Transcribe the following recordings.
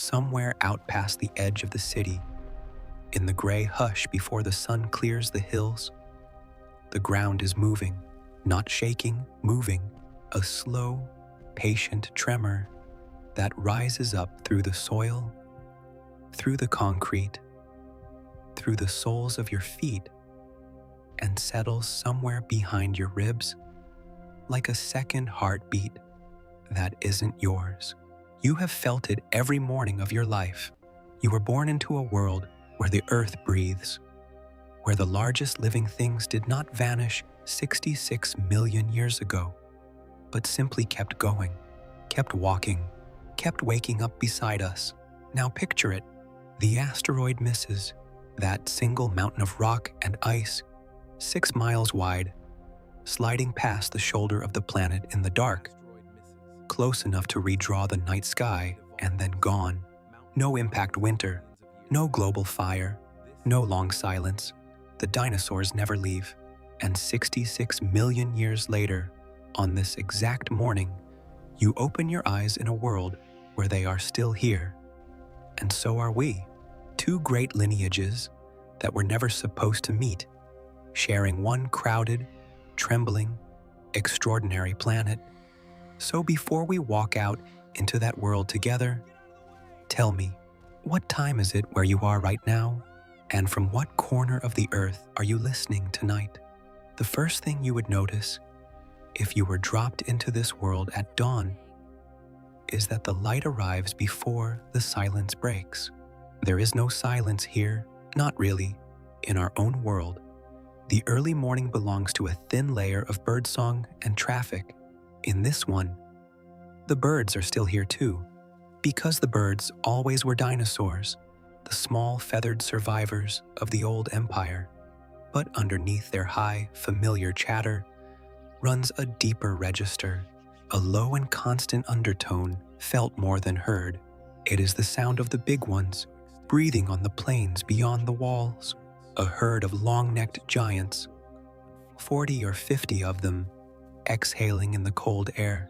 somewhere out past the edge of the city, in the gray hush before the sun clears the hills, the ground is moving, not shaking, moving, a slow, patient tremor that rises up through the soil, through the concrete, through the soles of your feet, and settles somewhere behind your ribs, like a second heartbeat that isn't yours. You have felt it every morning of your life. You were born into a world where the earth breathes, where the largest living things did not vanish 66 million years ago, but simply kept going, kept walking, kept waking up beside us. Now picture it. The asteroid misses, that single mountain of rock and ice, 6 miles wide, sliding past the shoulder of the planet in the dark, close enough to redraw the night sky and then gone. No impact winter, no global fire, no long silence. The dinosaurs never leave. And 66 million years later, on this exact morning, you open your eyes in a world where they are still here. And so are we, two great lineages that were never supposed to meet, sharing one crowded, trembling, extraordinary planet. So before we walk out into that world together, tell me, what time is it where you are right now? And from what corner of the earth are you listening tonight? The first thing you would notice, if you were dropped into this world at dawn, is that the light arrives before the silence breaks. There is no silence here, not really, in our own world. The early morning belongs to a thin layer of birdsong and traffic. In this one, the birds are still here too, because the birds always were dinosaurs, the small feathered survivors of the old empire. But underneath their high, familiar chatter runs a deeper register, a low and constant undertone felt more than heard. It is the sound of the big ones, breathing on the plains beyond the walls, a herd of long-necked giants, 40 or 50 of them, exhaling in the cold air,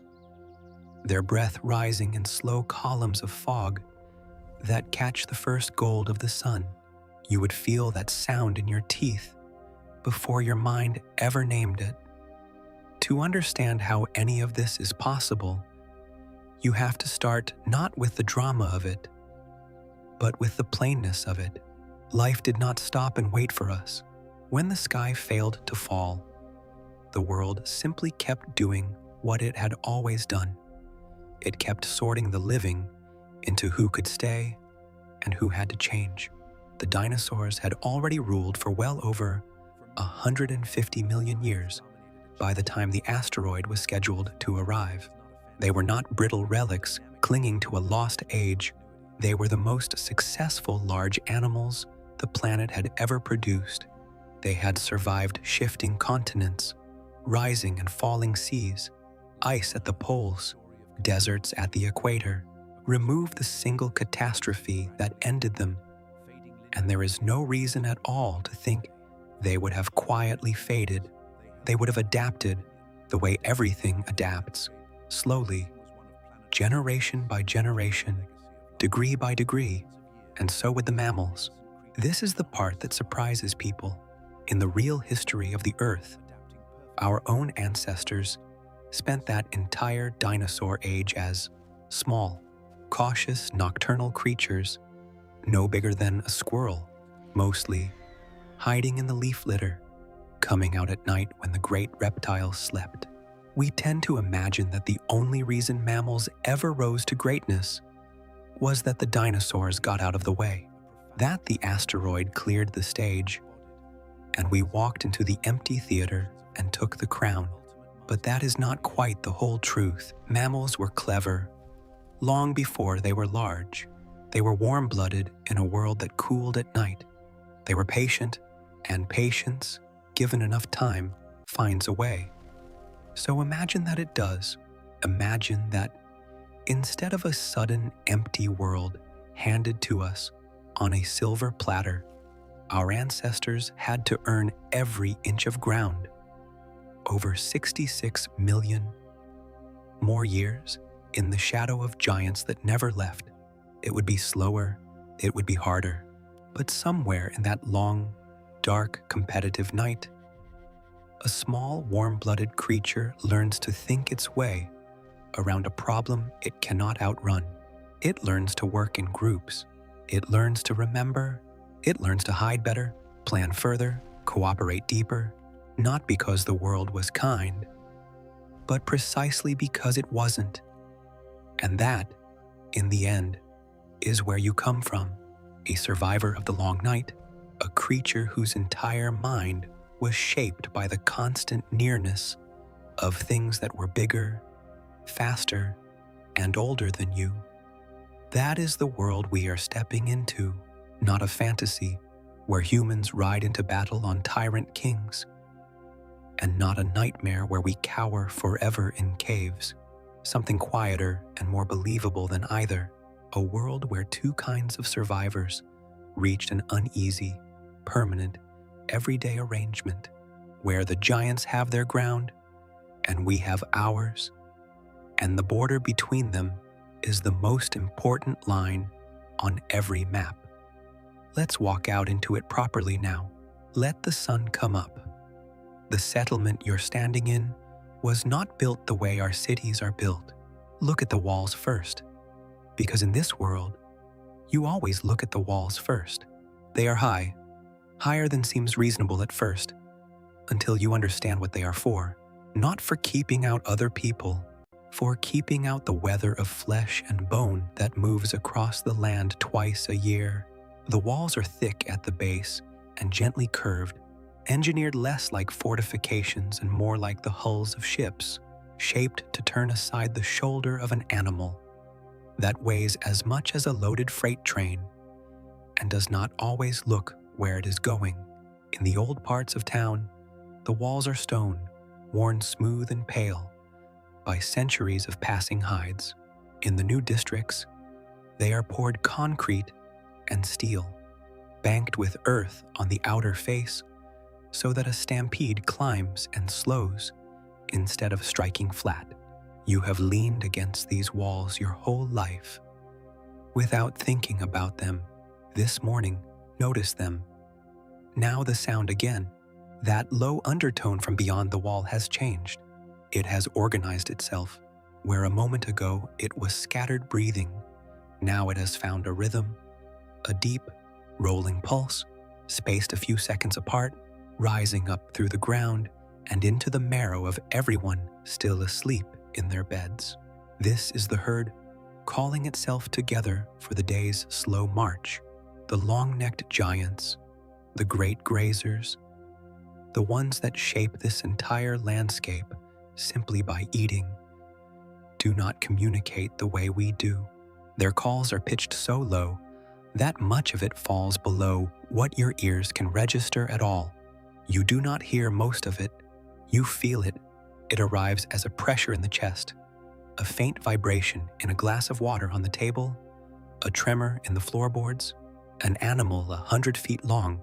their breath rising in slow columns of fog that catch the first gold of the sun. You would feel that sound in your teeth before your mind ever named it. To understand how any of this is possible, you have to start not with the drama of it, but with the plainness of it. Life did not stop and wait for us. When the sky failed to fall, the world simply kept doing what it had always done. It kept sorting the living into who could stay and who had to change. The dinosaurs had already ruled for well over 150 million years by the time the asteroid was scheduled to arrive. They were not brittle relics clinging to a lost age. They were the most successful large animals the planet had ever produced. They had survived shifting continents, rising and falling seas, ice at the poles, deserts at the equator. Remove the single catastrophe that ended them, and there is no reason at all to think they would have quietly faded. They would have adapted the way everything adapts, slowly, generation by generation, degree by degree, and so would the mammals. This is the part that surprises people. In the real history of the Earth, our own ancestors spent that entire dinosaur age as small, cautious, nocturnal creatures, no bigger than a squirrel, mostly, hiding in the leaf litter, coming out at night when the great reptiles slept. We tend to imagine that the only reason mammals ever rose to greatness was that the dinosaurs got out of the way, that the asteroid cleared the stage, and we walked into the empty theater and took the crown. But that is not quite the whole truth. Mammals were clever long before they were large. They were warm-blooded in a world that cooled at night. They were patient, and patience, given enough time, finds a way. So imagine that it does. Imagine that instead of a sudden empty world handed to us on a silver platter, our ancestors had to earn every inch of ground. Over 66 million more years in the shadow of giants that never left. It would be slower, it would be harder. But somewhere in that long, dark, competitive night, a small, warm-blooded creature learns to think its way around a problem it cannot outrun. It learns to work in groups. It learns to remember. It learns to hide better, plan further, cooperate deeper, not because the world was kind, but precisely because it wasn't. And that, in the end, is where you come from, a survivor of the long night, a creature whose entire mind was shaped by the constant nearness of things that were bigger, faster, and older than you. That is the world we are stepping into, not a fantasy where humans ride into battle on tyrant kings, and not a nightmare where we cower forever in caves, something quieter and more believable than either, a world where two kinds of survivors reached an uneasy, permanent, everyday arrangement, where the giants have their ground and we have ours, and the border between them is the most important line on every map. Let's walk out into it properly now. Let the sun come up. The settlement you're standing in was not built the way our cities are built. Look at the walls first, because in this world, you always look at the walls first. They are high, higher than seems reasonable at first, until you understand what they are for. Not for keeping out other people, for keeping out the weather of flesh and bone that moves across the land twice a year. The walls are thick at the base and gently curved, engineered less like fortifications and more like the hulls of ships, shaped to turn aside the shoulder of an animal that weighs as much as a loaded freight train and does not always look where it is going. In the old parts of town, the walls are stone, worn smooth and pale by centuries of passing hides. In the new districts, they are poured concrete and steel, banked with earth on the outer face so that a stampede climbs and slows instead of striking flat. You have leaned against these walls your whole life without thinking about them. This morning, notice them. Now the sound again. That low undertone from beyond the wall has changed. It has organized itself. Where a moment ago it was scattered breathing, now it has found a rhythm, a deep, rolling pulse, spaced a few seconds apart, rising up through the ground and into the marrow of everyone still asleep in their beds. This is the herd calling itself together for the day's slow march. The long-necked giants, the great grazers, the ones that shape this entire landscape simply by eating, do not communicate the way we do. Their calls are pitched so low that much of it falls below what your ears can register at all. You do not hear most of it. You feel it. It arrives as a pressure in the chest, a faint vibration in a glass of water on the table, a tremor in the floorboards, an animal 100 feet long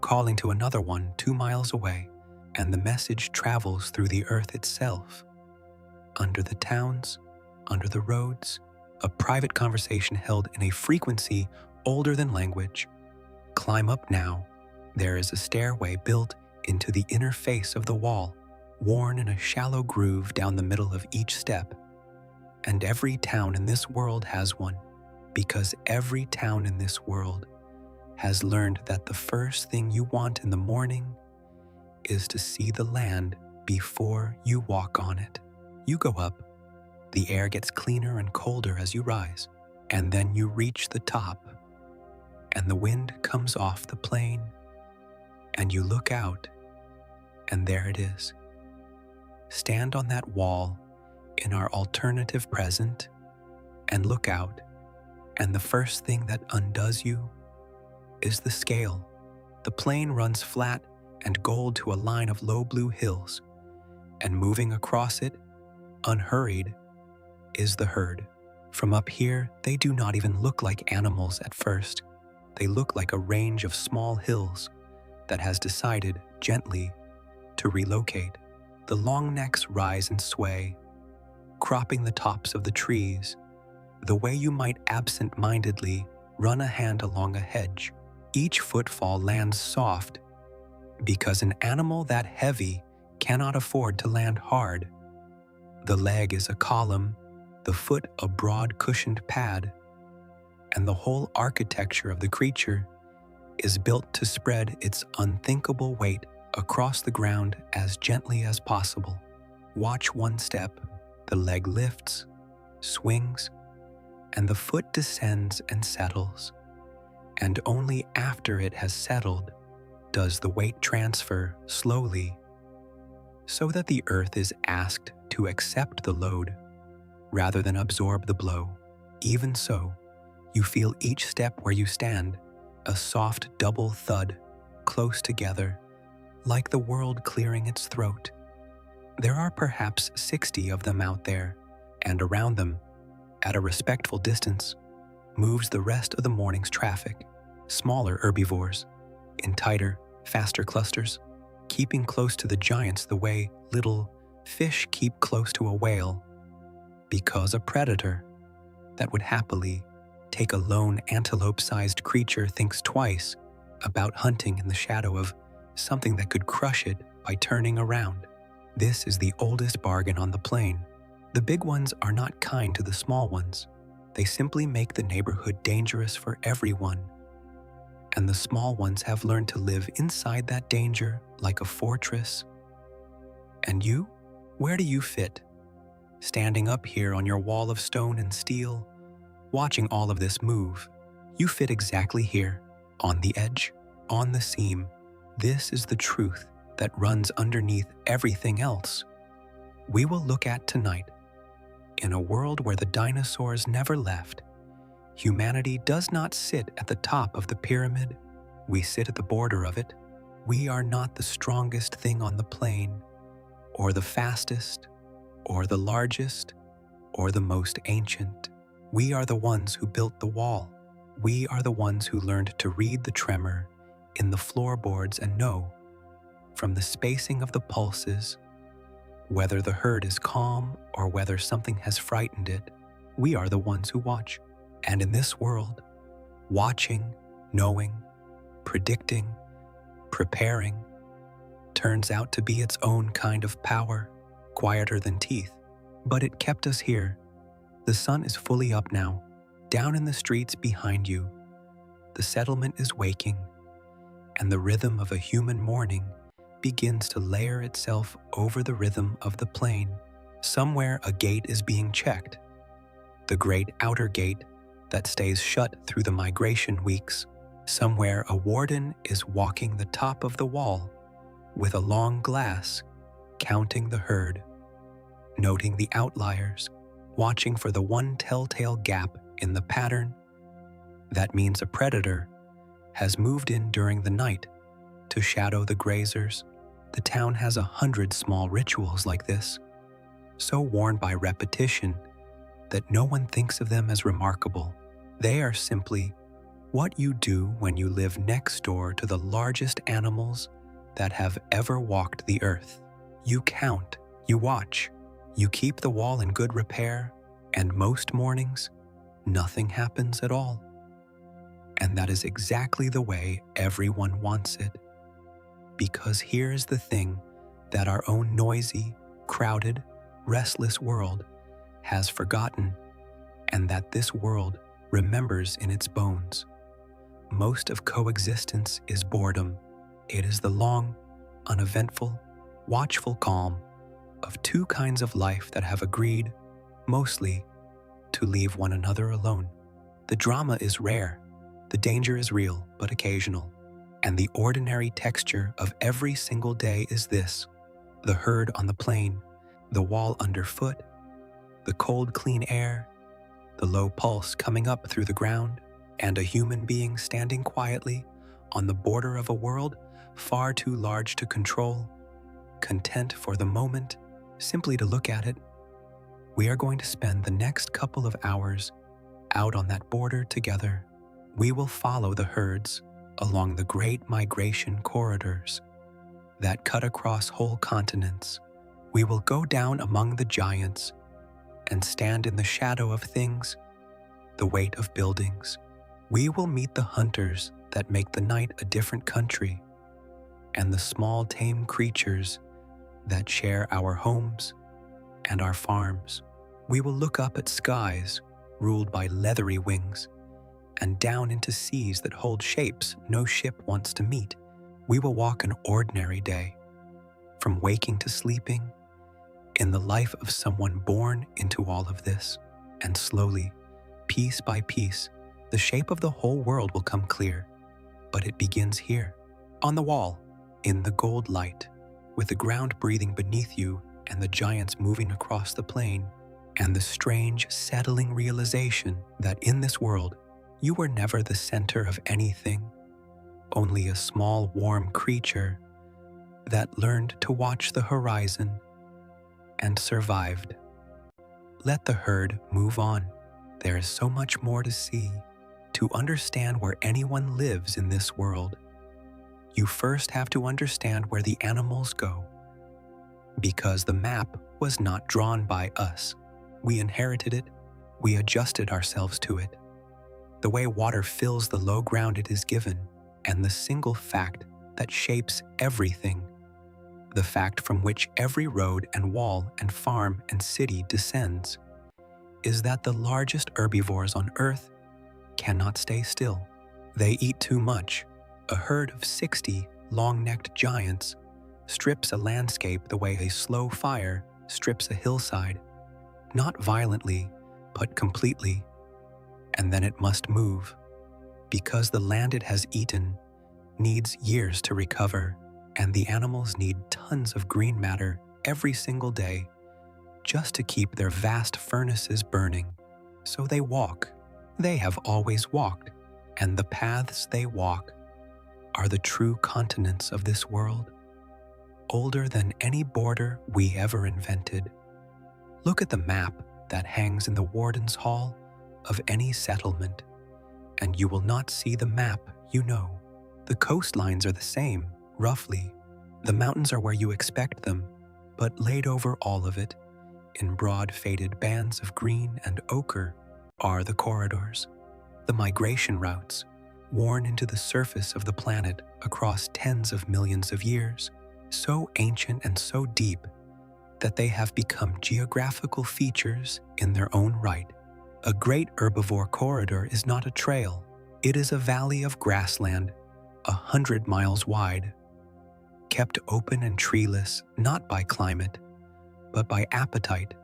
calling to another one 2 miles away, and the message travels through the earth itself. Under the towns, under the roads, a private conversation held in a frequency older than language. Climb up now. There is a stairway built into the inner face of the wall, worn in a shallow groove down the middle of each step. And every town in this world has one, because every town in this world has learned that the first thing you want in the morning is to see the land before you walk on it. You go up. The air gets cleaner and colder as you rise, and then you reach the top, and the wind comes off the plain, and you look out, and there it is. Stand on that wall in our alternative present and look out, and the first thing that undoes you is the scale. The plain runs flat and gold to a line of low blue hills, and moving across it, unhurried, is the herd. From up here, they do not even look like animals at first. They look like a range of small hills that has decided, gently, to relocate. The long necks rise and sway, cropping the tops of the trees, the way you might absent-mindedly run a hand along a hedge. Each footfall lands soft because an animal that heavy cannot afford to land hard. The leg is a column, the foot a broad cushioned pad, and the whole architecture of the creature is built to spread its unthinkable weight across the ground as gently as possible. Watch one step, the leg lifts, swings, and the foot descends and settles. And only after it has settled does the weight transfer slowly, so that the earth is asked to accept the load rather than absorb the blow. Even so, you feel each step where you stand, a soft double thud, close together, like the world clearing its throat. There are perhaps 60 of them out there, and around them, at a respectful distance, moves the rest of the morning's traffic, smaller herbivores, in tighter, faster clusters, keeping close to the giants the way little fish keep close to a whale, because a predator that would happily take a lone antelope-sized creature thinks twice about hunting in the shadow of something that could crush it by turning around. This is the oldest bargain on the plain. The big ones are not kind to the small ones. They simply make the neighborhood dangerous for everyone. And the small ones have learned to live inside that danger like a fortress. And you? Where do you fit? Standing up here on your wall of stone and steel, watching all of this move, you fit exactly here, on the edge, on the seam. This is the truth that runs underneath everything else we will look at tonight. In a world where the dinosaurs never left, humanity does not sit at the top of the pyramid. We sit at the border of it. We are not the strongest thing on the plain, or the fastest, or the largest, or the most ancient. We are the ones who built the wall. We are the ones who learned to read the tremor in the floorboards and know, from the spacing of the pulses, whether the herd is calm or whether something has frightened it. We are the ones who watch. And in this world, watching, knowing, predicting, preparing, turns out to be its own kind of power, quieter than teeth. But it kept us here. The sun is fully up now, down in the streets behind you. The settlement is waking, and the rhythm of a human morning begins to layer itself over the rhythm of the plain. Somewhere a gate is being checked, the great outer gate that stays shut through the migration weeks. Somewhere a warden is walking the top of the wall with a long glass, counting the herd, noting the outliers, watching for the one telltale gap in the pattern. That means a predator has moved in during the night to shadow the grazers. The town has 100 small rituals like this, so worn by repetition that no one thinks of them as remarkable. They are simply what you do when you live next door to the largest animals that have ever walked the earth. You count, you watch, you keep the wall in good repair, and most mornings, nothing happens at all. And that is exactly the way everyone wants it. Because here's the thing that our own noisy, crowded, restless world has forgotten, and that this world remembers in its bones. Most of coexistence is boredom. It is the long, uneventful, watchful calm of two kinds of life that have agreed, mostly, to leave one another alone. The drama is rare, the danger is real but occasional, and the ordinary texture of every single day is this: the herd on the plain, the wall underfoot, the cold, clean air, the low pulse coming up through the ground, and a human being standing quietly on the border of a world far too large to control, content for the moment simply to look at it. We are going to spend the next couple of hours out on that border together. We will follow the herds along the great migration corridors that cut across whole continents. We will go down among the giants and stand in the shadow of things the weight of buildings. We will meet the hunters that make the night a different country, and the small tame creatures that share our homes and our farms. We will look up at skies ruled by leathery wings and down into seas that hold shapes no ship wants to meet. We will walk an ordinary day, from waking to sleeping, in the life of someone born into all of this. And slowly, piece by piece, the shape of the whole world will come clear. But it begins here, on the wall, in the gold light, with the ground breathing beneath you and the giants moving across the plain, and the strange, settling realization that in this world, you were never the center of anything, only a small, warm creature that learned to watch the horizon and survived. Let the herd move on. There is so much more to see. To understand where anyone lives in this world, you first have to understand where the animals go, because the map was not drawn by us. We inherited it, we adjusted ourselves to it. The way water fills the low ground it is given, and the single fact that shapes everything, the fact from which every road and wall and farm and city descends, is that the largest herbivores on Earth cannot stay still. They eat too much. A herd of 60 long-necked giants strips a landscape the way a slow fire strips a hillside, not violently, but completely. And then it must move, because the land it has eaten needs years to recover, and the animals need tons of green matter every single day just to keep their vast furnaces burning. So they walk. They have always walked, and the paths they walk are the true continents of this world, older than any border we ever invented. Look at the map that hangs in the warden's hall of any settlement, and you will not see the map you know. The coastlines are the same, roughly. The mountains are where you expect them, but laid over all of it, in broad faded bands of green and ochre, are the corridors, the migration routes, worn into the surface of the planet across tens of millions of years, so ancient and so deep that they have become geographical features in their own right. A great herbivore corridor is not a trail. It is a valley of grassland, 100 miles wide, kept open and treeless not by climate, but by appetite,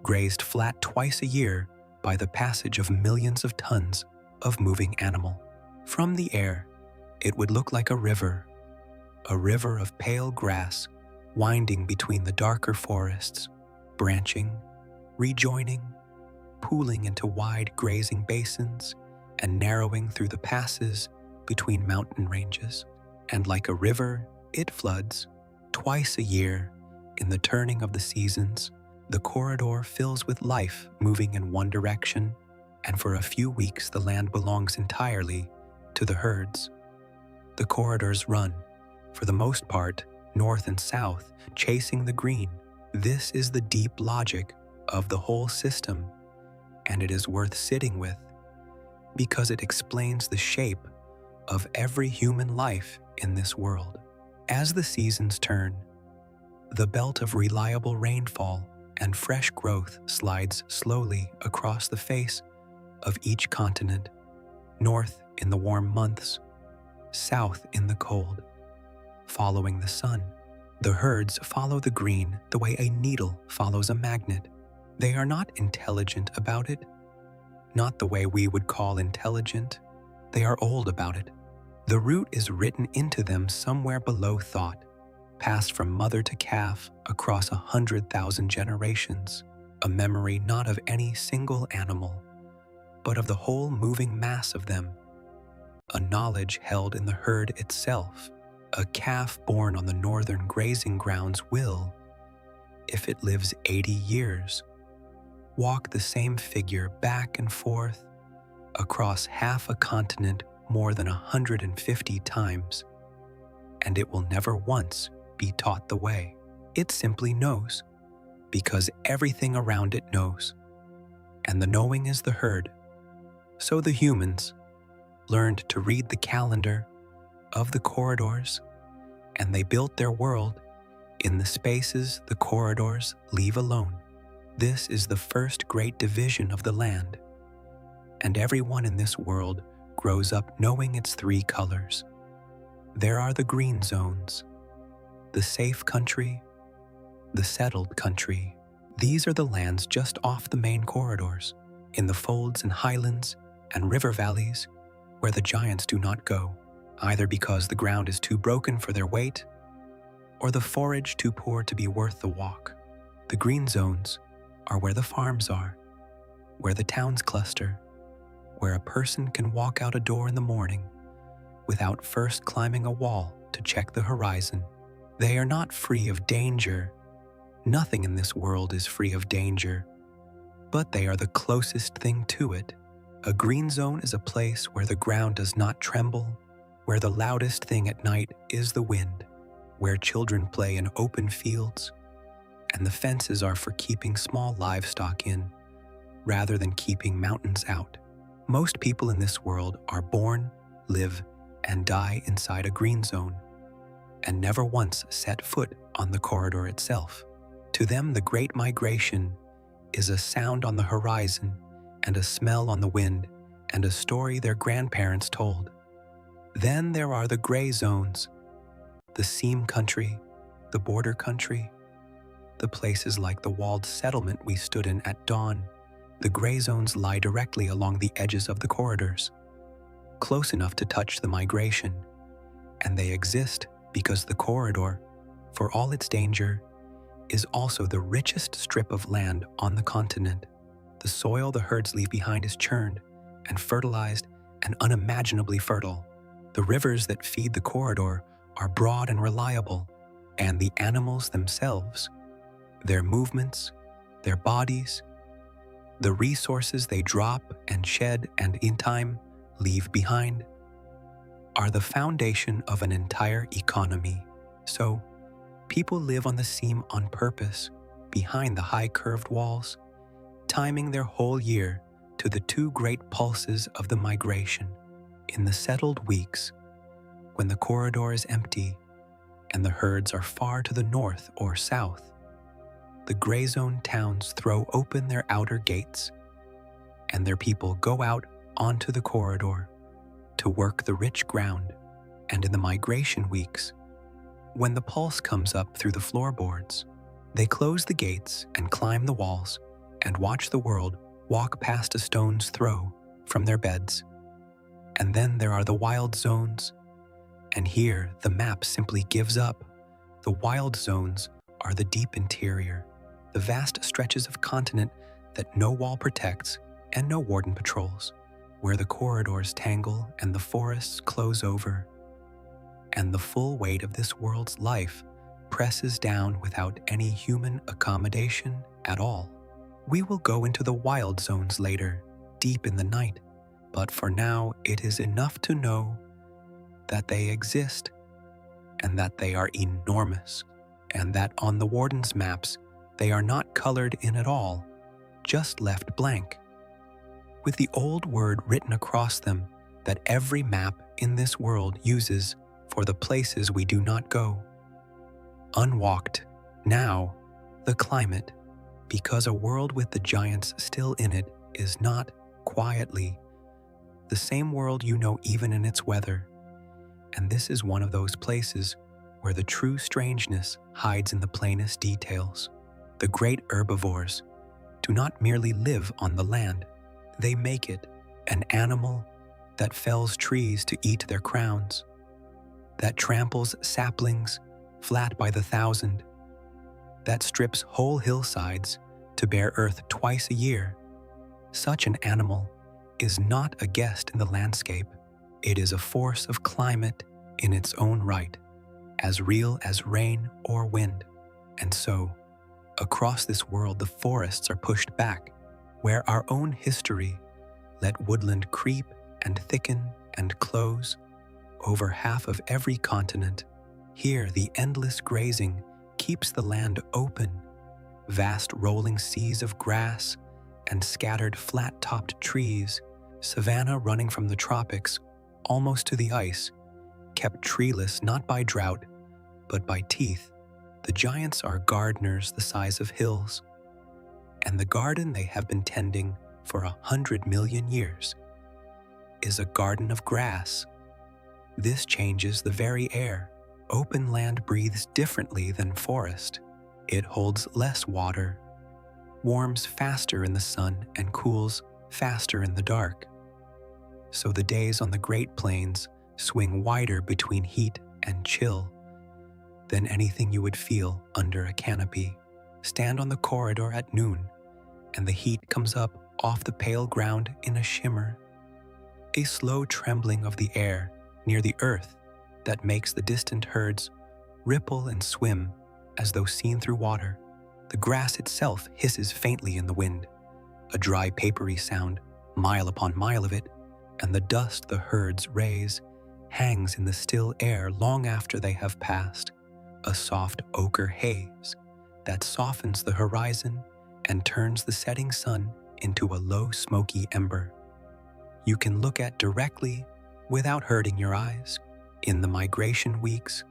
grazed flat twice a year by the passage of millions of tons of moving animal. From the air, it would look like a river of pale grass winding between the darker forests, branching, rejoining, pooling into wide grazing basins, and narrowing through the passes between mountain ranges. And like a river, it floods twice a year in the turning of the seasons. The corridor fills with life moving in one direction, and for a few weeks the land belongs entirely to the herds. The corridors run, for the most part, north and south, chasing the green. This is the deep logic of the whole system, and it is worth sitting with, because it explains the shape of every human life in this world. As the seasons turn, the belt of reliable rainfall and fresh growth slides slowly across the face of each continent, north in the warm months, south in the cold, following the sun. The herds follow the green the way a needle follows a magnet. They are not intelligent about it, not the way we would call intelligent. They are old about it. The root is written into them somewhere below thought, passed from mother to calf across 100,000 generations, a memory not of any single animal, but of the whole moving mass of them, a knowledge held in the herd itself. A calf born on the northern grazing grounds will, if it lives 80 years, walk the same figure back and forth across half a continent more than 150 times, and it will never once be taught the way. It simply knows, because everything around it knows, and the knowing is the herd, So the humans learned to read the calendar of the corridors, and they built their world in the spaces the corridors leave alone. This is the first great division of the land, and everyone in this world grows up knowing its three colors. There are the green zones, the safe country, the settled country. These are the lands just off the main corridors, in the folds and highlands and river valleys where the giants do not go, either because the ground is too broken for their weight or the forage too poor to be worth the walk. The green zones are where the farms are, where the towns cluster, where a person can walk out a door in the morning without first climbing a wall to check the horizon. They are not free of danger. Nothing in this world is free of danger, but they are the closest thing to it. A green zone is a place where the ground does not tremble, where the loudest thing at night is the wind, where children play in open fields, and the fences are for keeping small livestock in, rather than keeping mountains out. Most people in this world are born, live, and die inside a green zone, and never once set foot on the corridor itself. To them, the Great Migration is a sound on the horizon and a smell on the wind and a story their grandparents told. Then there are the gray zones, the seam country, the border country, the places like the walled settlement we stood in at dawn. The gray zones lie directly along the edges of the corridors, close enough to touch the migration, and they exist because the corridor, for all its danger, is also the richest strip of land on the continent. The soil the herds leave behind is churned and fertilized and unimaginably fertile. The rivers that feed the corridor are broad and reliable, and the animals themselves, their movements, their bodies, the resources they drop and shed and in time leave behind, are the foundation of an entire economy. So, people live on the seam on purpose, behind the high curved walls, timing their whole year to the two great pulses of the migration. In the settled weeks, when the corridor is empty and the herds are far to the north or south, the gray zone towns throw open their outer gates, and their people go out onto the corridor to work the rich ground. And in the migration weeks, when the pulse comes up through the floorboards, they close the gates and climb the walls and watch the world walk past a stone's throw from their beds. And then there are the wild zones, and here the map simply gives up. The wild zones are the deep interior, the vast stretches of continent that no wall protects and no warden patrols, where the corridors tangle and the forests close over, and the full weight of this world's life presses down without any human accommodation at all. We will go into the wild zones later, deep in the night, but for now it is enough to know that they exist, and that they are enormous, and that on the warden's maps they are not colored in at all, just left blank, with the old word written across them that every map in this world uses for the places we do not go. Unwalked, now, the climate, because a world with the giants still in it is not, quietly, the same world you know even in its weather. And this is one of those places where the true strangeness hides in the plainest details. The great herbivores do not merely live on the land. They make it an animal that fells trees to eat their crowns, that tramples saplings flat by the thousand, that strips whole hillsides to bare earth twice a year. Such an animal is not a guest in the landscape. It is a force of climate in its own right, as real as rain or wind. And so, across this world the forests are pushed back, where our own history let woodland creep and thicken and close over half of every continent. Here the endless grazing keeps the land open, vast rolling seas of grass and scattered flat-topped trees Savanna running from the tropics almost to the ice, kept treeless not by drought, but by teeth. The giants are gardeners the size of hills, and the garden they have been tending for 100 million years is a garden of grass. This changes the very air. Open land breathes differently than forest. It holds less water, warms faster in the sun, and cools faster in the dark. So the days on the Great Plains swing wider between heat and chill than anything you would feel under a canopy. Stand on the corridor at noon, and the heat comes up off the pale ground in a shimmer, a slow trembling of the air near the earth that makes the distant herds ripple and swim as though seen through water. The grass itself hisses faintly in the wind, a dry papery sound, mile upon mile of it, and the dust the herds raise hangs in the still air long after they have passed, a soft ochre haze that softens the horizon and turns the setting sun into a low smoky ember you can look at directly without hurting your eyes. In the migration weeks,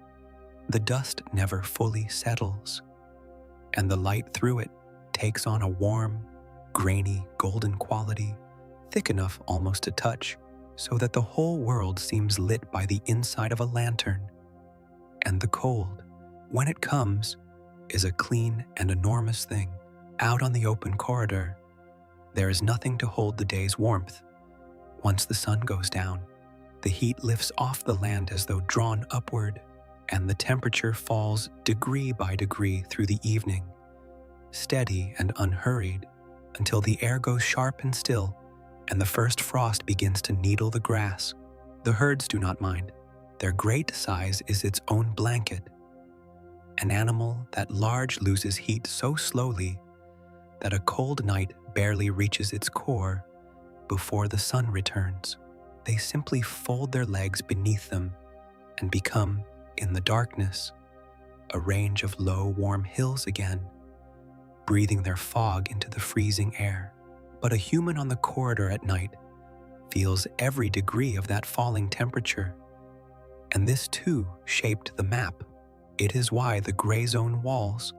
the dust never fully settles, and the light through it takes on a warm, grainy, golden quality, thick enough almost to touch, so that the whole world seems lit by the inside of a lantern. And the cold, when it comes, is a clean and enormous thing. Out on the open corridor, there is nothing to hold the day's warmth. Once the sun goes down, the heat lifts off the land as though drawn upward, and the temperature falls degree by degree through the evening, steady and unhurried, until the air goes sharp and still, and the first frost begins to needle the grass. The herds do not mind. Their great size is its own blanket. An animal that large loses heat so slowly that a cold night barely reaches its core before the sun returns. They simply fold their legs beneath them and become, in the darkness, a range of low, warm hills again, breathing their fog into the freezing air. But a human on the corridor at night feels every degree of that falling temperature, and this too shaped the map. It is why the gray zone walls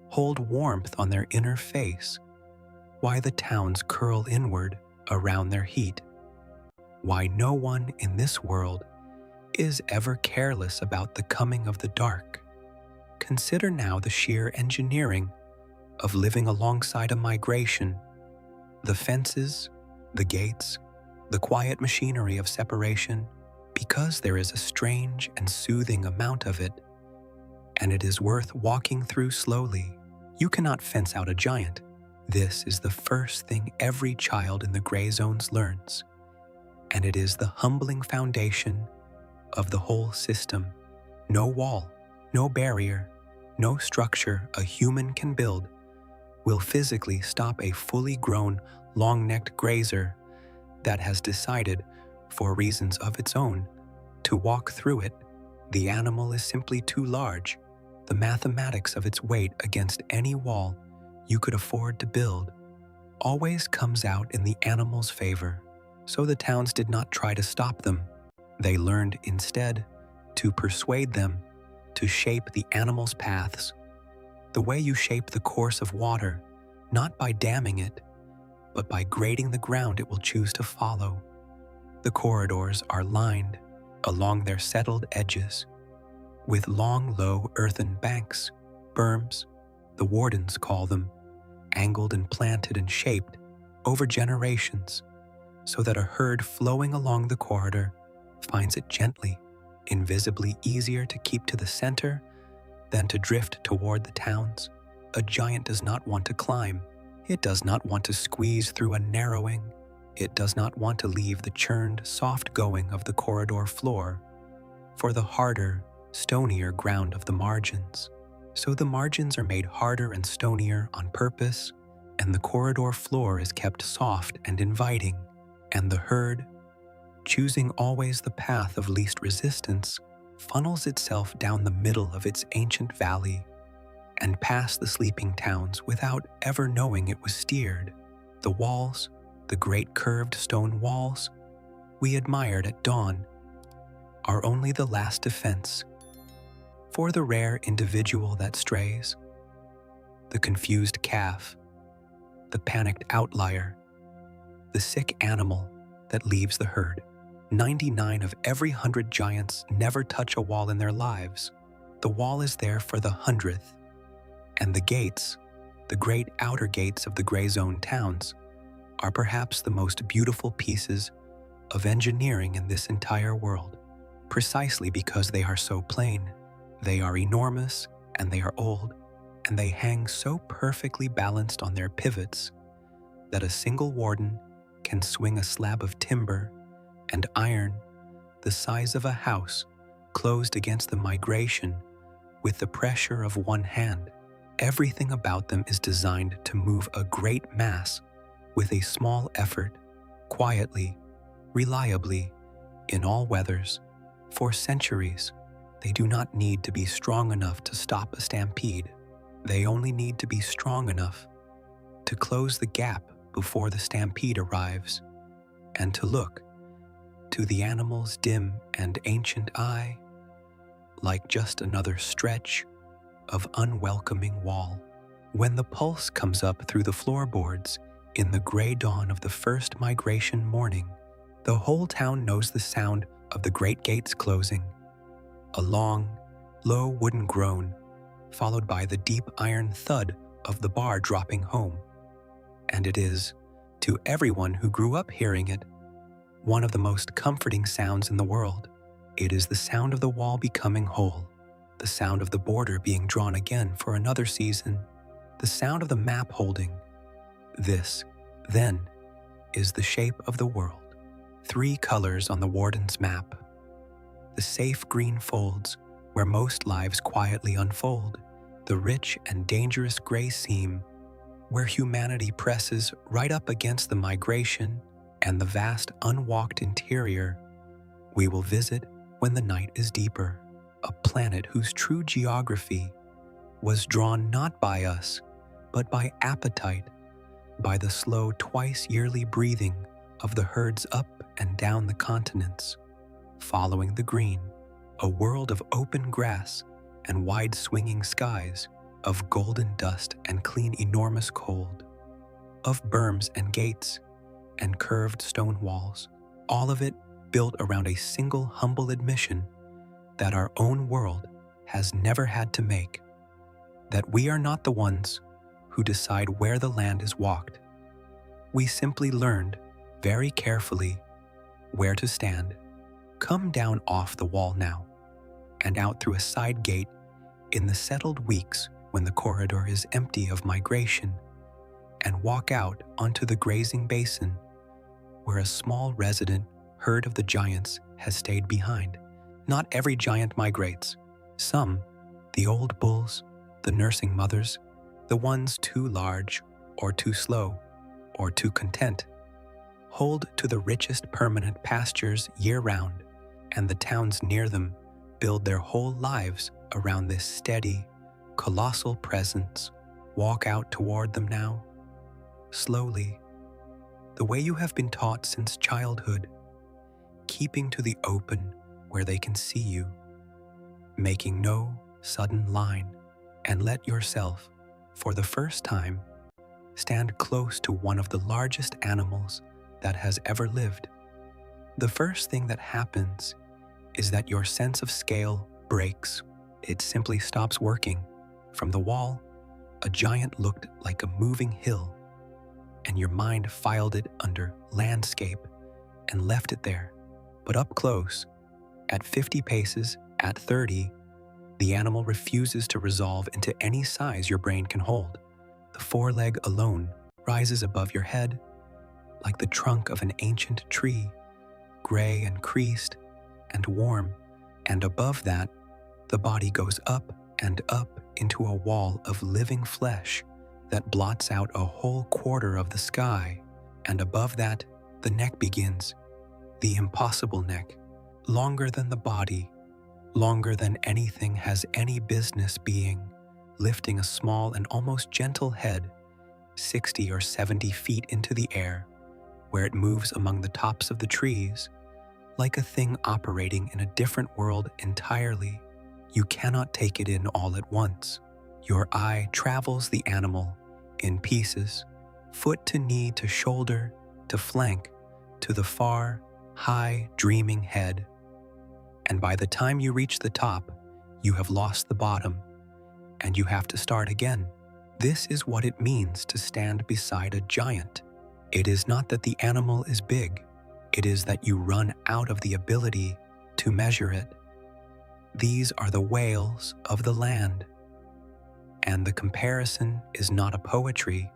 hold warmth on their inner face, why the towns curl inward around their heat, why no one in this world is ever careless about the coming of the dark. Consider now the sheer engineering of living alongside a migration, the fences, the gates, the quiet machinery of separation, because there is a strange and soothing amount of it, and it is worth walking through slowly. You cannot fence out a giant. This is the first thing every child in the gray zones learns, and it is the humbling foundation of the whole system. No wall, no barrier, no structure a human can build will physically stop a fully grown, long-necked grazer that has decided, for reasons of its own, to walk through it. The animal is simply too large. The mathematics of its weight against any wall you could afford to build always comes out in the animal's favor. So the towns did not try to stop them. They learned instead to persuade them to shape the animal's paths, the way you shape the course of water, not by damming it, but by grading the ground it will choose to follow. The corridors are lined along their settled edges with long, low earthen banks, berms, the wardens call them, angled and planted and shaped over generations, so that a herd flowing along the corridor finds it gently, invisibly easier to keep to the center than to drift toward the towns. A giant does not want to climb. It does not want to squeeze through a narrowing. It does not want to leave the churned, soft going of the corridor floor for the harder, stonier ground of the margins. So the margins are made harder and stonier on purpose, and the corridor floor is kept soft and inviting, and the herd, choosing always the path of least resistance, funnels itself down the middle of its ancient valley and past the sleeping towns without ever knowing it was steered. The walls, The great curved stone walls we admired at dawn are only the last defense for the rare individual that strays, the confused calf, the panicked outlier, the sick animal that leaves the herd. 99 of every 100 giants never touch a wall in their lives. The wall is there for the 100th, and the gates, the great outer gates of the gray zone towns, are perhaps the most beautiful pieces of engineering in this entire world, precisely because they are so plain. They are enormous, and they are old, and they hang so perfectly balanced on their pivots that a single warden can swing a slab of timber and iron the size of a house closed against the migration with the pressure of one hand. Everything about them is designed to move a great mass with a small effort, quietly, reliably, in all weathers, for centuries. They do not need to be strong enough to stop a stampede. They only need to be strong enough to close the gap before the stampede arrives, and to look, to the animal's dim and ancient eye, like just another stretch of unwelcoming wall. When the pulse comes up through the floorboards in the gray dawn of the first migration morning, the whole town knows the sound of the great gates closing, a long, low wooden groan, followed by the deep iron thud of the bar dropping home. And it is, to everyone who grew up hearing it, one of the most comforting sounds in the world. It is the sound of the wall becoming whole, the sound of the border being drawn again for another season, the sound of the map holding. This, then, is the shape of the world. 3 colors on the warden's map. The safe green folds where most lives quietly unfold, the rich and dangerous gray seam where humanity presses right up against the migration, and the vast unwalked interior we will visit when the night is deeper. A planet whose true geography was drawn not by us, but by appetite, by the slow twice-yearly breathing of the herds up and down the continents, following the green, a world of open grass and wide-swinging skies, of golden dust and clean enormous cold, of berms and gates and curved stone walls, all of it built around a single humble admission that our own world has never had to make, that we are not the ones who decide where the land is walked. We simply learned, very carefully, where to stand. Come down off the wall now, and out through a side gate in the settled weeks when the corridor is empty of migration, and walk out onto the grazing basin where a small resident herd of the giants has stayed behind. Not every giant migrates. Some, the old bulls, the nursing mothers, the ones too large or too slow or too content, hold to the richest permanent pastures year-round, and the towns near them build their whole lives around this steady, colossal presence. Walk out toward them now, slowly, the way you have been taught since childhood, keeping to the open where they can see you, making no sudden line, and let yourself, for the first time, stand close to one of the largest animals that has ever lived. The first thing that happens is that your sense of scale breaks. It simply stops working. From the wall, a giant looked like a moving hill, and your mind filed it under landscape and left it there. But up close, at 50 paces, at 30, the animal refuses to resolve into any size your brain can hold. The foreleg alone rises above your head like the trunk of an ancient tree, gray and creased and warm, and above that, the body goes up and up into a wall of living flesh that blots out a whole quarter of the sky, and above that, the neck begins, the impossible neck, longer than the body, longer than anything has any business being, lifting a small and almost gentle head 60 or 70 feet into the air, where it moves among the tops of the trees, like a thing operating in a different world entirely. You cannot take it in all at once. Your eye travels the animal in pieces, foot to knee to shoulder to flank to the far, high, dreaming head. And by the time you reach the top, you have lost the bottom, and you have to start again. This is what it means to stand beside a giant. It is not that the animal is big, it is that you run out of the ability to measure it. These are the whales of the land. And the comparison is not a poetry,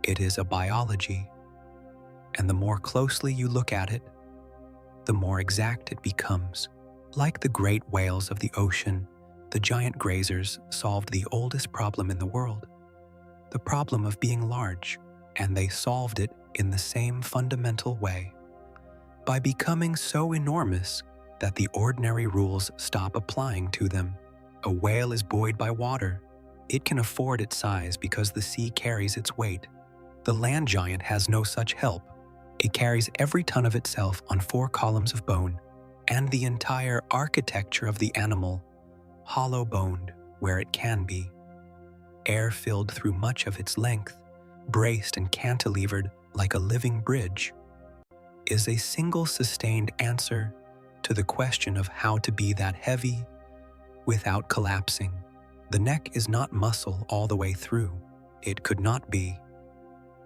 it is a biology. And the more closely you look at it, the more exact it becomes. Like the great whales of the ocean, the giant grazers solved the oldest problem in the world, the problem of being large, and they solved it in the same fundamental way, by becoming so enormous that the ordinary rules stop applying to them. A whale is buoyed by water. It can afford its size because the sea carries its weight. The land giant has no such help. It carries every ton of itself on 4 columns of bone, and the entire architecture of the animal, hollow-boned where it can be, air-filled through much of its length, braced and cantilevered like a living bridge, is a single sustained answer to the question of how to be that heavy without collapsing. The neck is not muscle all the way through. It could not be,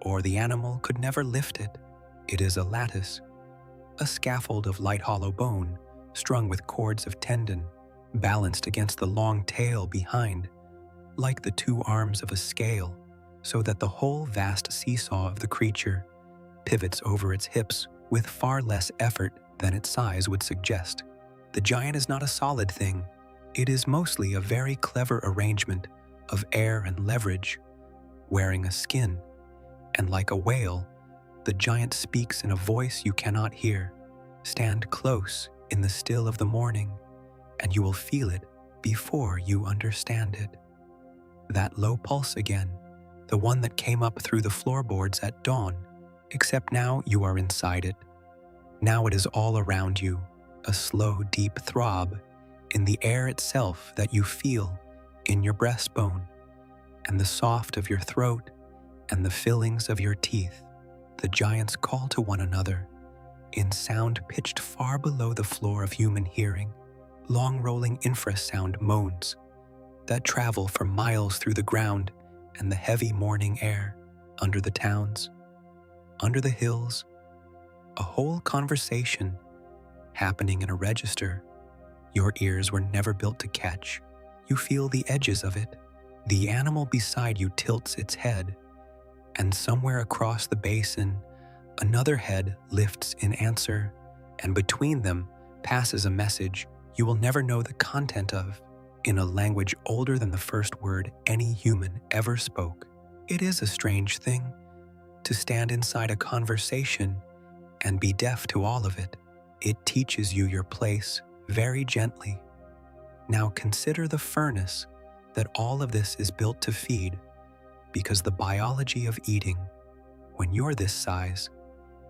or the animal could never lift it. It is a lattice, a scaffold of light hollow bone strung with cords of tendon, balanced against the long tail behind, like the 2 arms of a scale, so that the whole vast seesaw of the creature pivots over its hips with far less effort than its size would suggest. The giant is not a solid thing. It is mostly a very clever arrangement of air and leverage, wearing a skin, and like a whale, the giant speaks in a voice you cannot hear. Stand close in the still of the morning, and you will feel it before you understand it. That low pulse again, the one that came up through the floorboards at dawn, except now you are inside it. Now it is all around you, a slow, deep throb in the air itself that you feel in your breastbone, and the soft of your throat, and the fillings of your teeth. The giants call to one another in sound pitched far below the floor of human hearing, long-rolling infrasound moans that travel for miles through the ground and the heavy morning air, under the towns, under the hills, a whole conversation happening in a register your ears were never built to catch. You feel the edges of it. The animal beside you tilts its head, and somewhere across the basin, another head lifts in answer, and between them passes a message you will never know the content of, in a language older than the first word any human ever spoke. It is a strange thing to stand inside a conversation and be deaf to all of it. It teaches you your place very gently. Now consider the furnace that all of this is built to feed, because the biology of eating, when you're this size,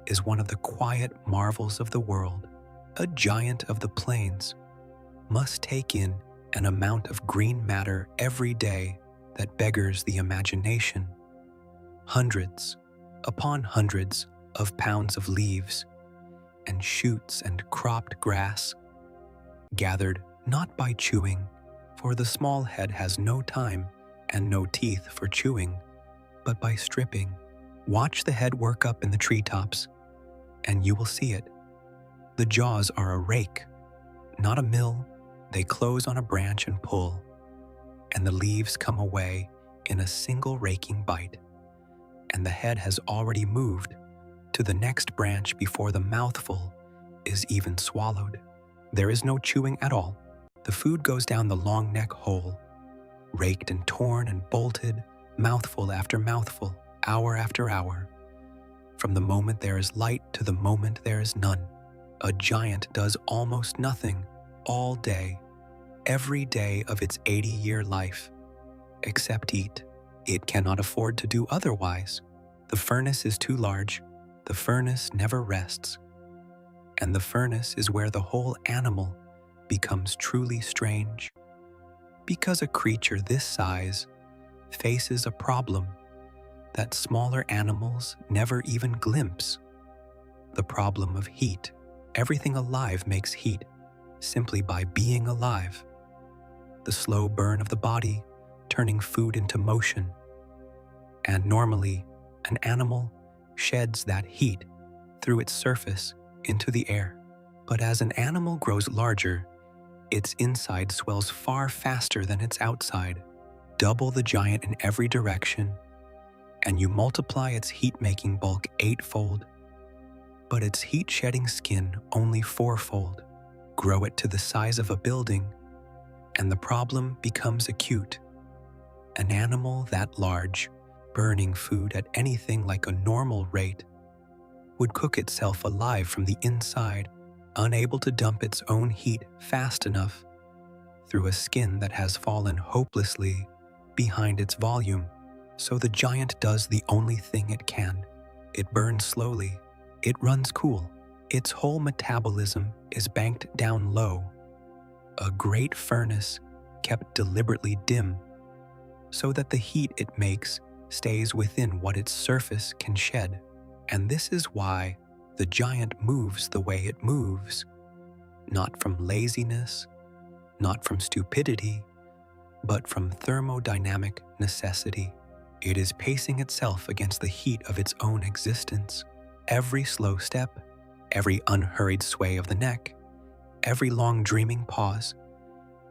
is one of the quiet marvels of the world. A giant of the plains must take in an amount of green matter every day that beggars the imagination. Hundreds upon hundreds of pounds of leaves and shoots and cropped grass, gathered not by chewing, for the small head has no time and no teeth for chewing, but by stripping. Watch the head work up in the treetops, and you will see it. The jaws are a rake, not a mill. They close on a branch and pull, and the leaves come away in a single raking bite, and the head has already moved to the next branch before the mouthful is even swallowed. There is no chewing at all. The food goes down the long neck hole, raked and torn and bolted, mouthful after mouthful, hour after hour. From the moment there is light to the moment there is none. A giant does almost nothing all day, every day of its 80-year life, except eat. It cannot afford to do otherwise. The furnace is too large, The furnace never rests, and the furnace is where the whole animal becomes truly strange. Because a creature this size faces a problem that smaller animals never even glimpse: the problem of heat. Everything alive makes heat simply by being alive. The slow burn of the body turning food into motion. And normally, an animal sheds that heat through its surface into the air. But as an animal grows larger, its inside swells far faster than its outside. Double the giant in every direction, and you multiply its heat-making bulk 8-fold, but its heat-shedding skin only 4-fold. Grow it to the size of a building, and the problem becomes acute. An animal that large, burning food at anything like a normal rate, would cook itself alive from the inside, unable to dump its own heat fast enough through a skin that has fallen hopelessly behind its volume. So the giant does the only thing it can. It burns slowly. It runs cool. Its whole metabolism is banked down low. A great furnace kept deliberately dim so that the heat it makes stays within what its surface can shed. And this is why the giant moves the way it moves. Not from laziness, not from stupidity, but from thermodynamic necessity. It is pacing itself against the heat of its own existence. Every slow step, every unhurried sway of the neck, every long dreaming pause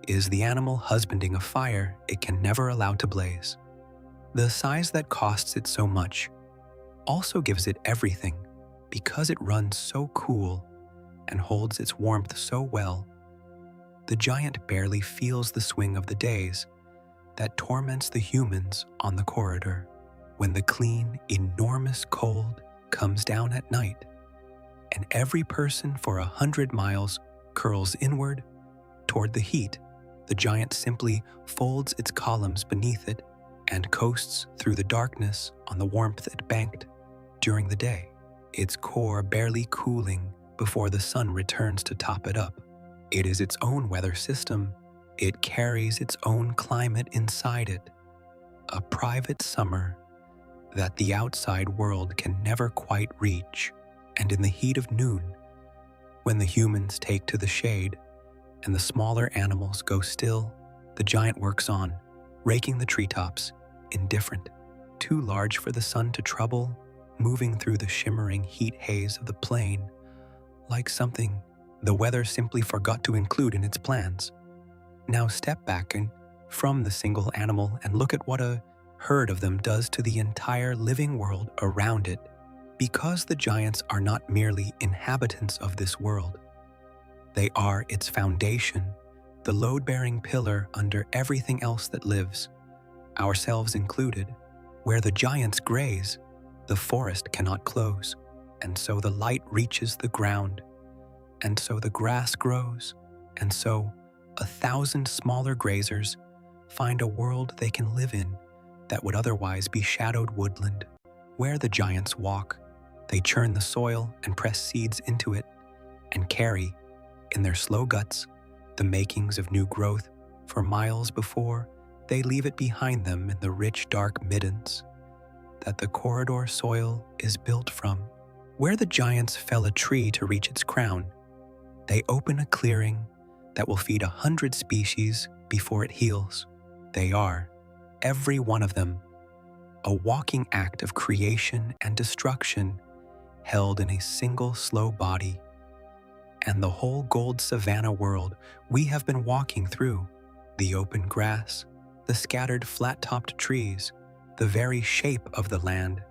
is the animal husbanding a fire it can never allow to blaze. The size that costs it so much also gives it everything, because it runs so cool and holds its warmth so well. The giant barely feels the swing of the days that torments the humans on the corridor, when the clean, enormous cold comes down at night, and every person for 100 miles curls inward toward the heat. The giant simply folds its columns beneath it and coasts through the darkness on the warmth it banked during the day, its core barely cooling before the sun returns to top it up. It is its own weather system. It carries its own climate inside it, a private summer that the outside world can never quite reach. And in the heat of noon, when the humans take to the shade and the smaller animals go still, the giant works on, raking the treetops, indifferent, too large for the sun to trouble, moving through the shimmering heat haze of the plain, like something the weather simply forgot to include in its plans. Now step back from the single animal and look at what a herd of them does to the entire living world around it. Because the giants are not merely inhabitants of this world, they are its foundation, the load-bearing pillar under everything else that lives, ourselves included. Where the giants graze, the forest cannot close, and so the light reaches the ground, and so the grass grows, and so 1,000 smaller grazers find a world they can live in that would otherwise be shadowed woodland. Where the giants walk, they churn the soil and press seeds into it and carry, in their slow guts, the makings of new growth for miles before they leave it behind them in the rich, dark middens that the corridor soil is built from. Where the giants fell a tree to reach its crown, they open a clearing that will feed 100 species before it heals. They are, every one of them, a walking act of creation and destruction held in a single slow body. And the whole gold savanna world we have been walking through, the open grass, the scattered flat-topped trees, the very shape of the land,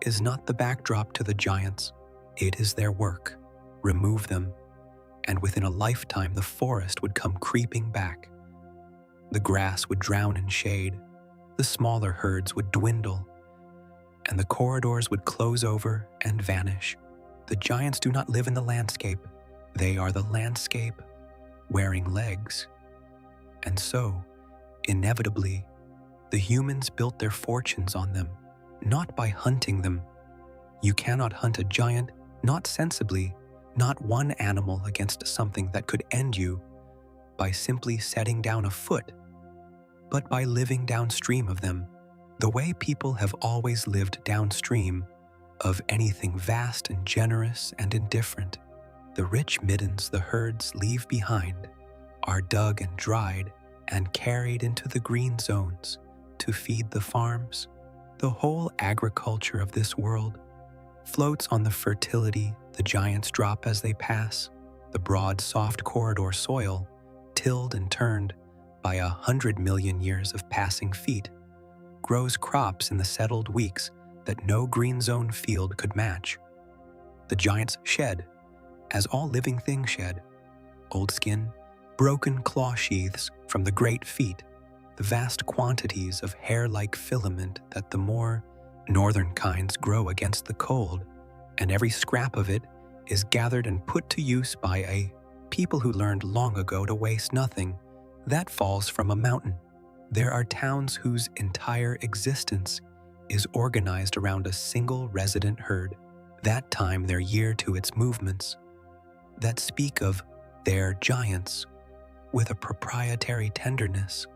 is not the backdrop to the giants. It is their work. Remove them, and within a lifetime the forest would come creeping back. The grass would drown in shade, the smaller herds would dwindle, and the corridors would close over and vanish. The giants do not live in the landscape. They are the landscape wearing legs. And so, inevitably, the humans built their fortunes on them, not by hunting them, You cannot hunt a giant, not sensibly, not one animal against something that could end you by simply setting down a foot, but by living downstream of them, the way people have always lived downstream of anything vast and generous and indifferent. The rich middens the herds leave behind are dug and dried and carried into the green zones to feed the farms. The whole agriculture of this world floats on the fertility the giants drop as they pass. The broad, soft corridor soil, tilled and turned by 100 million years of passing feet, grows crops in the settled weeks that no green zone field could match. The giants shed, as all living things shed, old skin, broken claw sheaths from the great feet, the vast quantities of hair-like filament that the more northern kinds grow against the cold, and every scrap of it is gathered and put to use by a people who learned long ago to waste nothing. That falls from a mountain. There are towns whose entire existence is organized around a single resident herd, that time their year to its movements, that speak of their giants with a proprietary tenderness,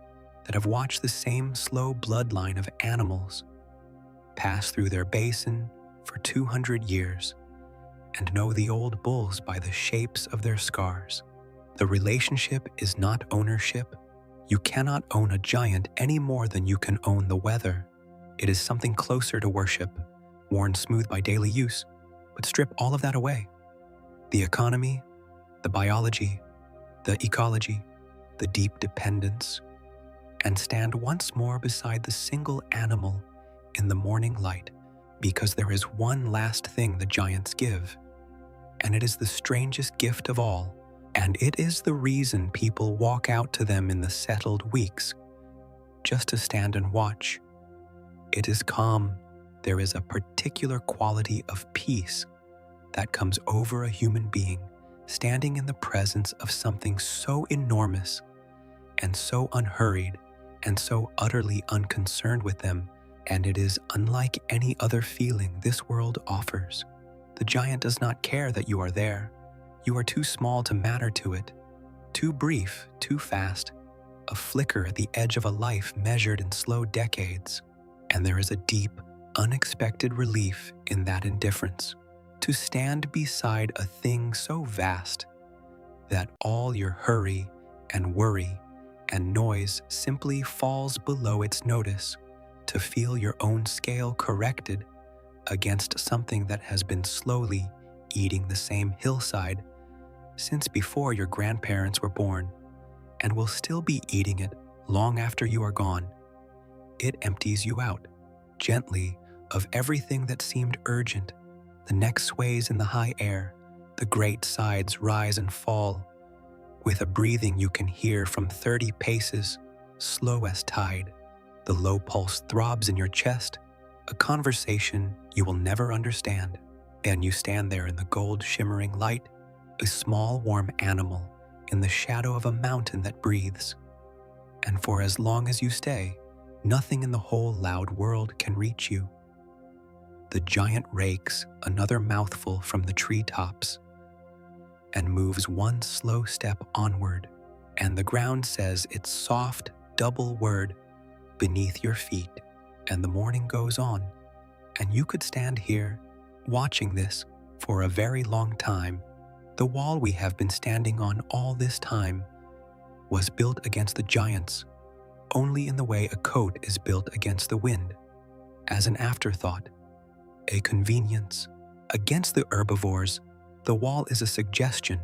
that have watched the same slow bloodline of animals pass through their basin for 200 years and know the old bulls by the shapes of their scars. The relationship is not ownership. You cannot own a giant any more than you can own the weather. It is something closer to worship, worn smooth by daily use, but strip all of that away. The economy, the biology, the ecology, the deep dependence, and stand once more beside the single animal in the morning light, because there is one last thing the giants give, and it is the strangest gift of all, and it is the reason people walk out to them in the settled weeks, just to stand and watch. It is calm. There is a particular quality of peace that comes over a human being standing in the presence of something so enormous and so unhurried and so utterly unconcerned with them, and it is unlike any other feeling this world offers. The giant does not care that you are there. You are too small to matter to it, too brief, too fast, a flicker at the edge of a life measured in slow decades, and there is a deep, unexpected relief in that indifference. To stand beside a thing so vast that all your hurry and worry and noise simply falls below its notice, to feel your own scale corrected against something that has been slowly eating the same hillside since before your grandparents were born and will still be eating it long after you are gone. It empties you out, gently, of everything that seemed urgent. The neck sways in the high air, the great sides rise and fall, with a breathing you can hear from 30 paces, slow as tide. The low pulse throbs in your chest, a conversation you will never understand, and you stand there in the gold shimmering light, a small warm animal in the shadow of a mountain that breathes. And for as long as you stay, nothing in the whole loud world can reach you. The giant rakes another mouthful from the treetops and moves one slow step onward, and the ground says its soft, double word beneath your feet, and the morning goes on, and you could stand here, watching this for a very long time. The wall we have been standing on all this time was built against the giants, only in the way a coat is built against the wind, as an afterthought, a convenience. Against the herbivores, the wall is a suggestion,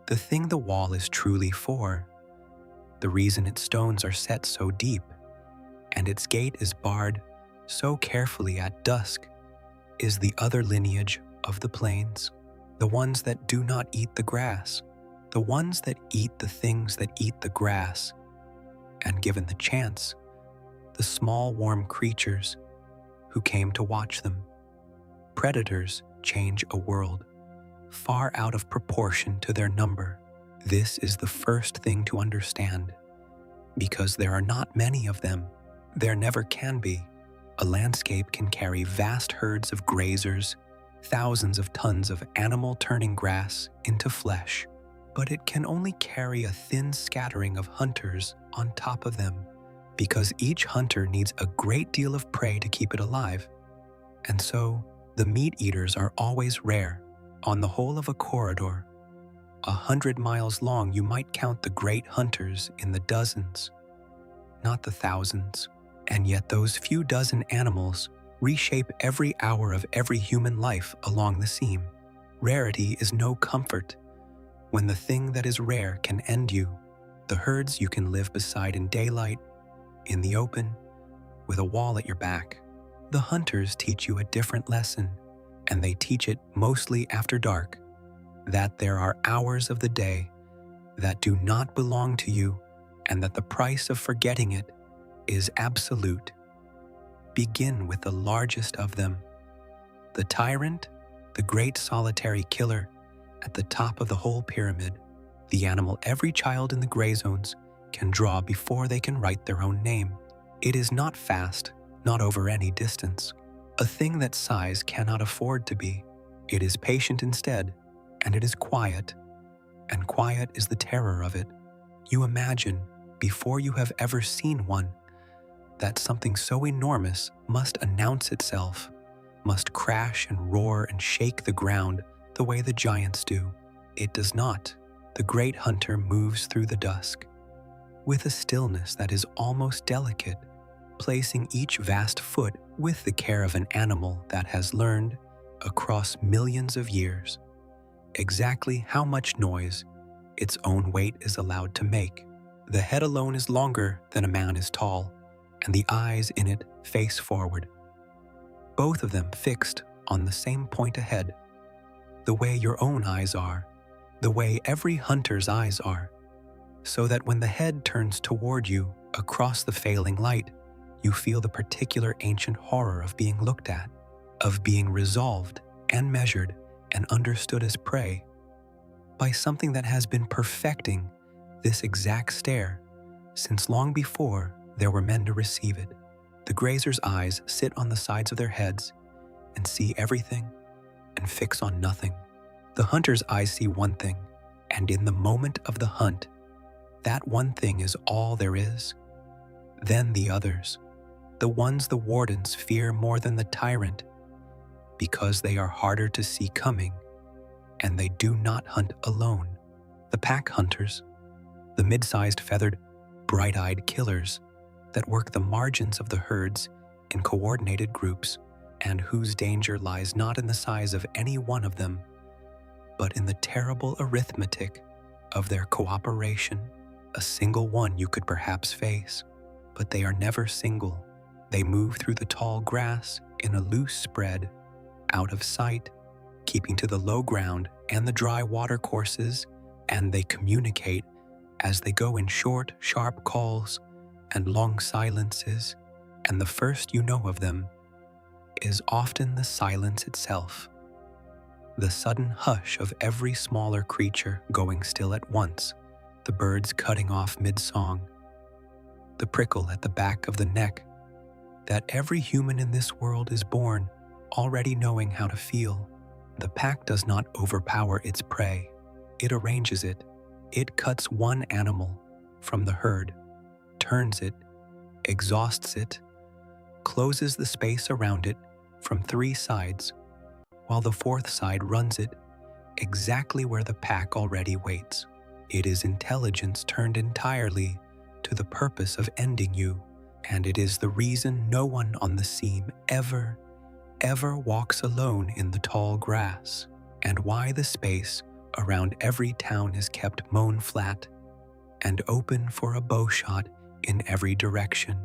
the thing the wall is truly for. The reason its stones are set so deep, and its gate is barred so carefully at dusk, is the other lineage of the plains, the ones that do not eat the grass, the ones that eat the things that eat the grass, and given the chance, the small warm creatures who came to watch them. Predators change a world, far out of proportion to their number. This is the first thing to understand, because there are not many of them. There never can be. A landscape can carry vast herds of grazers, thousands of tons of animal turning grass into flesh, but it can only carry a thin scattering of hunters on top of them, because each hunter needs a great deal of prey to keep it alive. And so, the meat eaters are always rare. On the whole of a corridor, 100 miles long, you might count the great hunters in the dozens, not the thousands. And yet those few dozen animals reshape every hour of every human life along the seam. Rarity is no comfort when the thing that is rare can end you. The herds you can live beside in daylight, in the open, with a wall at your back. The hunters teach you a different lesson, and they teach it mostly after dark, that there are hours of the day that do not belong to you, and that the price of forgetting it is absolute. Begin with the largest of them, the tyrant, the great solitary killer at the top of the whole pyramid, the animal every child in the gray zones can draw before they can write their own name. It is not fast, not over any distance, a thing that size cannot afford to be. It is patient instead, and it is quiet, and quiet is the terror of it. You imagine, before you have ever seen one, that something so enormous must announce itself, must crash and roar and shake the ground the way the giants do. It does not. The great hunter moves through the dusk, with a stillness that is almost delicate, placing each vast foot with the care of an animal that has learned, across millions of years, exactly how much noise its own weight is allowed to make. The head alone is longer than a man is tall, and the eyes in it face forward, both of them fixed on the same point ahead, the way your own eyes are, the way every hunter's eyes are, so that when the head turns toward you across the failing light, you feel the particular ancient horror of being looked at, of being resolved and measured and understood as prey by something that has been perfecting this exact stare since long before there were men to receive it. The grazer's eyes sit on the sides of their heads and see everything and fix on nothing. The hunter's eyes see one thing, and in the moment of the hunt, that one thing is all there is. Then the others, the ones the wardens fear more than the tyrant, because they are harder to see coming, and they do not hunt alone. The pack hunters, the mid-sized feathered, bright-eyed killers that work the margins of the herds in coordinated groups, and whose danger lies not in the size of any one of them, but in the terrible arithmetic of their cooperation. A single one you could perhaps face, but they are never single. They move through the tall grass in a loose spread, out of sight, keeping to the low ground and the dry water courses, and they communicate as they go in short, sharp calls and long silences, and the first you know of them is often the silence itself, the sudden hush of every smaller creature going still at once, the birds cutting off mid-song, the prickle at the back of the neck, that every human in this world is born already knowing how to feel. The pack does not overpower its prey. It arranges it. It cuts one animal from the herd, turns it, exhausts it, closes the space around it from 3 sides, while the 4th side runs it exactly where the pack already waits. It is intelligence turned entirely to the purpose of ending you, and it is the reason no one on the seam ever walks alone in the tall grass, and why the space around every town is kept mown flat and open for a bow shot in every direction,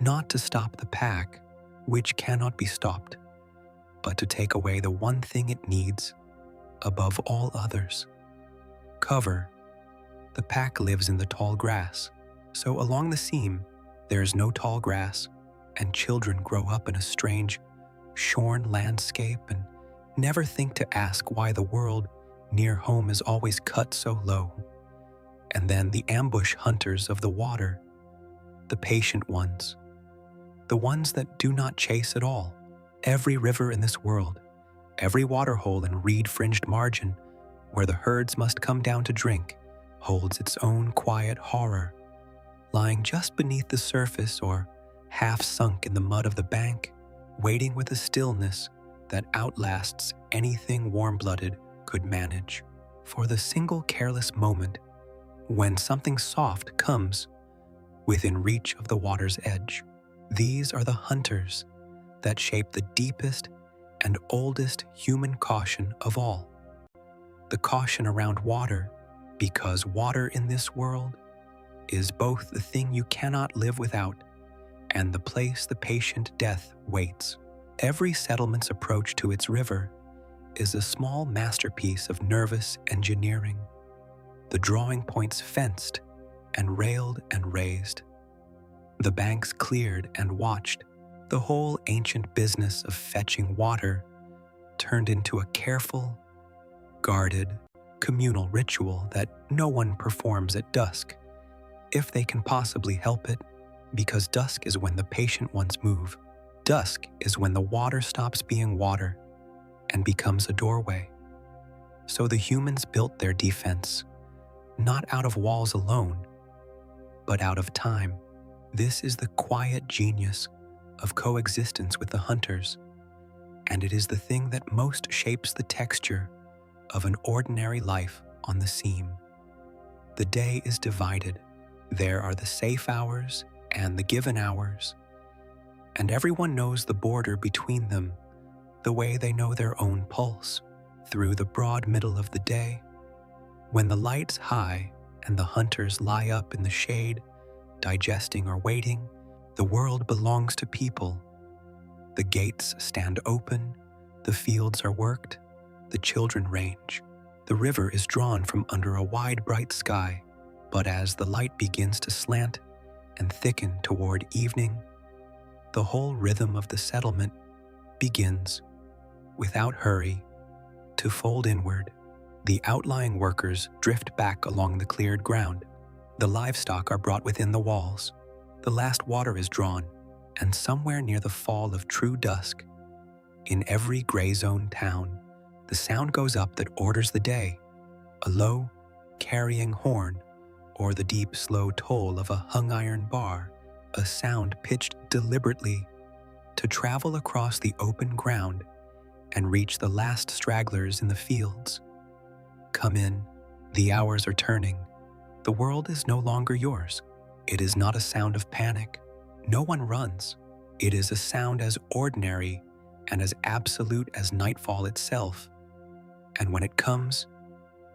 not to stop the pack, which cannot be stopped, but to take away the one thing it needs above all others: cover. The pack lives in the tall grass, so along the seam there is no tall grass, and children grow up in a strange, shorn landscape and never think to ask why the world near home is always cut so low. And then the ambush hunters of the water, the patient ones, the ones that do not chase at all. Every river in this world, Every waterhole and reed-fringed margin where the herds must come down to drink holds its own quiet horror, lying just beneath the surface or half sunk in the mud of the bank, waiting with a stillness that outlasts anything warm-blooded could manage. For the single careless moment when something soft comes within reach of the water's edge. These are the hunters that shape the deepest and oldest human caution of all. The caution around water, because water in this world is both the thing you cannot live without and the place the patient death waits. Every settlement's approach to its river is a small masterpiece of nervous engineering, the drawing points fenced and railed and raised, the banks cleared and watched, the whole ancient business of fetching water turned into a careful, guarded, communal ritual that no one performs at dusk, if they can possibly help it, because dusk is when the patient ones move. Dusk is when the water stops being water and becomes a doorway. So the humans built their defense, not out of walls alone, but out of time. This is the quiet genius of coexistence with the hunters, and it is the thing that most shapes the texture of an ordinary life on the seam. The day is divided. There are the safe hours and the given hours, and everyone knows the border between them the way they know their own pulse. Through the broad middle of the day, when the light's high and the hunters lie up in the shade, digesting or waiting, the world belongs to people. The gates stand open, the fields are worked, the children range. The river is drawn from under a wide, bright sky, but as the light begins to slant and thicken toward evening, the whole rhythm of the settlement begins, without hurry, to fold inward. The outlying workers drift back along the cleared ground. The livestock are brought within the walls. The last water is drawn, and somewhere near the fall of true dusk, in every gray zone town, the sound goes up that orders the day, a low, carrying horn, or the deep, slow toll of a hung iron bar, a sound pitched deliberately to travel across the open ground and reach the last stragglers in the fields. Come in, the hours are turning. The world is no longer yours. It is not a sound of panic. No one runs. It is a sound as ordinary and as absolute as nightfall itself. And when it comes,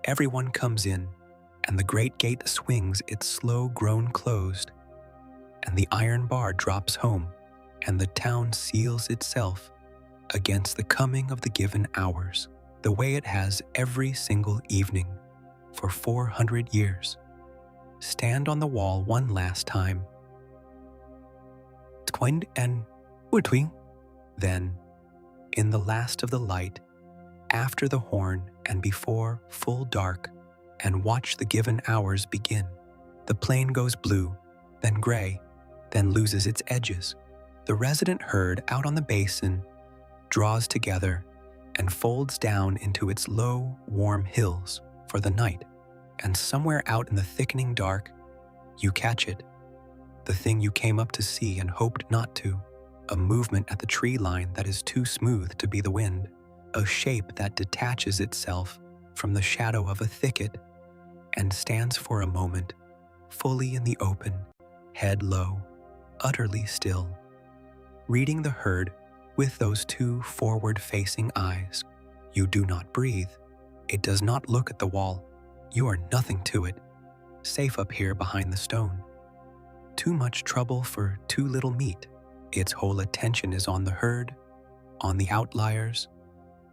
everyone comes in, and the great gate swings its slow groan closed, and the iron bar drops home, and the town seals itself against the coming of the given hours, the way it has every single evening for 400 years. Stand on the wall one last time. Twind and between. Then, in the last of the light, after the horn and before full dark, and watch the given hours begin. The plain goes blue, then gray, then loses its edges. The resident herd out on the basin draws together and folds down into its low, warm hills for the night. And somewhere out in the thickening dark, you catch it, the thing you came up to see and hoped not to, a movement at the tree line that is too smooth to be the wind, a shape that detaches itself from the shadow of a thicket and stands for a moment, fully in the open, head low, utterly still, reading the herd with those two forward-facing eyes. You do not breathe. It does not look at the wall. You are nothing to it, safe up here behind the stone. Too much trouble for too little meat. Its whole attention is on the herd, on the outliers,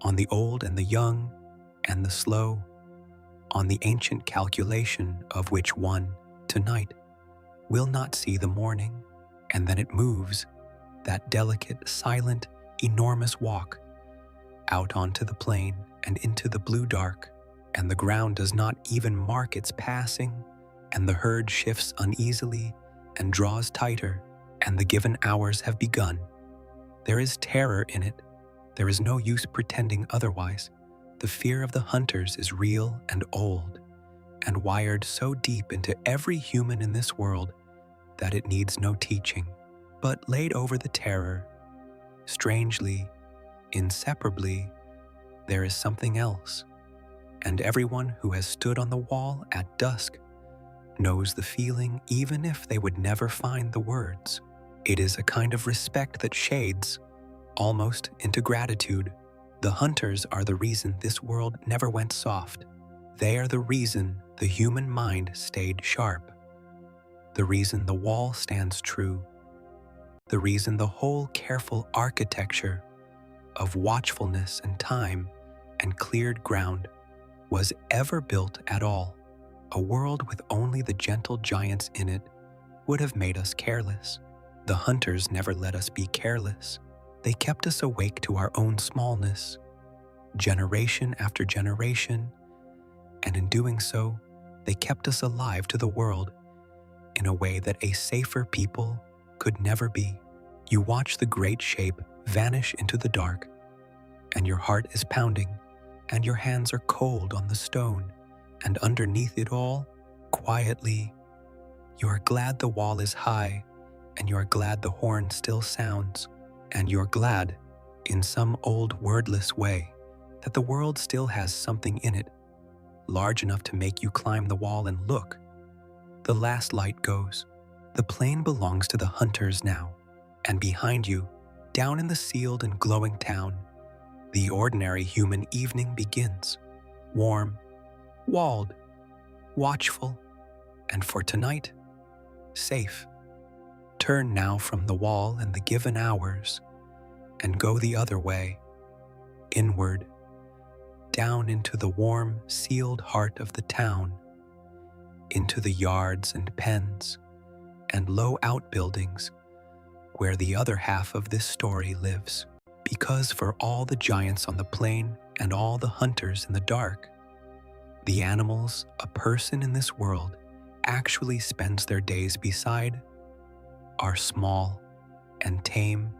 on the old and the young and the slow, on the ancient calculation of which one, tonight, will not see the morning, and then it moves, that delicate, silent, enormous walk, out onto the plain and into the blue dark, and the ground does not even mark its passing, and the herd shifts uneasily and draws tighter, and the given hours have begun. There is terror in it, There is no use pretending otherwise. The fear of the hunters is real and old, and wired so deep into every human in this world that it needs no teaching. But laid over the terror, strangely, inseparably, there is something else, and everyone who has stood on the wall at dusk knows the feeling even if they would never find the words. It is a kind of respect that shades, almost into gratitude. The hunters are the reason this world never went soft. They are the reason the human mind stayed sharp. The reason the wall stands true. The reason the whole careful architecture of watchfulness and time and cleared ground was ever built at all. A world with only the gentle giants in it would have made us careless. The hunters never let us be careless. They kept us awake to our own smallness, generation after generation, and in doing so, they kept us alive to the world in a way that a safer people could never be. You watch the great shape vanish into the dark, and your heart is pounding, and your hands are cold on the stone, and underneath it all, quietly, you are glad the wall is high, and you are glad the horn still sounds, and you're glad, in some old wordless way, that the world still has something in it, large enough to make you climb the wall and look. The last light goes. The plain belongs to the hunters now, and behind you, down in the sealed and glowing town, the ordinary human evening begins, warm, walled, watchful, and for tonight, safe. Turn now from the wall and the given hours, and go the other way, inward, down into the warm, sealed heart of the town, into the yards and pens and low outbuildings where the other half of this story lives. Because for all the giants on the plain and all the hunters in the dark, the animals a person in this world actually spends their days beside are small and tame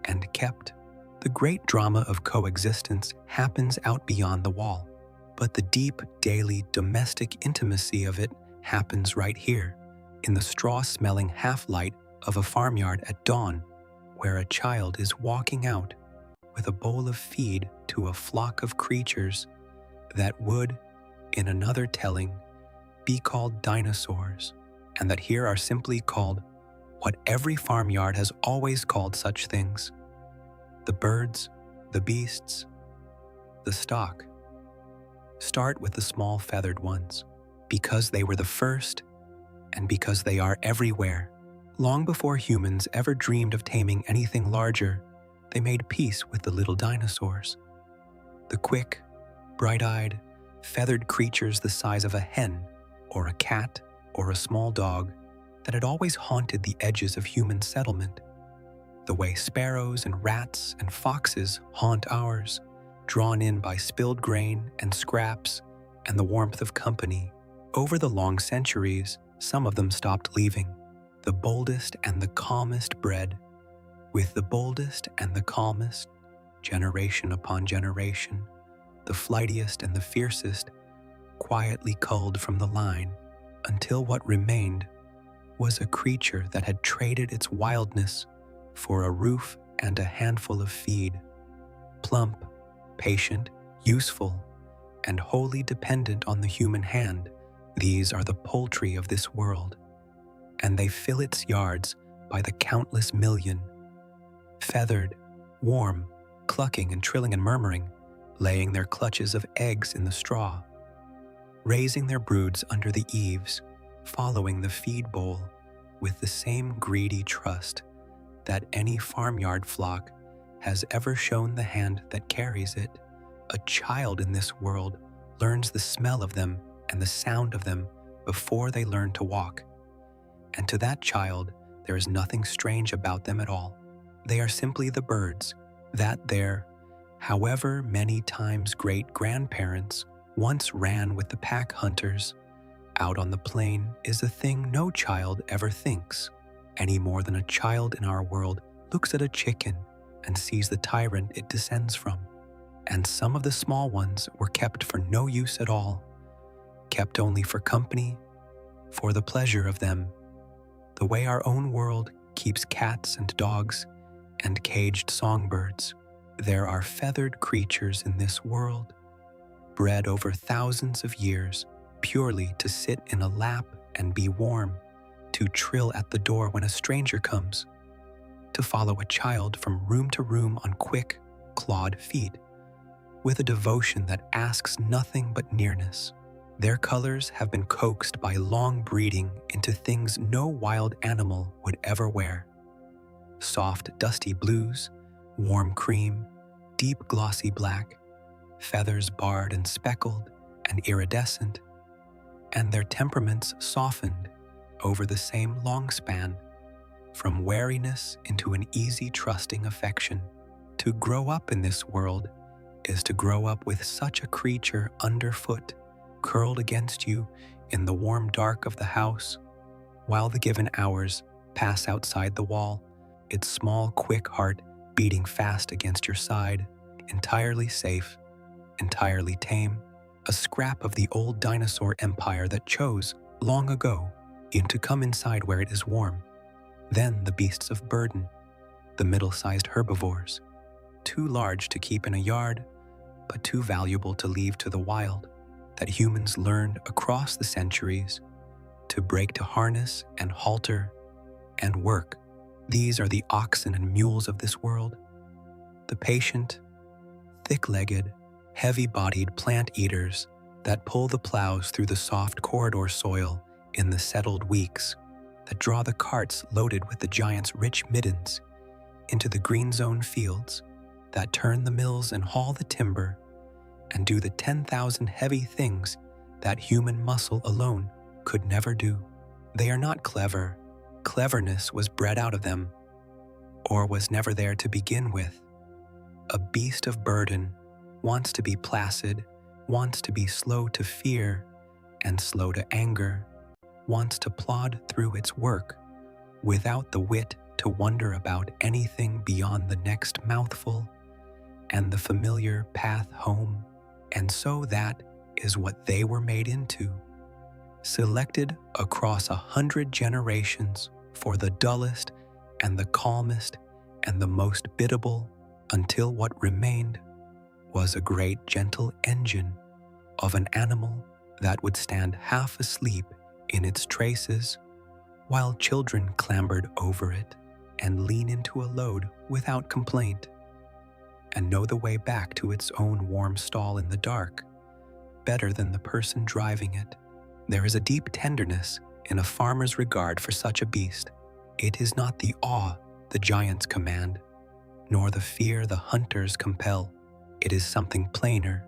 and kept. The great drama of coexistence happens out beyond the wall, but the deep, daily, domestic intimacy of it happens right here, in the straw-smelling half-light of a farmyard at dawn, where a child is walking out with a bowl of feed to a flock of creatures that would, in another telling, be called dinosaurs, and that here are simply called what every farmyard has always called such things: the birds, the beasts, the stock. Start with the small feathered ones, because they were the first and because they are everywhere. Long before humans ever dreamed of taming anything larger, they made peace with the little dinosaurs. The quick, bright-eyed, feathered creatures the size of a hen or a cat or a small dog that had always haunted the edges of human settlement, the way sparrows and rats and foxes haunt ours, drawn in by spilled grain and scraps and the warmth of company. Over the long centuries, some of them stopped leaving. The boldest and the calmest bred, with the boldest and the calmest, generation upon generation, the flightiest and the fiercest, quietly culled from the line, until what remained was a creature that had traded its wildness for a roof and a handful of feed. Plump, patient, useful, and wholly dependent on the human hand, these are the poultry of this world, and they fill its yards by the countless million, feathered, warm, clucking and trilling and murmuring, laying their clutches of eggs in the straw, raising their broods under the eaves, following the feed bowl with the same greedy trust that any farmyard flock has ever shown the hand that carries it. A child in this world learns the smell of them and the sound of them before they learn to walk. And to that child, there is nothing strange about them at all. They are simply the birds that their, however many times great grandparents once ran with the pack hunters. Out on the plain is a thing no child ever thinks, any more than a child in our world looks at a chicken and sees the tyrant it descends from. And some of the small ones were kept for no use at all, kept only for company, for the pleasure of them, the way our own world keeps cats and dogs and caged songbirds. There are feathered creatures in this world, bred over thousands of years, purely to sit in a lap and be warm, to trill at the door when a stranger comes, to follow a child from room to room on quick, clawed feet, with a devotion that asks nothing but nearness. Their colors have been coaxed by long breeding into things no wild animal would ever wear. Soft, dusty blues, warm cream, deep glossy black, feathers barred and speckled and iridescent, and their temperaments softened over the same long span, from wariness into an easy trusting affection. To grow up in this world is to grow up with such a creature underfoot, curled against you in the warm dark of the house, while the given hours pass outside the wall, its small, quick heart beating fast against your side, entirely safe, entirely tame, a scrap of the old dinosaur empire that chose, long ago, to come inside where it is warm. Then the beasts of burden, the middle-sized herbivores, too large to keep in a yard, but too valuable to leave to the wild, that humans learned across the centuries to break to harness and halter and work. These are the oxen and mules of this world, the patient, thick-legged, heavy-bodied plant eaters that pull the plows through the soft corridor soil in the settled weeks, that draw the carts loaded with the giant's rich middens into the green zone fields, that turn the mills and haul the timber and do the 10,000 heavy things that human muscle alone could never do. They are not clever. Cleverness was bred out of them, or was never there to begin with. A beast of burden wants to be placid, wants to be slow to fear and slow to anger, wants to plod through its work without the wit to wonder about anything beyond the next mouthful and the familiar path home. And so that is what they were made into, selected across 100 generations for the dullest and the calmest and the most biddable, until what remained was a great gentle engine of an animal that would stand half asleep in its traces while children clambered over it and lean into a load without complaint, and know the way back to its own warm stall in the dark better than the person driving it. There is a deep tenderness in a farmer's regard for such a beast. It is not the awe the giants command, nor the fear the hunters compel. It is something plainer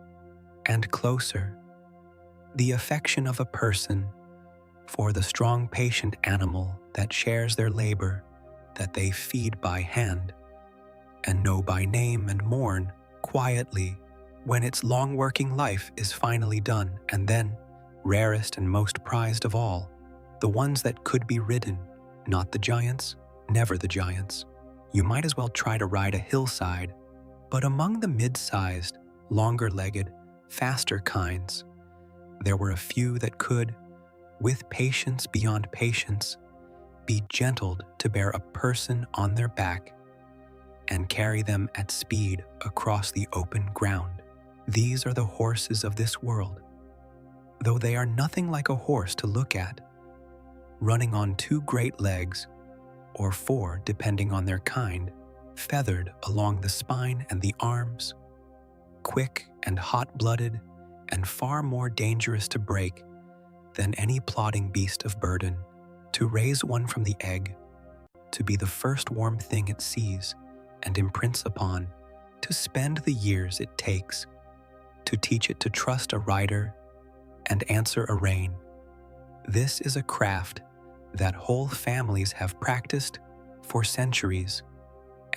and closer, the affection of a person for the strong, patient animal that shares their labor, that they feed by hand, and know by name and mourn quietly when its long working life is finally done. And then, rarest and most prized of all, the ones that could be ridden, not the giants, never the giants. You might as well try to ride a hillside, but among the mid-sized, longer-legged, faster kinds, there were a few that could, with patience beyond patience, be gentled to bear a person on their back and carry them at speed across the open ground. These are the horses of this world, though they are nothing like a horse to look at, running on 2 great legs, or 4 depending on their kind, feathered along the spine and the arms, quick and hot-blooded and far more dangerous to break than any plodding beast of burden. To raise one from the egg, to be the first warm thing it sees and imprints upon, to spend the years it takes, to teach it to trust a rider and answer a rein. This is a craft that whole families have practiced for centuries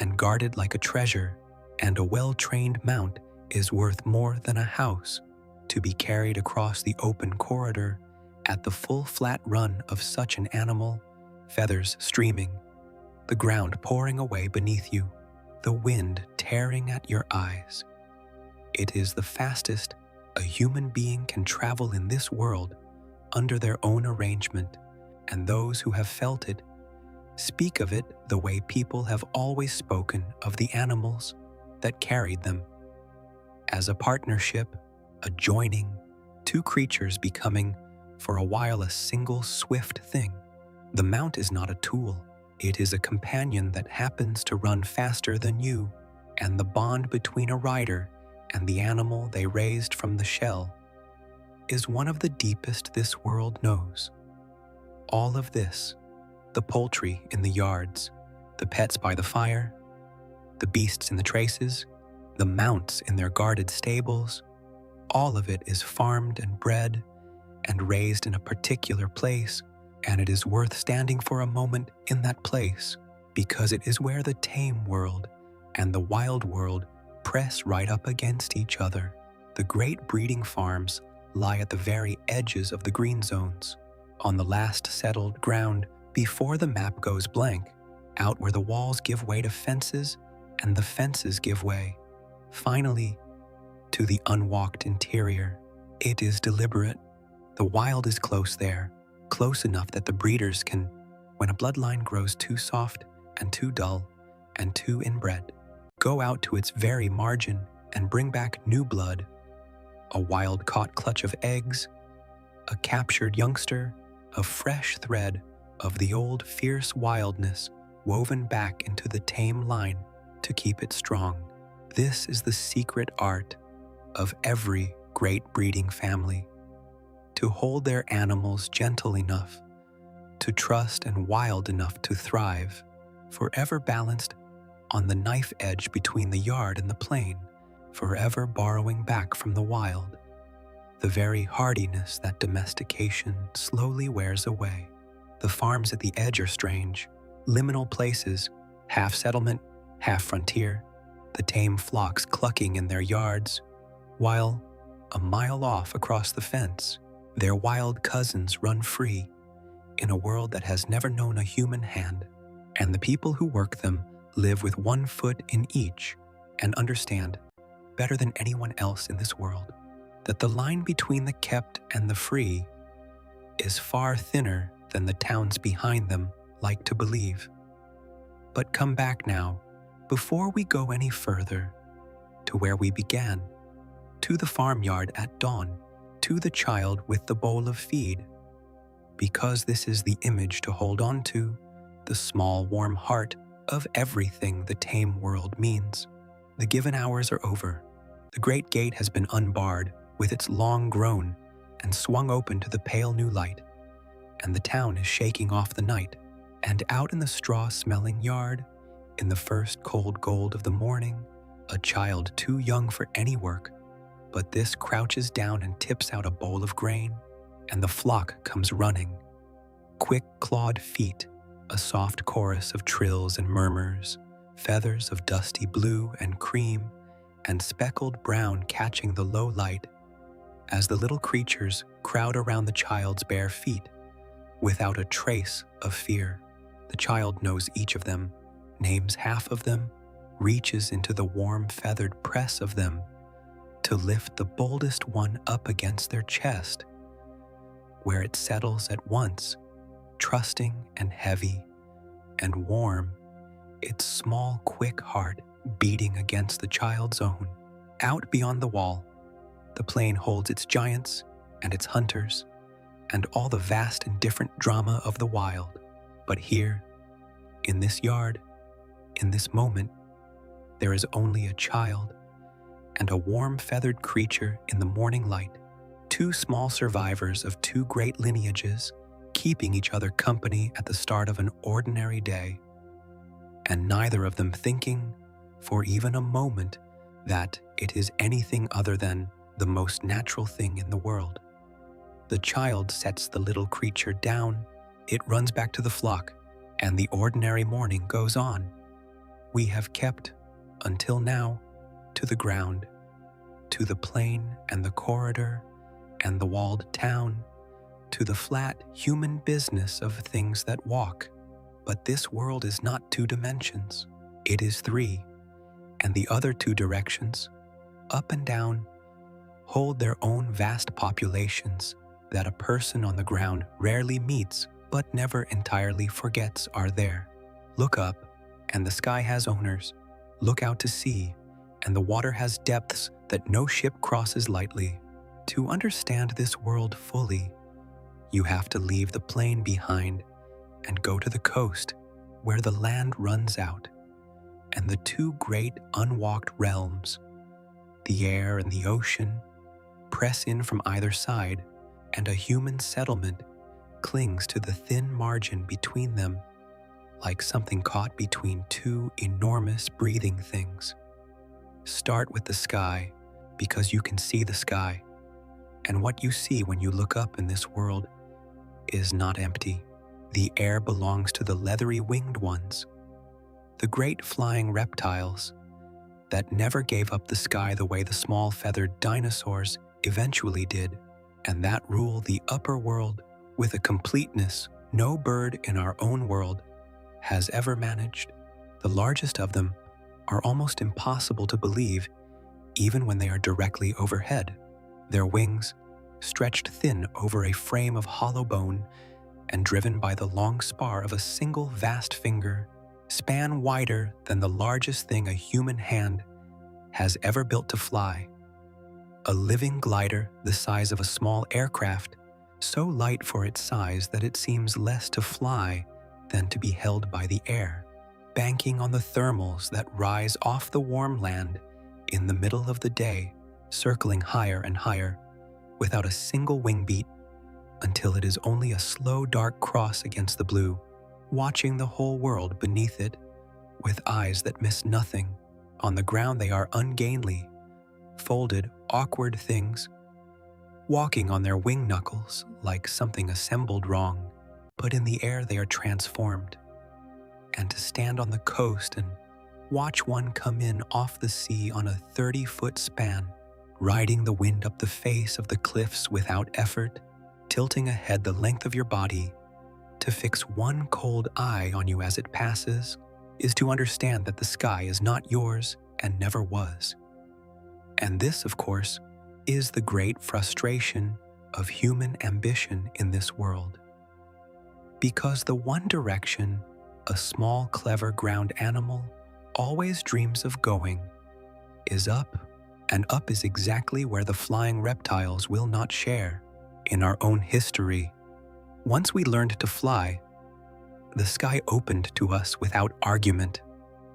and guarded like a treasure, and a well-trained mount is worth more than a house to be carried across the open corridor at the full flat run of such an animal, feathers streaming, the ground pouring away beneath you. the wind tearing at your eyes. It is the fastest a human being can travel in this world under their own arrangement, and those who have felt it speak of it the way people have always spoken of the animals that carried them, as a partnership, a joining, two creatures becoming for a while a single swift thing. The mount is not a tool, it is a companion that happens to run faster than you, and the bond between a rider and the animal they raised from the shell is one of the deepest this world knows. All of this, the poultry in the yards, the pets by the fire, the beasts in the traces, the mounts in their guarded stables, all of it is farmed and bred and raised in a particular place, and it is worth standing for a moment in that place because it is where the tame world and the wild world press right up against each other. The great breeding farms lie at the very edges of the green zones, on the last settled ground before the map goes blank, out where the walls give way to fences and the fences give way, finally, to the unwalked interior. It is deliberate. The wild is close there, close enough that the breeders can, when a bloodline grows too soft and too dull and too inbred, go out to its very margin and bring back new blood, a wild-caught clutch of eggs, a captured youngster, a fresh thread of the old fierce wildness woven back into the tame line to keep it strong. This is the secret art of every great breeding family, to hold their animals gentle enough, to trust and wild enough to thrive, forever balanced on the knife edge between the yard and the plain, forever borrowing back from the wild, the very hardiness that domestication slowly wears away. The farms at the edge are strange, liminal places, half settlement, half frontier, the tame flocks clucking in their yards, while, a mile off across the fence, their wild cousins run free in a world that has never known a human hand, and the people who work them live with one foot in each and understand, better than anyone else in this world, that the line between the kept and the free is far thinner than the towns behind them like to believe. But come back now, before we go any further, to where we began, to the farmyard at dawn, to the child with the bowl of feed, because this is the image to hold on to, the small warm heart of everything the tame world means. The given hours are over. The great gate has been unbarred with its long groan and swung open to the pale new light, and the town is shaking off the night, and out in the straw-smelling yard, in the first cold gold of the morning, a child too young for any work, but this crouches down and tips out a bowl of grain, and the flock comes running. Quick clawed feet, a soft chorus of trills and murmurs, feathers of dusty blue and cream and speckled brown catching the low light, as the little creatures crowd around the child's bare feet, without a trace of fear. The child knows each of them, names half of them, reaches into the warm feathered press of them to lift the boldest one up against their chest, where it settles at once, trusting and heavy and warm, its small, quick heart beating against the child's own. Out beyond the wall, the plain holds its giants and its hunters and all the vast and different drama of the wild. But here, in this yard, in this moment, there is only a child and a warm feathered creature in the morning light, two small survivors of two great lineages keeping each other company at the start of an ordinary day, and neither of them thinking for even a moment that it is anything other than the most natural thing in the world. The child sets the little creature down, it runs back to the flock, and the ordinary morning goes on. We have kept, until now, to the ground, to the plain and the corridor and the walled town, to the flat human business of things that walk. But this world is not 2 dimensions. It is 3, and the other two directions, up and down, hold their own vast populations that a person on the ground rarely meets but never entirely forgets are there. Look up, and the sky has owners. Look out to sea, and the water has depths that no ship crosses lightly. To understand this world fully, you have to leave the plain behind and go to the coast, where the land runs out, and the two great unwalked realms, the air and the ocean, press in from either side, and a human settlement clings to the thin margin between them, like something caught between two enormous breathing things. Start with the sky, because you can see the sky, and what you see when you look up in this world is not empty. The air belongs to the leathery winged ones, the great flying reptiles that never gave up the sky the way the small feathered dinosaurs eventually did, and that rule the upper world with a completeness no bird in our own world has ever managed. The largest of them are almost impossible to believe even when they are directly overhead. Their wings, stretched thin over a frame of hollow bone and driven by the long spar of a single vast finger, span wider than the largest thing a human hand has ever built to fly. A living glider the size of a small aircraft, so light for its size that it seems less to fly than to be held by the air, banking on the thermals that rise off the warm land in the middle of the day, circling higher and higher without a single wing beat until it is only a slow dark cross against the blue, watching the whole world beneath it with eyes that miss nothing. On the ground they are ungainly, folded, awkward things, walking on their wing knuckles like something assembled wrong, but in the air they are transformed. And to stand on the coast and watch one come in off the sea on a 30-foot span, riding the wind up the face of the cliffs without effort, tilting ahead the length of your body to fix one cold eye on you as it passes, is to understand that the sky is not yours and never was. And this, of course, is the great frustration of human ambition in this world. Because the one direction a small, clever ground animal always dreams of going is up, and up is exactly where the flying reptiles will not share. In our own history, once we learned to fly, the sky opened to us without argument.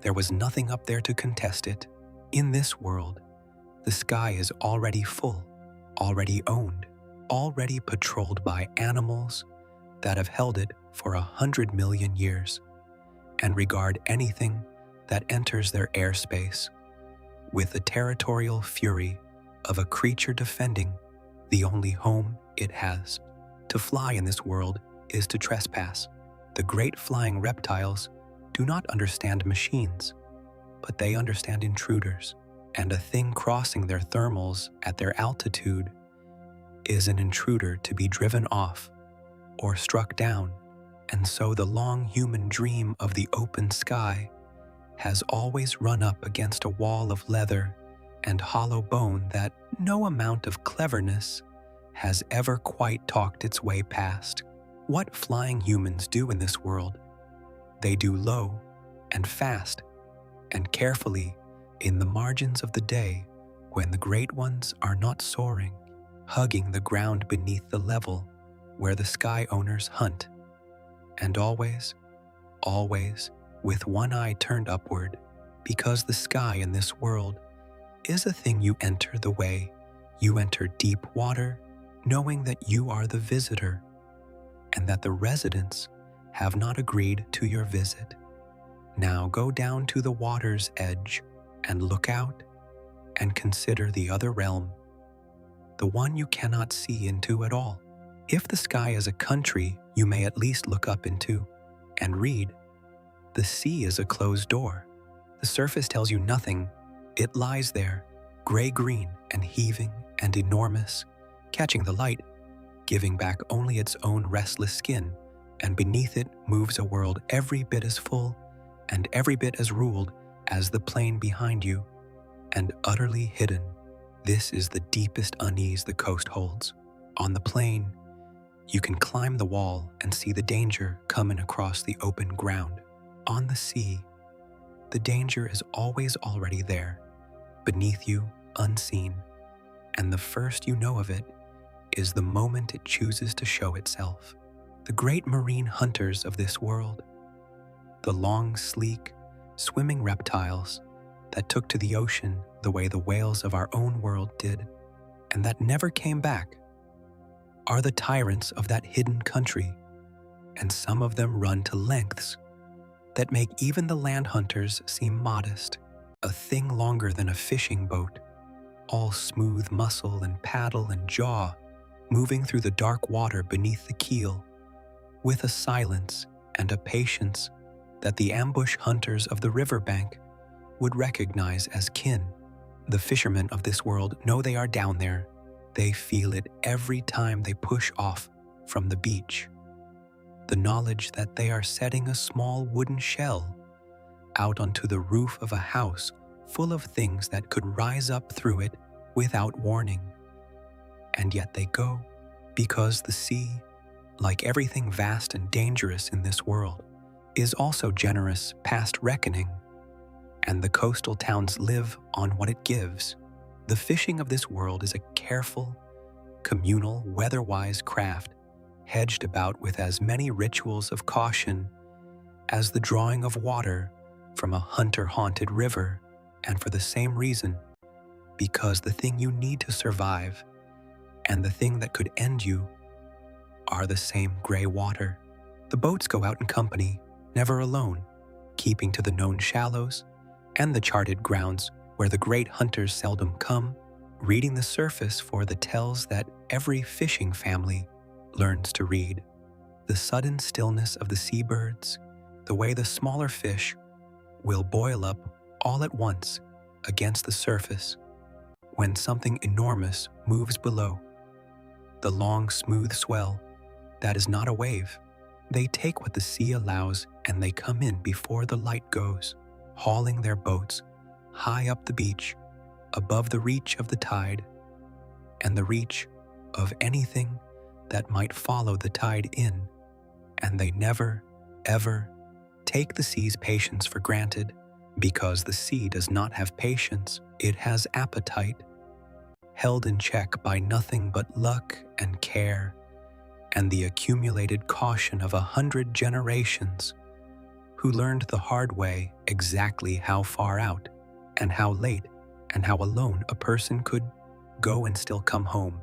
There was nothing up there to contest it. In this world, the sky is already full, already owned, already patrolled by animals that have held it for 100 million years and regard anything that enters their airspace with the territorial fury of a creature defending the only home it has. To fly in this world is to trespass. The great flying reptiles do not understand machines, but they understand intruders, and a thing crossing their thermals at their altitude is an intruder to be driven off or struck down. And so the long human dream of the open sky has always run up against a wall of leather and hollow bone that no amount of cleverness has ever quite talked its way past. What flying humans do in this world, they do low and fast and carefully in the margins of the day when the great ones are not soaring, hugging the ground beneath the level where the sky owners hunt. And always, always, with one eye turned upward, because the sky in this world is a thing you enter the way you enter deep water, knowing that you are the visitor, and that the residents have not agreed to your visit. Now go down to the water's edge and look out and consider the other realm, the one you cannot see into at all. If the sky is a country you may at least look up into and read, the sea is a closed door. The surface tells you nothing. It lies there, gray-green and heaving and enormous, catching the light, giving back only its own restless skin, and beneath it moves a world every bit as full and every bit as ruled as the plain behind you, and utterly hidden. This is the deepest unease the coast holds. On the plain, you can climb the wall and see the danger coming across the open ground. On the sea, the danger is always already there, beneath you, unseen, and the first you know of it is the moment it chooses to show itself. The great marine hunters of this world, the long, sleek, swimming reptiles that took to the ocean the way the whales of our own world did, and that never came back, are the tyrants of that hidden country, and some of them run to lengths that make even the land hunters seem modest, a thing longer than a fishing boat, all smooth muscle and paddle and jaw, moving through the dark water beneath the keel, with a silence and a patience that the ambush hunters of the riverbank would recognize as kin. The fishermen of this world know they are down there. They feel it every time they push off from the beach. The knowledge that they are setting a small wooden shell out onto the roof of a house full of things that could rise up through it without warning. And yet they go, because the sea, like everything vast and dangerous in this world, is also generous past reckoning, and the coastal towns live on what it gives. The fishing of this world is a careful, communal, weather-wise craft, hedged about with as many rituals of caution as the drawing of water from a hunter-haunted river, and for the same reason, because the thing you need to survive and the thing that could end you are the same gray water. The boats go out in company, never alone, keeping to the known shallows and the charted grounds where the great hunters seldom come, reading the surface for the tells that every fishing family learns to read. The sudden stillness of the seabirds, the way the smaller fish will boil up all at once against the surface when something enormous moves below. The long, smooth swell that is not a wave. They take what the sea allows and they come in before the light goes, hauling their boats high up the beach, above the reach of the tide and the reach of anything that might follow the tide in, and they never, ever take the sea's patience for granted, because the sea does not have patience. It has appetite, held in check by nothing but luck and care and the accumulated caution of 100 generations who learned the hard way exactly how far out and how late and how alone a person could go and still come home.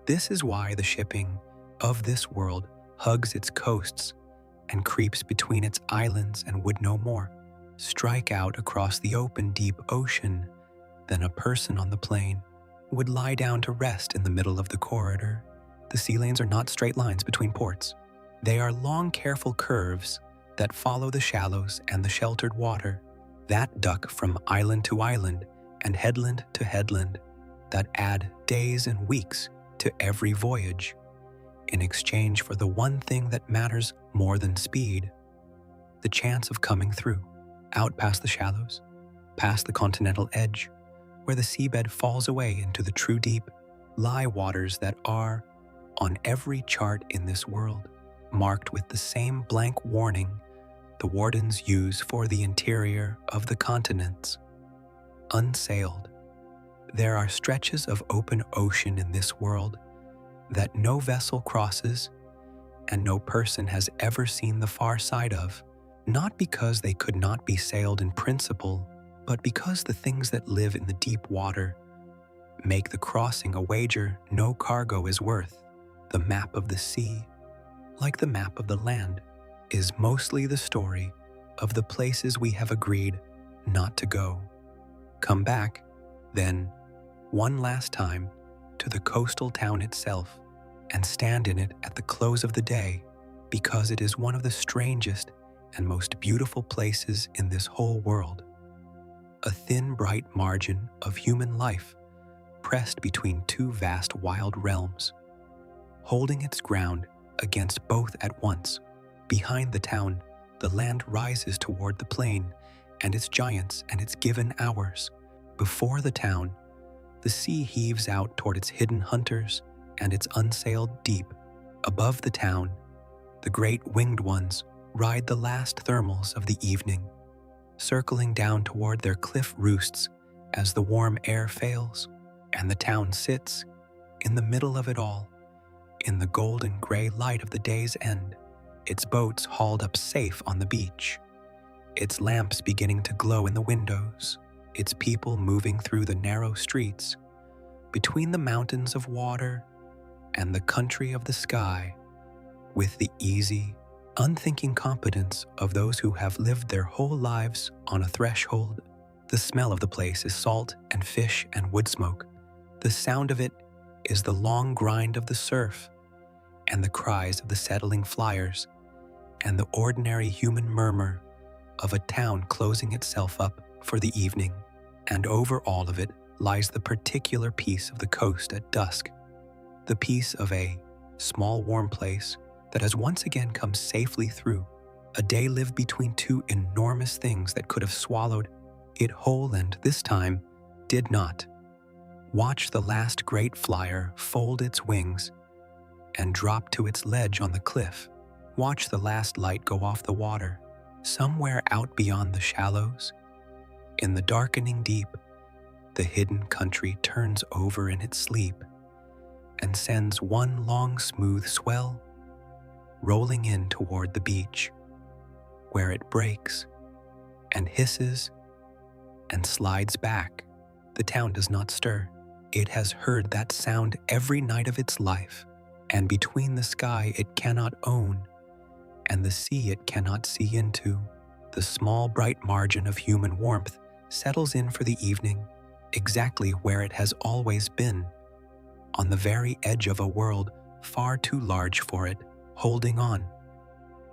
This is why the shipping of this world hugs its coasts and creeps between its islands and would no more strike out across the open, deep ocean than a person on the plain would lie down to rest in the middle of the corridor. The sea lanes are not straight lines between ports. They are long, careful curves that follow the shallows and the sheltered water, that duck from island to island and headland to headland, that add days and weeks to every voyage, in exchange for the one thing that matters more than speed, the chance of coming through, out past the shallows, past the continental edge, where the seabed falls away into the true deep, lie waters that are, on every chart in this world, marked with the same blank warning the wardens use for the interior of the continents. Unsailed, there are stretches of open ocean in this world that no vessel crosses and no person has ever seen the far side of, not because they could not be sailed in principle, but because the things that live in the deep water make the crossing a wager no cargo is worth. The map of the sea, like the map of the land, is mostly the story of the places we have agreed not to go. Come back, then, one last time, to the coastal town itself, and stand in it at the close of the day, because it is one of the strangest and most beautiful places in this whole world. A thin, bright margin of human life pressed between two vast wild realms, holding its ground against both at once. Behind the town, the land rises toward the plain and its giants and its given hours. Before the town, the sea heaves out toward its hidden hunters and its unsailed deep. Above the town, the great winged ones ride the last thermals of the evening, circling down toward their cliff roosts as the warm air fails, and the town sits in the middle of it all, in the golden gray light of the day's end, its boats hauled up safe on the beach, its lamps beginning to glow in the windows, its people moving through the narrow streets, between the mountains of water and the country of the sky, with the easy, unthinking competence of those who have lived their whole lives on a threshold. The smell of the place is salt and fish and wood smoke. The sound of it is the long grind of the surf and the cries of the settling flyers and the ordinary human murmur of a town closing itself up for the evening. And over all of it lies the particular peace of the coast at dusk, the peace of a small warm place that has once again come safely through a day lived between two enormous things that could have swallowed it whole and, this time, did not. Watch the last great flyer fold its wings and drop to its ledge on the cliff. Watch the last light go off the water, somewhere out beyond the shallows. In the darkening deep, the hidden country turns over in its sleep and sends one long smooth swell rolling in toward the beach, where it breaks and hisses and slides back. The town does not stir. It has heard that sound every night of its life, and between the sky it cannot own and the sea it cannot see into, the small bright margin of human warmth settles in for the evening, exactly where it has always been, on the very edge of a world far too large for it, holding on.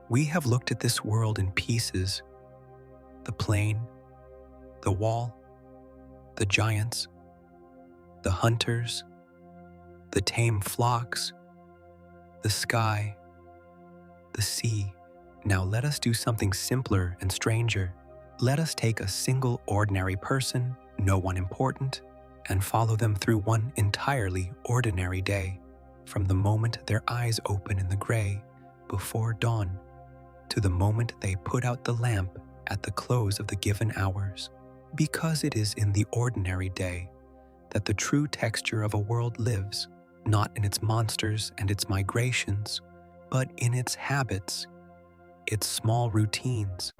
We have looked at this world in pieces, the plain, the wall, the giants, the hunters, the tame flocks, the sky, the sea. Now let us do something simpler and stranger. Let us take a single ordinary person, no one important, and follow them through one entirely ordinary day, from the moment their eyes open in the gray before dawn to the moment they put out the lamp at the close of the given hours. Because it is in the ordinary day that the true texture of a world lives, not in its monsters and its migrations, but in its habits, its small routines,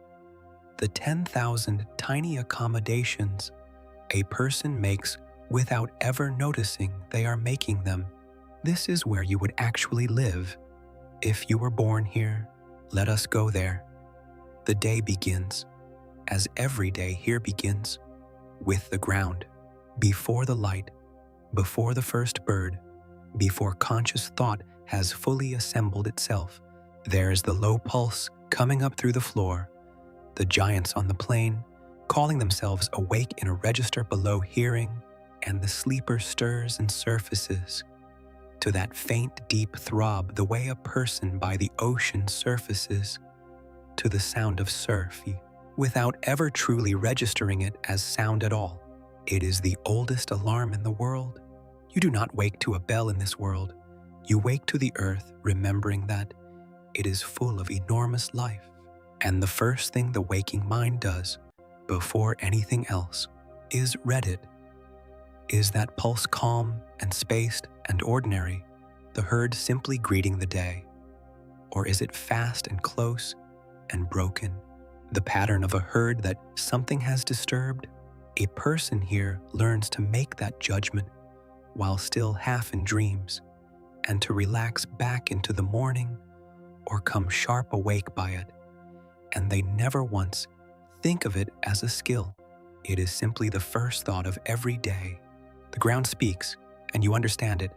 the 10,000 tiny accommodations a person makes without ever noticing they are making them. This is where you would actually live. If you were born here, let us go there. The day begins, as every day here begins, with the ground. Before the light, before the first bird, before conscious thought has fully assembled itself, there is the low pulse coming up through the floor, the giants on the plain calling themselves awake in a register below hearing, and the sleeper stirs and surfaces to that faint, deep throb the way a person by the ocean surfaces to the sound of surf, without ever truly registering it as sound at all. It is the oldest alarm in the world. You do not wake to a bell in this world. You wake to the earth remembering that it is full of enormous life. And the first thing the waking mind does, before anything else, is read it. Is that pulse calm and spaced and ordinary, the herd simply greeting the day? Or is it fast and close and broken, the pattern of a herd that something has disturbed? A person here learns to make that judgment while still half in dreams, and to relax back into the morning or come sharp awake by it, and they never once think of it as a skill. It is simply the first thought of every day. The ground speaks, and you understand it,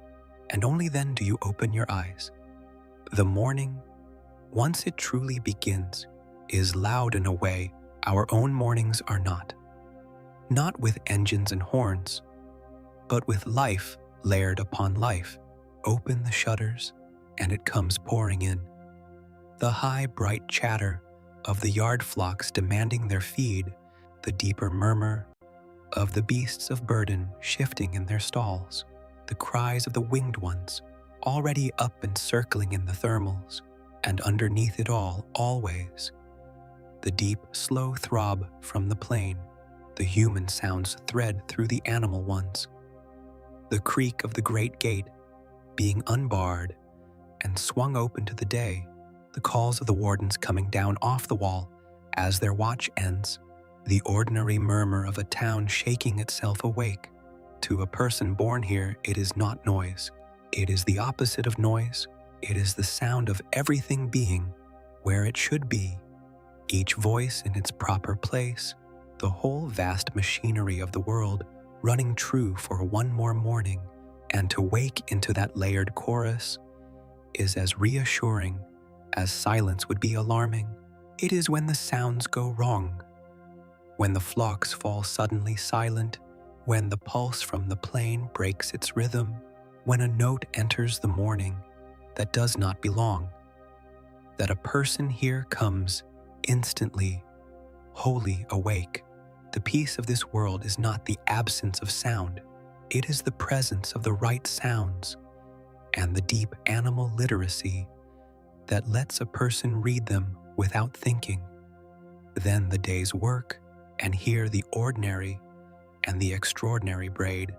and only then do you open your eyes. The morning, once it truly begins, is loud in a way our own mornings are not. Not with engines and horns, but with life layered upon life. Open the shutters, and it comes pouring in. The high, bright chatter of the yard flocks demanding their feed the deeper murmur of the beasts of burden shifting in their stalls, the cries of the winged ones already up and circling in the thermals, and underneath it all, always, the deep, slow throb from the plain, the human sounds thread through the animal ones, the creak of the great gate being unbarred and swung open to the day, the calls of the wardens coming down off the wall as their watch ends, the ordinary murmur of a town shaking itself awake. To a person born here, it is not noise. It is the opposite of noise. It is the sound of everything being where it should be, each voice in its proper place, the whole vast machinery of the world running true for one more morning. And to wake into that layered chorus is as reassuring as silence would be alarming. It is when the sounds go wrong, when the flocks fall suddenly silent, when the pulse from the plain breaks its rhythm, when a note enters the morning that does not belong, that a person here comes instantly, wholly awake. The peace of this world is not the absence of sound. It is the presence of the right sounds and the deep animal literacy that lets a person read them without thinking. Then the day's work, and here the ordinary and the extraordinary braid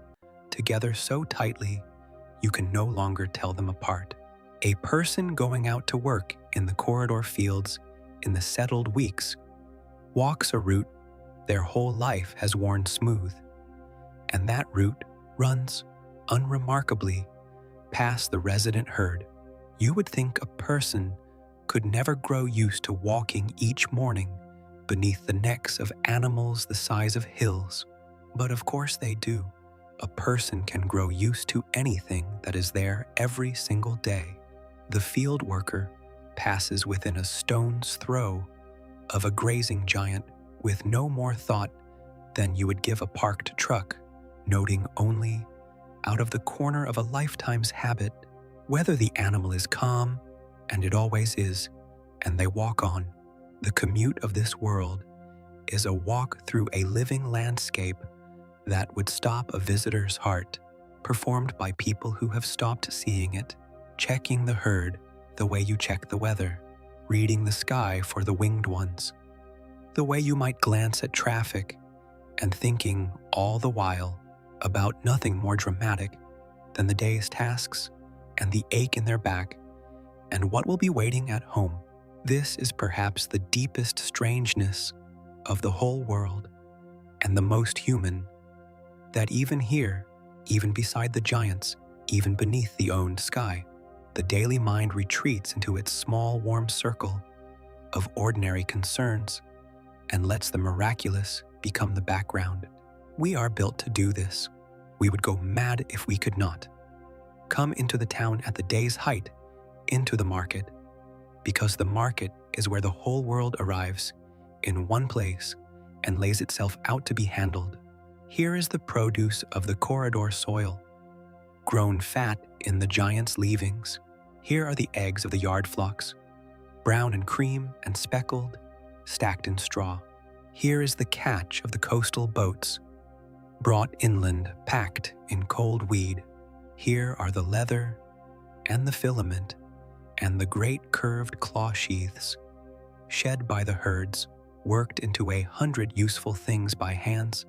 together so tightly you can no longer tell them apart. A person going out to work in the corridor fields in the settled weeks walks a route their whole life has worn smooth, and that route runs unremarkably past the resident herd. You would think a person could never grow used to walking each morning beneath the necks of animals the size of hills, but of course they do. A person can grow used to anything that is there every single day. The field worker passes within a stone's throw of a grazing giant with no more thought than you would give a parked truck, noting only, out of the corner of a lifetime's habit, whether the animal is calm, and it always is, and they walk on. The commute of this world is a walk through a living landscape that would stop a visitor's heart, performed by people who have stopped seeing it, checking the herd the way you check the weather, reading the sky for the winged ones, the way you might glance at traffic, and thinking all the while about nothing more dramatic than the day's tasks and the ache in their back and what will be waiting at home. This is perhaps the deepest strangeness of the whole world, and the most human, that even here, even beside the giants, even beneath the owned sky, the daily mind retreats into its small warm circle of ordinary concerns and lets the miraculous become the background. We are built to do this. We would go mad if we could not. Come into the town at the day's height, into the market, because the market is where the whole world arrives in one place and lays itself out to be handled. Here is the produce of the corridor soil, grown fat in the giant's leavings. Here are the eggs of the yard flocks, brown and cream and speckled, stacked in straw. Here is the catch of the coastal boats, brought inland, packed in cold weed. Here are the leather and the filament and the great curved claw sheaths, shed by the herds, worked into 100 useful things by hands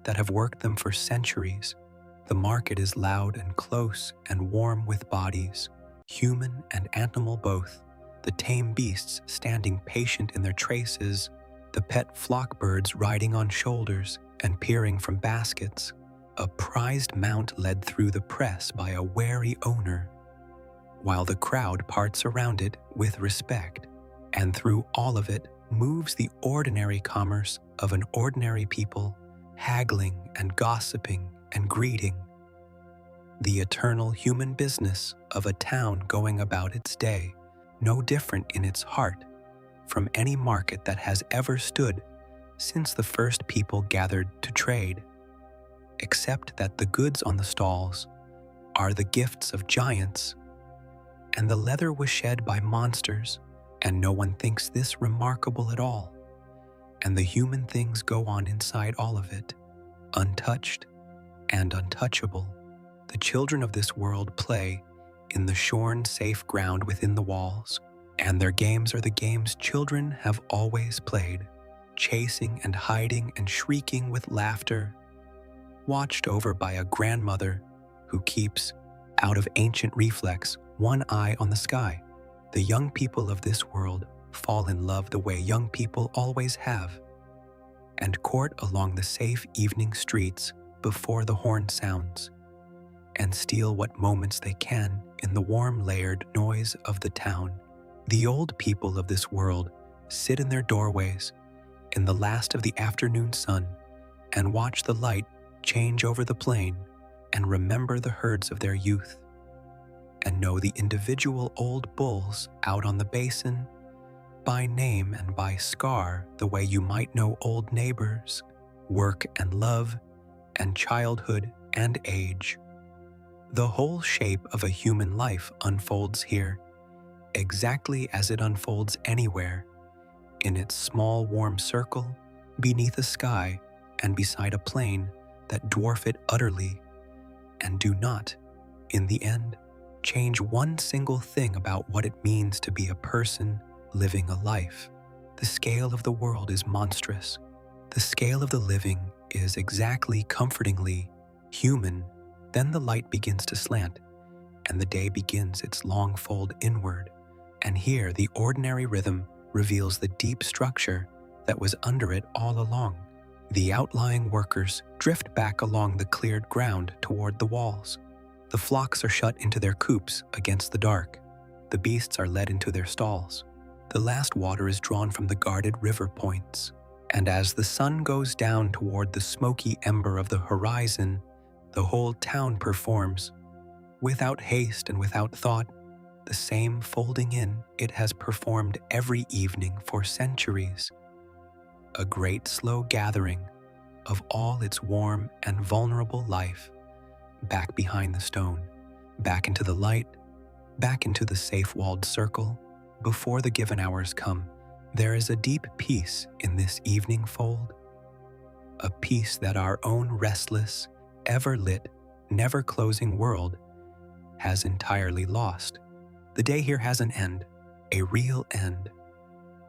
that have worked them for centuries. The market is loud and close and warm with bodies, human and animal both, the tame beasts standing patient in their traces, the pet flock birds riding on shoulders and peering from baskets, a prized mount led through the press by a wary owner, while the crowd parts around it with respect, and through all of it moves the ordinary commerce of an ordinary people, haggling and gossiping and greeting, the eternal human business of a town going about its day, no different in its heart from any market that has ever stood since the first people gathered to trade, except that the goods on the stalls are the gifts of giants, and the leather was shed by monsters, and no one thinks this remarkable at all, and the human things go on inside all of it, untouched and untouchable. The children of this world play in the shorn, safe ground within the walls, and their games are the games children have always played, chasing and hiding and shrieking with laughter, watched over by a grandmother who keeps, out of ancient reflex, one eye on the sky. The young people of this world fall in love the way young people always have, and court along the safe evening streets before the horn sounds, and steal what moments they can in the warm layered noise of the town. The old people of this world sit in their doorways in the last of the afternoon sun and watch the light change over the plain and remember the herds of their youth, and know the individual old bulls out on the basin by name and by scar the way you might know old neighbors, work and love, and childhood and age. The whole shape of a human life unfolds here, exactly as it unfolds anywhere, in its small warm circle, beneath a sky and beside a plain that dwarf it utterly, and do not, in the end, change one single thing about what it means to be a person living a life. The scale of the world is monstrous. The scale of the living is exactly comfortingly human. Then the light begins to slant, and the day begins its long fold inward, and here the ordinary rhythm reveals the deep structure that was under it all along. The outlying workers drift back along the cleared ground toward the walls. The flocks are shut into their coops against the dark. The beasts are led into their stalls. The last water is drawn from the guarded river points, and as the sun goes down toward the smoky ember of the horizon, the whole town performs, without haste and without thought, the same folding in it has performed every evening for centuries. A great slow gathering of all its warm and vulnerable life, back behind the stone, back into the light, back into the safe-walled circle. Before the given hours come, there is a deep peace in this evening fold, a peace that our own restless, ever-lit, never-closing world has entirely lost. The day here has an end, a real end,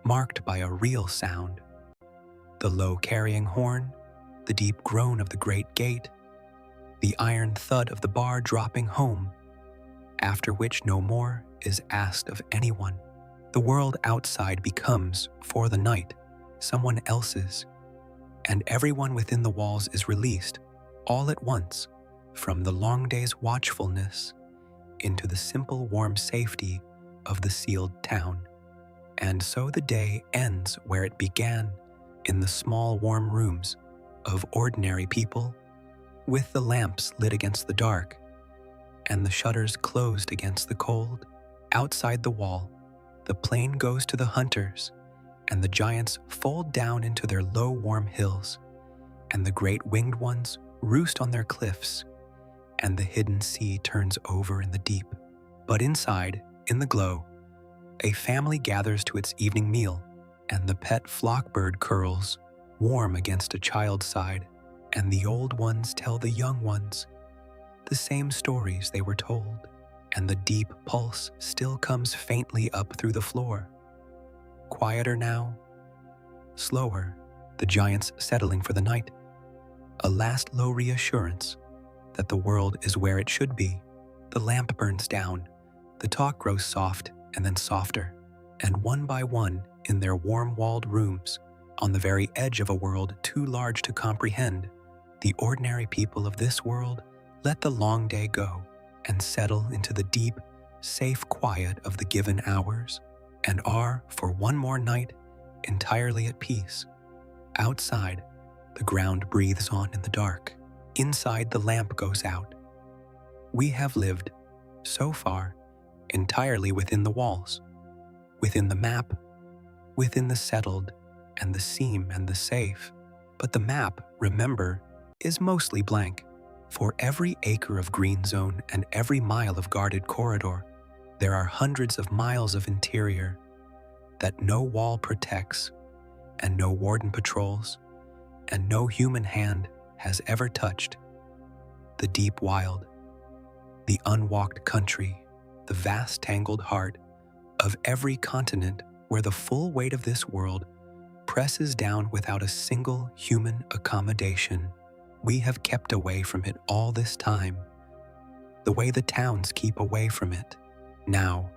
marked by a real sound. The low carrying horn, the deep groan of the great gate, the iron thud of the bar dropping home, after which no more is asked of anyone. The world outside becomes, for the night, someone else's, and everyone within the walls is released, all at once, from the long day's watchfulness into the simple warm safety of the sealed town. And so the day ends where it began, in the small warm rooms of ordinary people, with the lamps lit against the dark and the shutters closed against the cold. Outside the wall, the plain goes to the hunters, and the giants fold down into their low warm hills, and the great winged ones roost on their cliffs, and the hidden sea turns over in the deep. But inside, in the glow, a family gathers to its evening meal, and the pet flockbird curls, warm against a child's side, and the old ones tell the young ones the same stories they were told, and the deep pulse still comes faintly up through the floor. Quieter now, slower, the giants settling for the night. A last low reassurance that the world is where it should be. The lamp burns down, the talk grows soft and then softer, and one by one, in their warm-walled rooms, on the very edge of a world too large to comprehend, the ordinary people of this world let the long day go and settle into the deep, safe quiet of the given hours, and are, for one more night, entirely at peace. Outside, the ground breathes on in the dark. Inside, the lamp goes out. We have lived, so far, entirely within the walls, within the map, within the settled and the seam and the safe. But the map, remember, is mostly blank. For every acre of green zone and every mile of guarded corridor, there are hundreds of miles of interior that no wall protects, and no warden patrols, and no human hand has ever touched. The deep wild, the unwalked country, the vast tangled heart of every continent where the full weight of this world presses down without a single human accommodation. We have kept away from it all this time, the way the towns keep away from it. Now,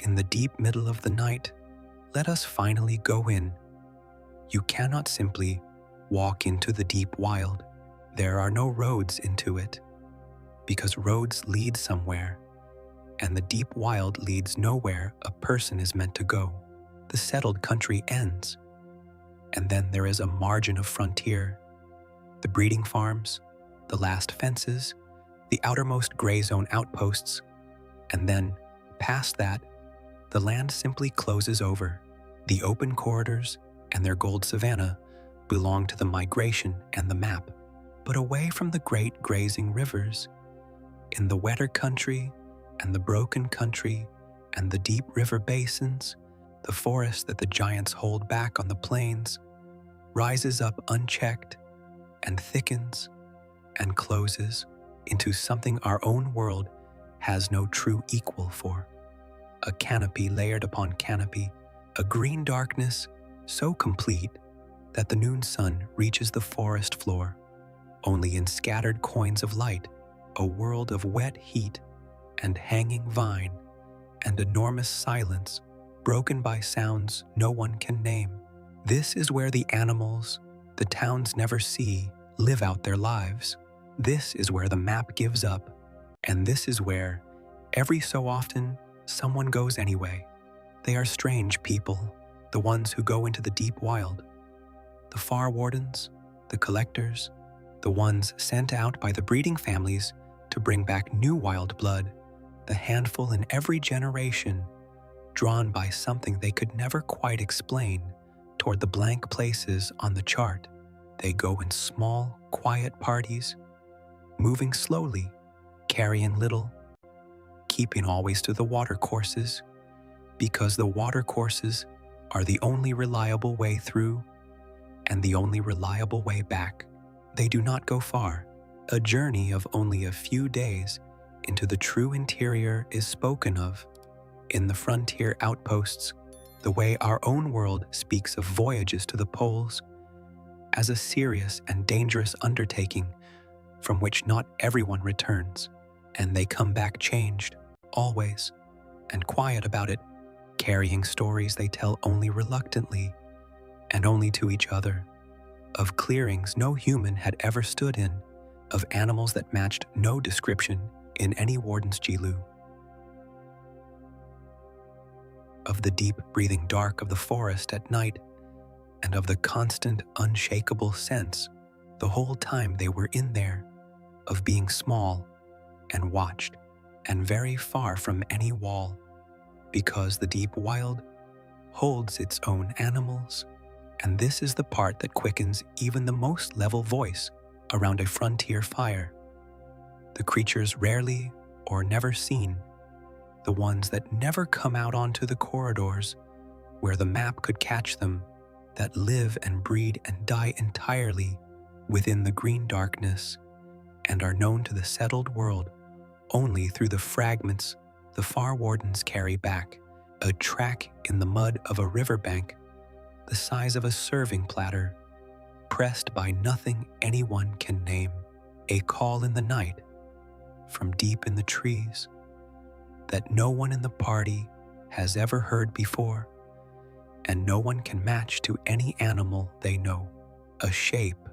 in the deep middle of the night, let us finally go in. You cannot simply walk into the deep wild. There are no roads into it, because roads lead somewhere, and the deep wild leads nowhere a person is meant to go. The settled country ends, and then there is a margin of frontier. The breeding farms, the last fences, the outermost gray zone outposts, and then, past that, the land simply closes over. The open corridors and their gold savanna belong to the migration and the map. But away from the great grazing rivers, in the wetter country and the broken country and the deep river basins, the forest that the giants hold back on the plains rises up unchecked and thickens and closes into something our own world has no true equal for. A canopy layered upon canopy, a green darkness so complete that the noon sun reaches the forest floor, only in scattered coins of light, a world of wet heat and hanging vine and enormous silence broken by sounds no one can name. This is where the animals the towns never see live out their lives. This is where the map gives up, and this is where, every so often, someone goes anyway. They are strange people, the ones who go into the deep wild. The far wardens, the collectors, the ones sent out by the breeding families to bring back new wild blood, the handful in every generation, drawn by something they could never quite explain toward the blank places on the chart. They go in small, quiet parties, moving slowly, carrying little, keeping always to the watercourses, because the watercourses are the only reliable way through and the only reliable way back. They do not go far. A journey of only a few days into the true interior is spoken of in the frontier outposts, the way our own world speaks of voyages to the poles as a serious and dangerous undertaking from which not everyone returns, and they come back changed, always, and quiet about it, carrying stories they tell only reluctantly and only to each other, of clearings no human had ever stood in, of animals that matched no description in any warden's Jilu, of the deep breathing dark of the forest at night, and of the constant unshakable sense the whole time they were in there of being small and watched and very far from any wall, because the deep wild holds its own animals, and this is the part that quickens even the most level voice around a frontier fire. The creatures rarely or never seen, the ones that never come out onto the corridors where the map could catch them, that live and breed and die entirely within the green darkness and are known to the settled world only through the fragments the far wardens carry back, a track in the mud of a riverbank the size of a serving platter, pressed by nothing anyone can name, a call in the night from deep in the trees that no one in the party has ever heard before, and no one can match to any animal they know, a shape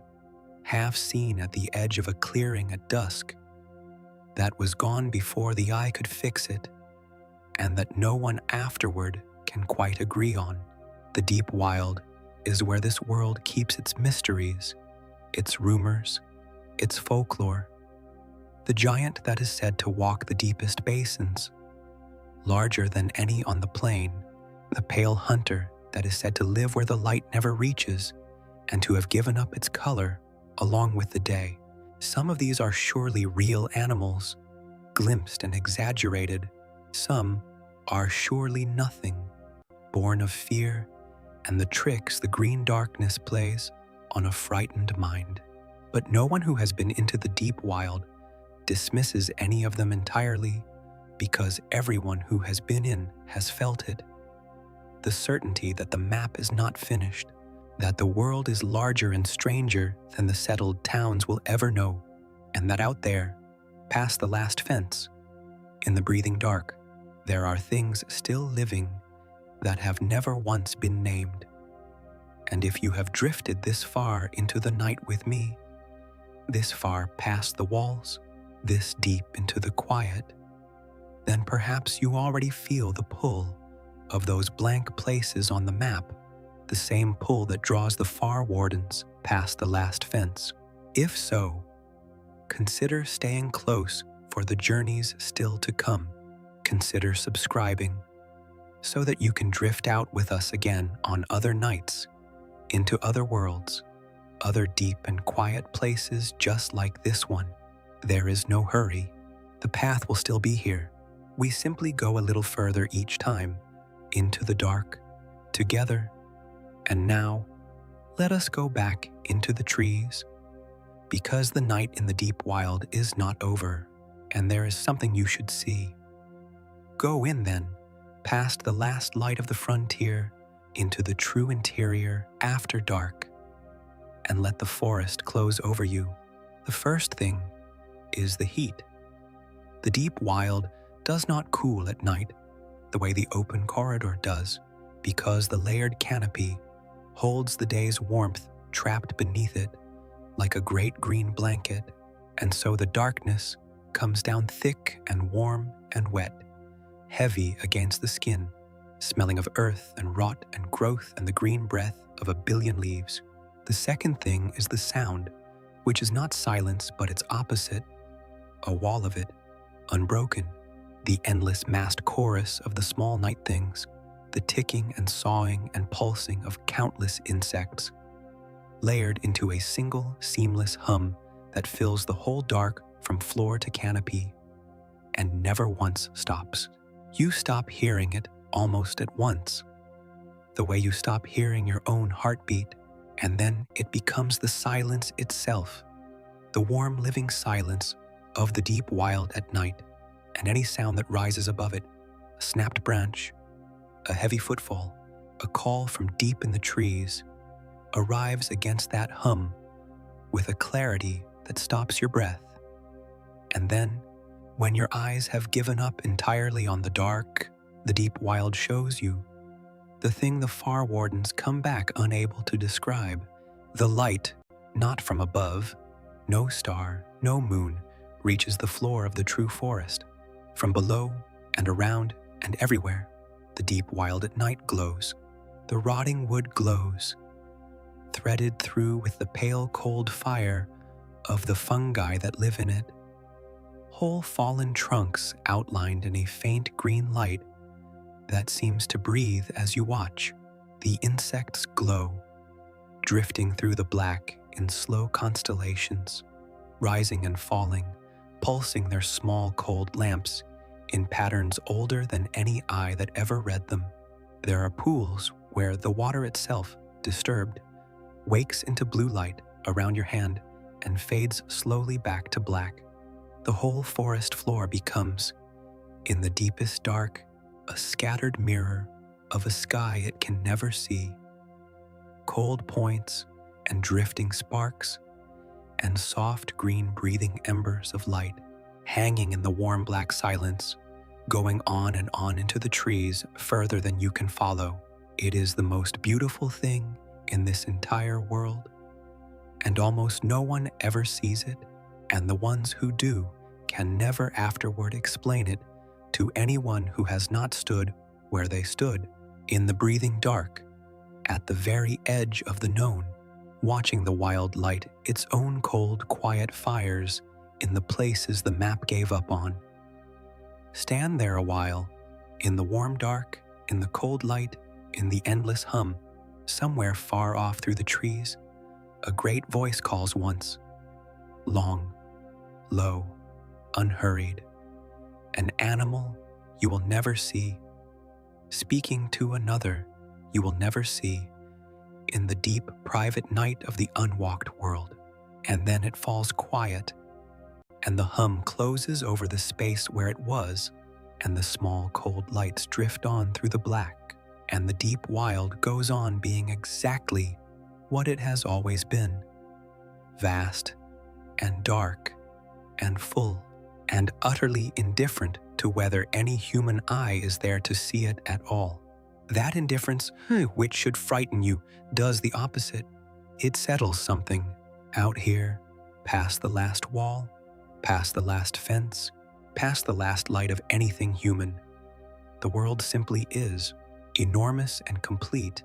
half seen at the edge of a clearing at dusk that was gone before the eye could fix it, and that no one afterward can quite agree on. The deep wild is where this world keeps its mysteries, its rumors, its folklore. The giant that is said to walk the deepest basins, larger than any on the plain, the pale hunter that is said to live where the light never reaches and to have given up its color along with the day. Some of these are surely real animals, glimpsed and exaggerated. Some are surely nothing, born of fear and the tricks the green darkness plays on a frightened mind. But no one who has been into the deep wild dismisses any of them entirely, because everyone who has been in has felt it. The certainty that the map is not finished, that the world is larger and stranger than the settled towns will ever know, and that out there, past the last fence, in the breathing dark, there are things still living that have never once been named. And if you have drifted this far into the night with me, this far past the walls, this deep into the quiet, then perhaps you already feel the pull of those blank places on the map, the same pull that draws the far wardens past the last fence. If so, consider staying close for the journeys still to come. Consider subscribing so that you can drift out with us again on other nights, into other worlds, other deep and quiet places just like this one. There is no hurry. The path will still be here. We simply go a little further each time, into the dark, together. And now, let us go back into the trees, because the night in the deep wild is not over, and there is something you should see. Go in then, past the last light of the frontier, into the true interior after dark, and let the forest close over you. The first thing is the heat. The deep wild does not cool at night the way the open corridor does, because the layered canopy holds the day's warmth trapped beneath it like a great green blanket, and so the darkness comes down thick and warm and wet, heavy against the skin, smelling of earth and rot and growth and the green breath of a billion leaves. The second thing is the sound, which is not silence but its opposite, a wall of it, unbroken, the endless massed chorus of the small night things, the ticking and sawing and pulsing of countless insects, layered into a single seamless hum that fills the whole dark from floor to canopy and never once stops. You stop hearing it almost at once, the way you stop hearing your own heartbeat, and then it becomes the silence itself, the warm living silence of the deep wild at night, and any sound that rises above it, a snapped branch, a heavy footfall, a call from deep in the trees, arrives against that hum with a clarity that stops your breath. And then, when your eyes have given up entirely on the dark, the deep wild shows you the thing the far wardens come back unable to describe, the light, not from above. No star, no moon reaches the floor of the true forest. From below and around and everywhere, the deep wild at night glows. The rotting wood glows, threaded through with the pale cold fire of the fungi that live in it. Whole fallen trunks outlined in a faint green light that seems to breathe as you watch. The insects glow, drifting through the black in slow constellations, rising and falling, pulsing their small cold lamps in patterns older than any eye that ever read them. There are pools where the water itself, disturbed, wakes into blue light around your hand and fades slowly back to black. The whole forest floor becomes, in the deepest dark, a scattered mirror of a sky it can never see. Cold points and drifting sparks and soft green breathing embers of light hanging in the warm black silence, going on and on into the trees further than you can follow. It is the most beautiful thing in this entire world, and almost no one ever sees it, and the ones who do can never afterward explain it to anyone who has not stood where they stood, in the breathing dark, at the very edge of the known, watching the wild light its own cold, quiet fires in the places the map gave up on. Stand there a while, in the warm dark, in the cold light, in the endless hum. Somewhere far off through the trees, a great voice calls once, long, low, unhurried, an animal you will never see, speaking to another you will never see, in the deep, private night of the unwalked world. And then it falls quiet, and the hum closes over the space where it was, and the small, cold lights drift on through the black, and the deep wild goes on being exactly what it has always been: vast and dark and full, and utterly indifferent to whether any human eye is there to see it at all. That indifference, which should frighten you, does the opposite. It settles something out here, past the last wall, past the last fence, past the last light of anything human. The world simply is, enormous and complete,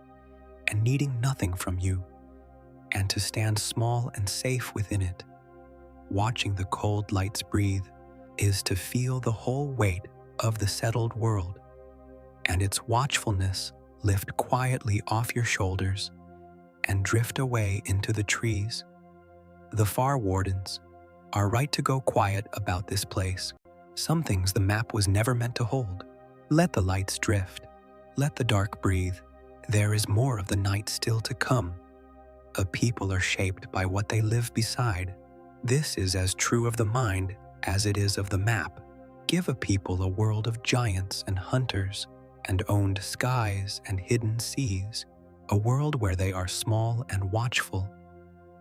and needing nothing from you, and to stand small and safe within it, watching the cold lights breathe, is to feel the whole weight of the settled world, and its watchfulness lift quietly off your shoulders and drift away into the trees. The far wardens are right to go quiet about this place. Some things the map was never meant to hold. Let the lights drift. Let the dark breathe. There is more of the night still to come. A people are shaped by what they live beside. This is as true of the mind as it is of the map. Give a people a world of giants and hunters, and owned skies and hidden seas, a world where they are small and watchful,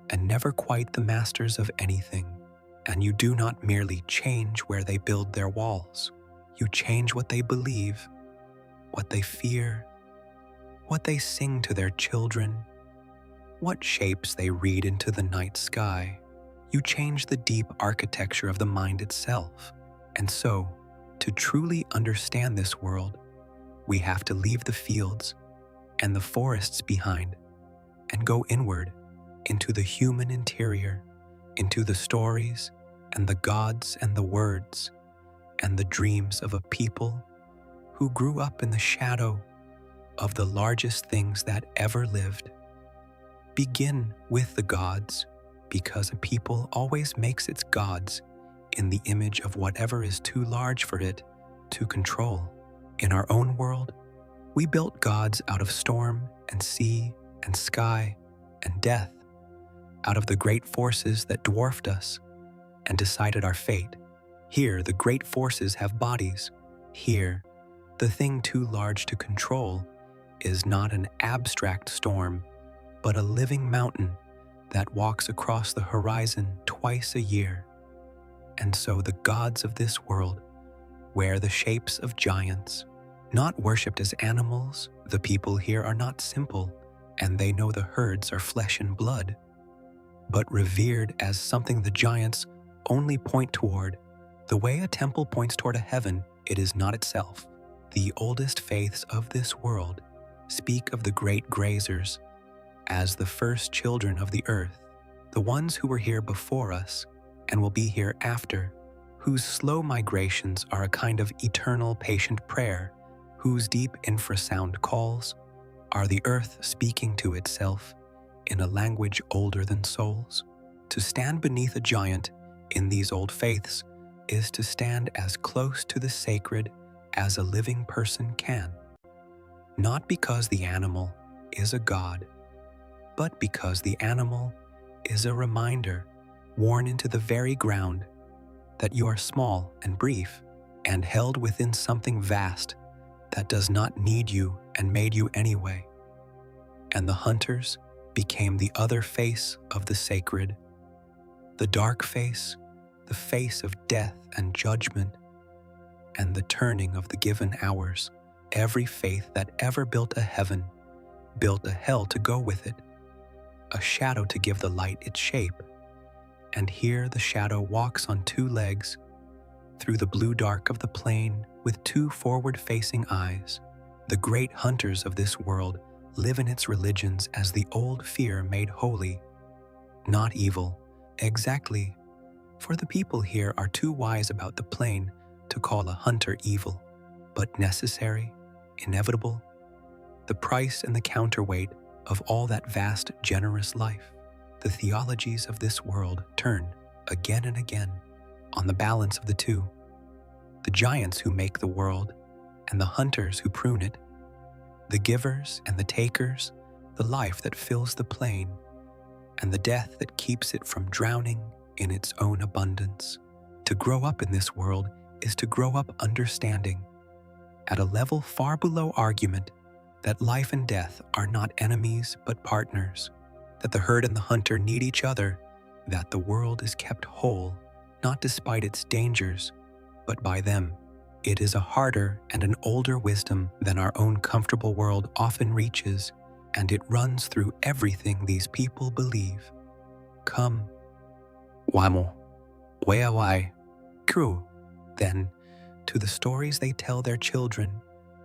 and never quite the masters of anything. And you do not merely change where they build their walls. You change what they believe, what they fear, what they sing to their children, what shapes they read into the night sky. You change the deep architecture of the mind itself. And so, to truly understand this world, we have to leave the fields and the forests behind and go inward into the human interior, into the stories and the gods and the words and the dreams of a people who grew up in the shadow of the largest things that ever lived. Begin with the gods, because a people always makes its gods in the image of whatever is too large for it to control. In our own world, we built gods out of storm and sea and sky and death, out of the great forces that dwarfed us and decided our fate. Here, the great forces have bodies. Here, the thing too large to control is not an abstract storm, but a living mountain that walks across the horizon twice a year. And so the gods of this world wear the shapes of giants. Not worshipped as animals, the people here are not simple, and they know the herds are flesh and blood, but revered as something the giants only point toward. The way a temple points toward a heaven, it is not itself. The oldest faiths of this world speak of the great grazers as the first children of the earth, the ones who were here before us and will be here after, whose slow migrations are a kind of eternal patient prayer, whose deep infrasound calls are the earth speaking to itself in a language older than souls. To stand beneath a giant in these old faiths is to stand as close to the sacred as a living person can, not because the animal is a god, but because the animal is a reminder worn into the very ground that you are small and brief and held within something vast that does not need you and made you anyway. And the hunters became the other face of the sacred, the dark face, the face of death and judgment, and the turning of the given hours. Every faith that ever built a heaven built a hell to go with it, a shadow to give the light its shape. And here the shadow walks on two legs through the blue dark of the plain with two forward-facing eyes. The great hunters of this world live in its religions as the old fear made holy, not evil, exactly, for the people here are too wise about the plain to call a hunter evil, but necessary, inevitable, the price and the counterweight of all that vast, generous life. The theologies of this world turn, again and again, on the balance of the two, the giants who make the world and the hunters who prune it, the givers and the takers, the life that fills the plain, and the death that keeps it from drowning in its own abundance. To grow up in this world is to grow up understanding, at a level far below argument, that life and death are not enemies but partners, that the herd and the hunter need each other, that the world is kept whole, not despite its dangers, but by them. It is a harder and an older wisdom than our own comfortable world often reaches, and it runs through everything these people believe. Come, wamo, weawai, kru, then, to the stories they tell their children,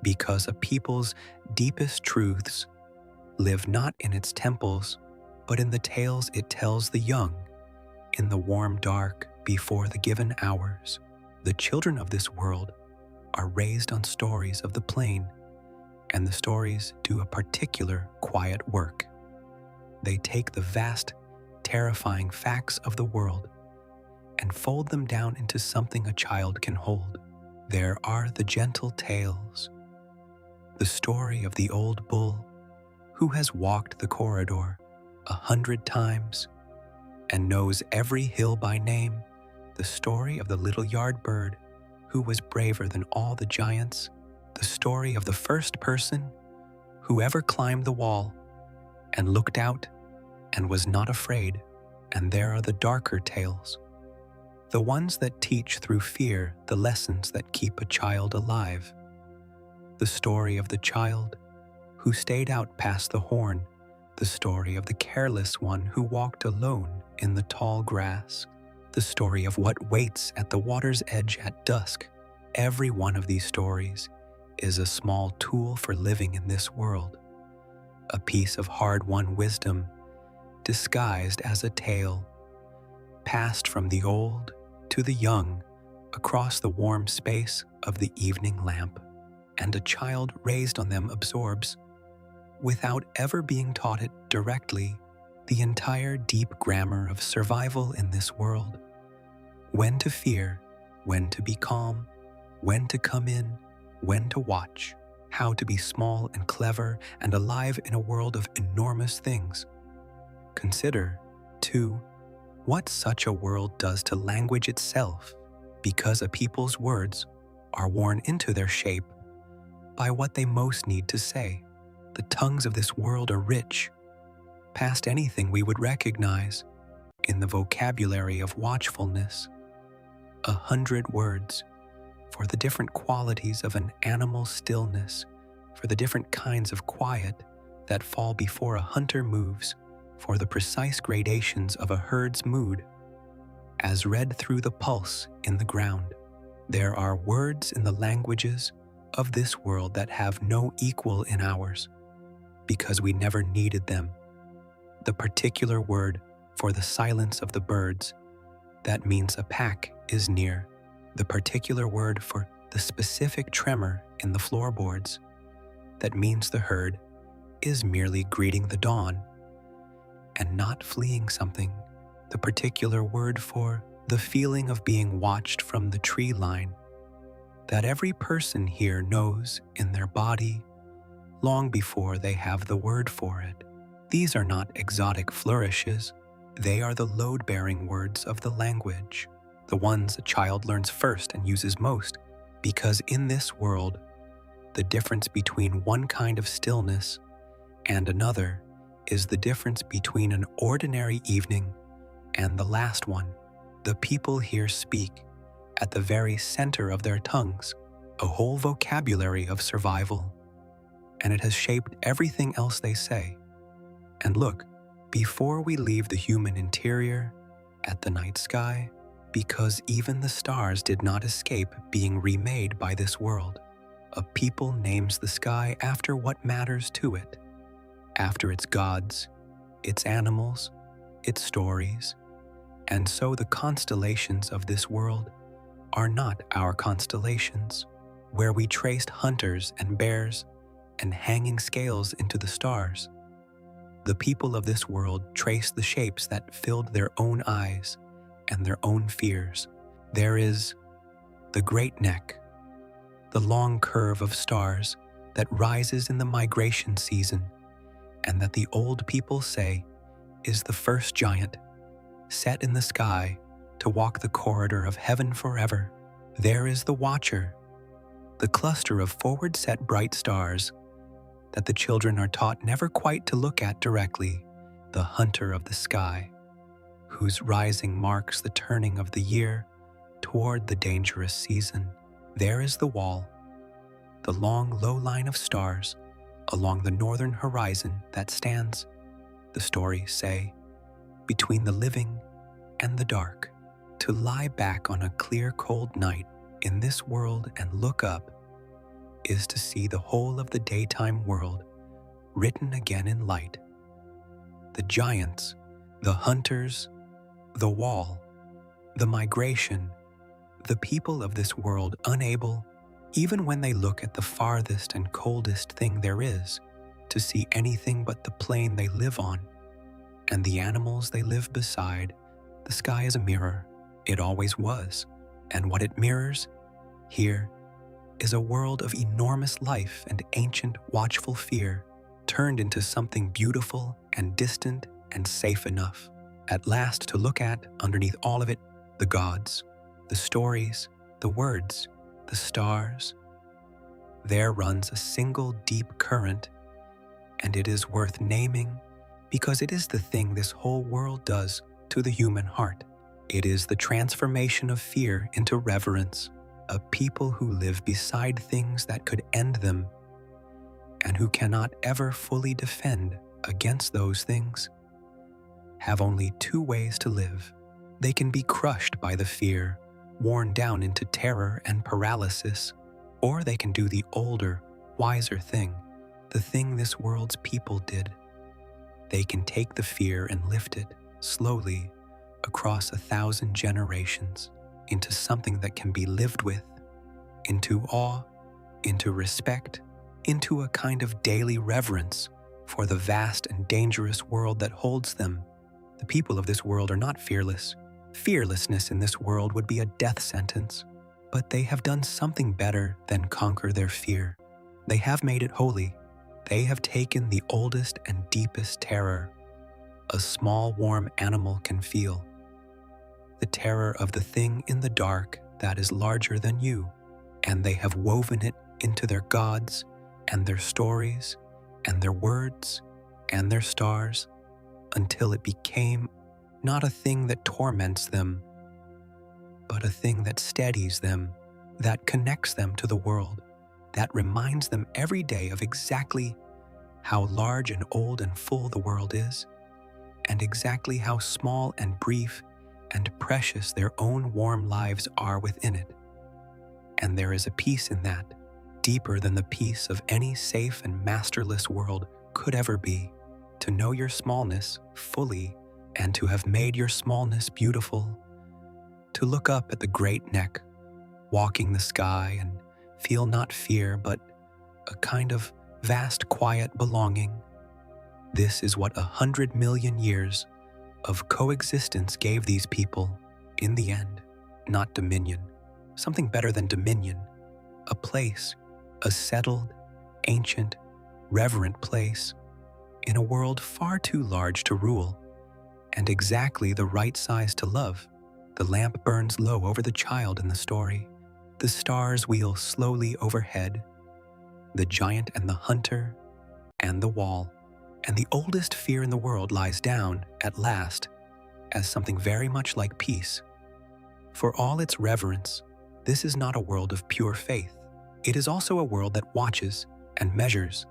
because a people's deepest truths live not in its temples, but in the tales it tells the young, in the warm dark before the given hours. The children of this world are raised on stories of the plain, and the stories do a particular quiet work. They take the vast, terrifying facts of the world and fold them down into something a child can hold. There are the gentle tales, the story of the old bull who has walked the corridor 100 times and knows every hill by name, the story of the little yard bird who was braver than all the giants, the story of the first person who ever climbed the wall and looked out and was not afraid. And there are the darker tales, the ones that teach through fear the lessons that keep a child alive. The story of the child who stayed out past the horn, the story of the careless one who walked alone in the tall grass, the story of what waits at the water's edge at dusk. Every one of these stories is a small tool for living in this world, a piece of hard-won wisdom disguised as a tale, passed from the old to the young across the warm space of the evening lamp. And a child raised on them absorbs, without ever being taught it directly, the entire deep grammar of survival in this world. When to fear, when to be calm, when to come in, when to watch, how to be small and clever and alive in a world of enormous things. Consider, too, what such a world does to language itself, because a people's words are worn into their shape by what they most need to say. The tongues of this world are rich, past anything we would recognize, in the vocabulary of watchfulness. 100 words for the different qualities of an animal's stillness, for the different kinds of quiet that fall before a hunter moves, for the precise gradations of a herd's mood, as read through the pulse in the ground. There are words in the languages of this world that have no equal in ours, because we never needed them. The particular word for the silence of the birds, that means a pack is near. The particular word for the specific tremor in the floorboards, that means the herd is merely greeting the dawn and not fleeing something. The particular word for the feeling of being watched from the tree line, that every person here knows in their body long before they have the word for it. These are not exotic flourishes. They are the load-bearing words of the language, the ones a child learns first and uses most, because in this world, the difference between one kind of stillness and another is the difference between an ordinary evening and the last one. The people here speak, at the very center of their tongues, a whole vocabulary of survival, and it has shaped everything else they say. And look, before we leave the human interior, at the night sky, because even the stars did not escape being remade by this world, a people names the sky after what matters to it, after its gods, its animals, its stories, and so the constellations of this world are not our constellations, where we traced hunters and bears and hanging scales into the stars. The people of this world traced the shapes that filled their own eyes and their own fears. There is the great neck, the long curve of stars that rises in the migration season and that the old people say is the first giant, set in the sky to walk the corridor of heaven forever. There is the Watcher, the cluster of forward-set bright stars that the children are taught never quite to look at directly, the Hunter of the sky, whose rising marks the turning of the year toward the dangerous season. There is the Wall, the long, low line of stars along the northern horizon that stands, the stories say, between the living and the dark. To lie back on a clear, cold night in this world and look up is to see the whole of the daytime world written again in light. The giants, the hunters, the wall, the migration, the people of this world unable, even when they look at the farthest and coldest thing there is, to see anything but the plain they live on and the animals they live beside. The sky is a mirror. It always was. And what it mirrors, here, is a world of enormous life and ancient watchful fear, turned into something beautiful and distant and safe enough, at last to look at, underneath all of it, the gods, the stories, the words, the stars. There runs a single deep current, and it is worth naming because it is the thing this whole world does to the human heart. It is the transformation of fear into reverence, a people who live beside things that could end them and who cannot ever fully defend against those things, have only two ways to live. They can be crushed by the fear, worn down into terror and paralysis, or they can do the older, wiser thing, the thing this world's people did. They can take the fear and lift it, slowly, across 1,000 generations, into something that can be lived with, into awe, into respect, into a kind of daily reverence for the vast and dangerous world that holds them. The people of this world are not fearless. Fearlessness in this world would be a death sentence, but they have done something better than conquer their fear. They have made it holy. They have taken the oldest and deepest terror a small warm animal can feel, the terror of the thing in the dark that is larger than you, and they have woven it into their gods and their stories and their words and their stars until it became not a thing that torments them, but a thing that steadies them, that connects them to the world, that reminds them every day of exactly how large and old and full the world is, and exactly how small and brief and precious their own warm lives are within it. And there is a peace in that, deeper than the peace of any safe and masterless world could ever be. To know your smallness fully and to have made your smallness beautiful, to look up at the great neck, walking the sky and feel not fear but a kind of vast quiet belonging. This is what 100 million years of coexistence gave these people in the end. Not dominion, something better than dominion, a place, a settled, ancient, reverent place in a world far too large to rule and exactly the right size to love. The lamp burns low over the child in the story. The stars wheel slowly overhead, the giant and the hunter and the wall. And the oldest fear in the world lies down, at last, as something very much like peace. For all its reverence, this is not a world of pure faith. It is also a world that watches and measures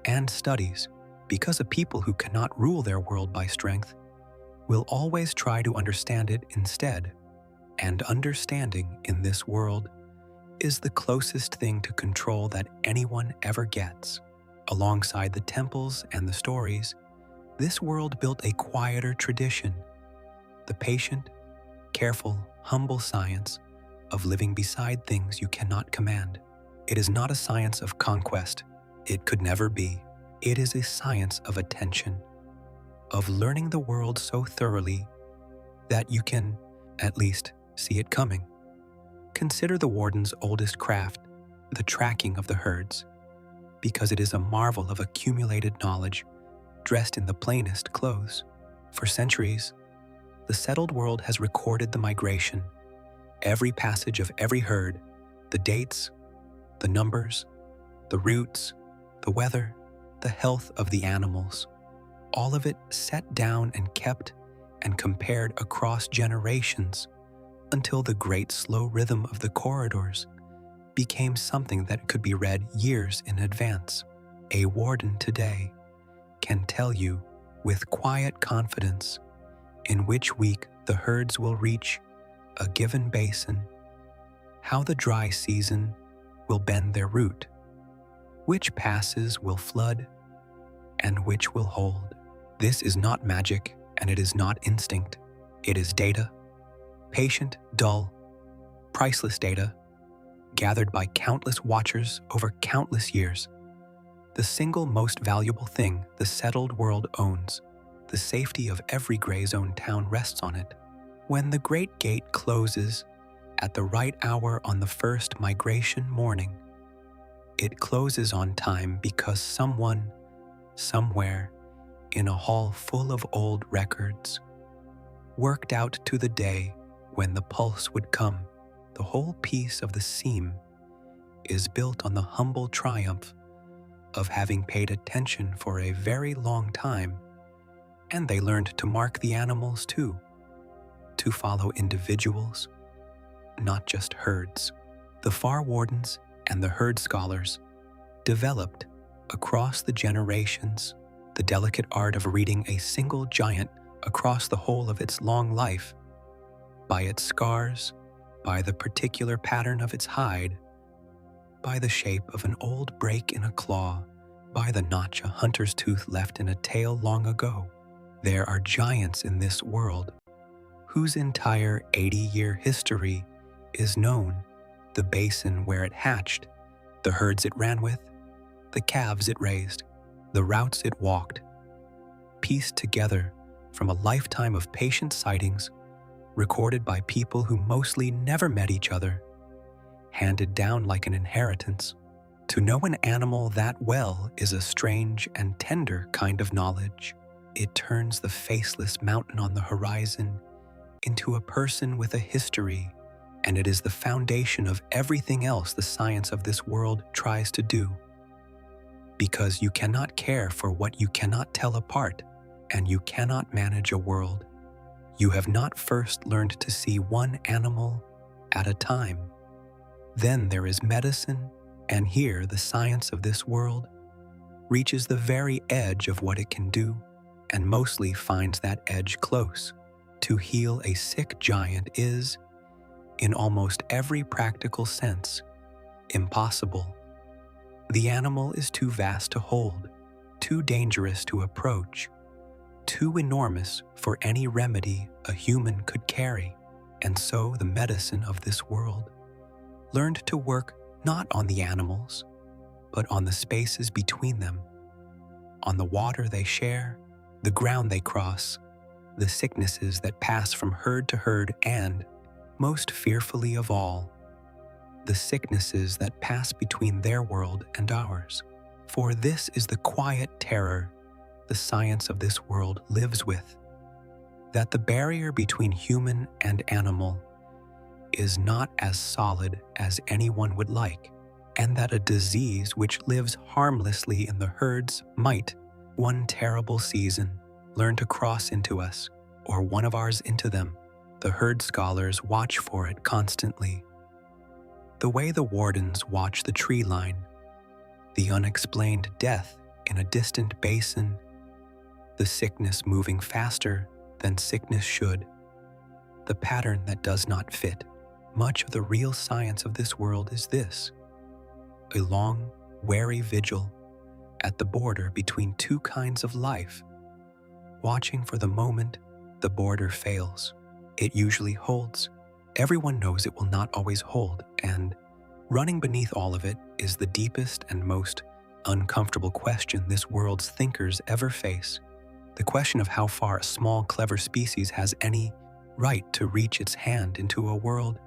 and studies, because a people who cannot rule their world by strength will always try to understand it instead. And understanding in this world is the closest thing to control that anyone ever gets. Alongside the temples and the stories, this world built a quieter tradition, the patient, careful, humble science of living beside things you cannot command. It is not a science of conquest. It could never be. It is a science of attention, of learning the world so thoroughly that you can, at least, see it coming. Consider the warden's oldest craft, the tracking of the herds, because it is a marvel of accumulated knowledge dressed in the plainest clothes. For centuries, the settled world has recorded the migration, every passage of every herd, the dates, the numbers, the routes, the weather, the health of the animals. All of it set down and kept and compared across generations until the great slow rhythm of the corridors became something that could be read years in advance. A warden today can tell you with quiet confidence in which week the herds will reach a given basin, how the dry season will bend their route, which passes will flood, and which will hold. This is not magic, and it is not instinct. It is data, patient, dull, priceless data, gathered by countless watchers over countless years. The single most valuable thing the settled world owns, the safety of every gray zone town rests on it. When the great gate closes at the right hour on the first migration morning, it closes on time because someone, somewhere, in a hall full of old records, worked out to the day when the pulse would come. The whole piece of the seam is built on the humble triumph of having paid attention for a very long time, and they learned to mark the animals too, to follow individuals, not just herds. The far wardens and the herd scholars developed across the generations the delicate art of reading a single giant across the whole of its long life, by its scars, by the particular pattern of its hide, by the shape of an old break in a claw, by the notch a hunter's tooth left in a tail long ago. There are giants in this world whose entire 80-year history is known, the basin where it hatched, the herds it ran with, the calves it raised, the routes it walked, pieced together from a lifetime of patient sightings recorded by people who mostly never met each other, handed down like an inheritance. To know an animal that well is a strange and tender kind of knowledge. It turns the faceless mountain on the horizon into a person with a history, and it is the foundation of everything else the science of this world tries to do. Because you cannot care for what you cannot tell apart, and you cannot manage a world. You have not first learned to see one animal at a time. Then there is medicine, and here the science of this world reaches the very edge of what it can do, and mostly finds that edge close. To heal a sick giant is, in almost every practical sense, impossible. The animal is too vast to hold, too dangerous to approach, too enormous for any remedy a human could carry. And so the medicine of this world learned to work not on the animals, but on the spaces between them, on the water they share, the ground they cross, the sicknesses that pass from herd to herd, and, most fearfully of all, the sicknesses that pass between their world and ours. For this is the quiet terror the science of this world lives with, that the barrier between human and animal is not as solid as anyone would like, and that a disease which lives harmlessly in the herds might, one terrible season, learn to cross into us, or one of ours into them. The herd scholars watch for it constantly, the way the wardens watch the tree line, the unexplained death in a distant basin, the sickness moving faster than sickness should, the pattern that does not fit. Much of the real science of this world is this: a long, wary vigil at the border between two kinds of life, watching for the moment the border fails. It usually holds. Everyone knows it will not always hold, and running beneath all of it is the deepest and most uncomfortable question this world's thinkers ever face. The question of how far a small, clever species has any right to reach its hand into a world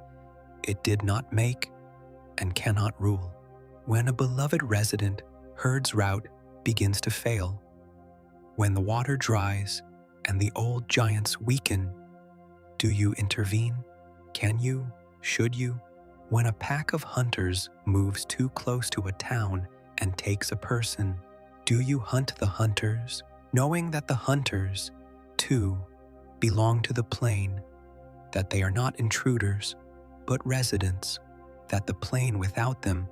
it did not make and cannot rule. When a beloved resident herd's route begins to fail, When the water dries and the old giants weaken, do you intervene? Can you? Should you? When a pack of hunters moves too close to a town and takes a person, do you hunt the hunters, knowing that the hunters, too, belong to the plain, that they are not intruders, but residents, that the plain without them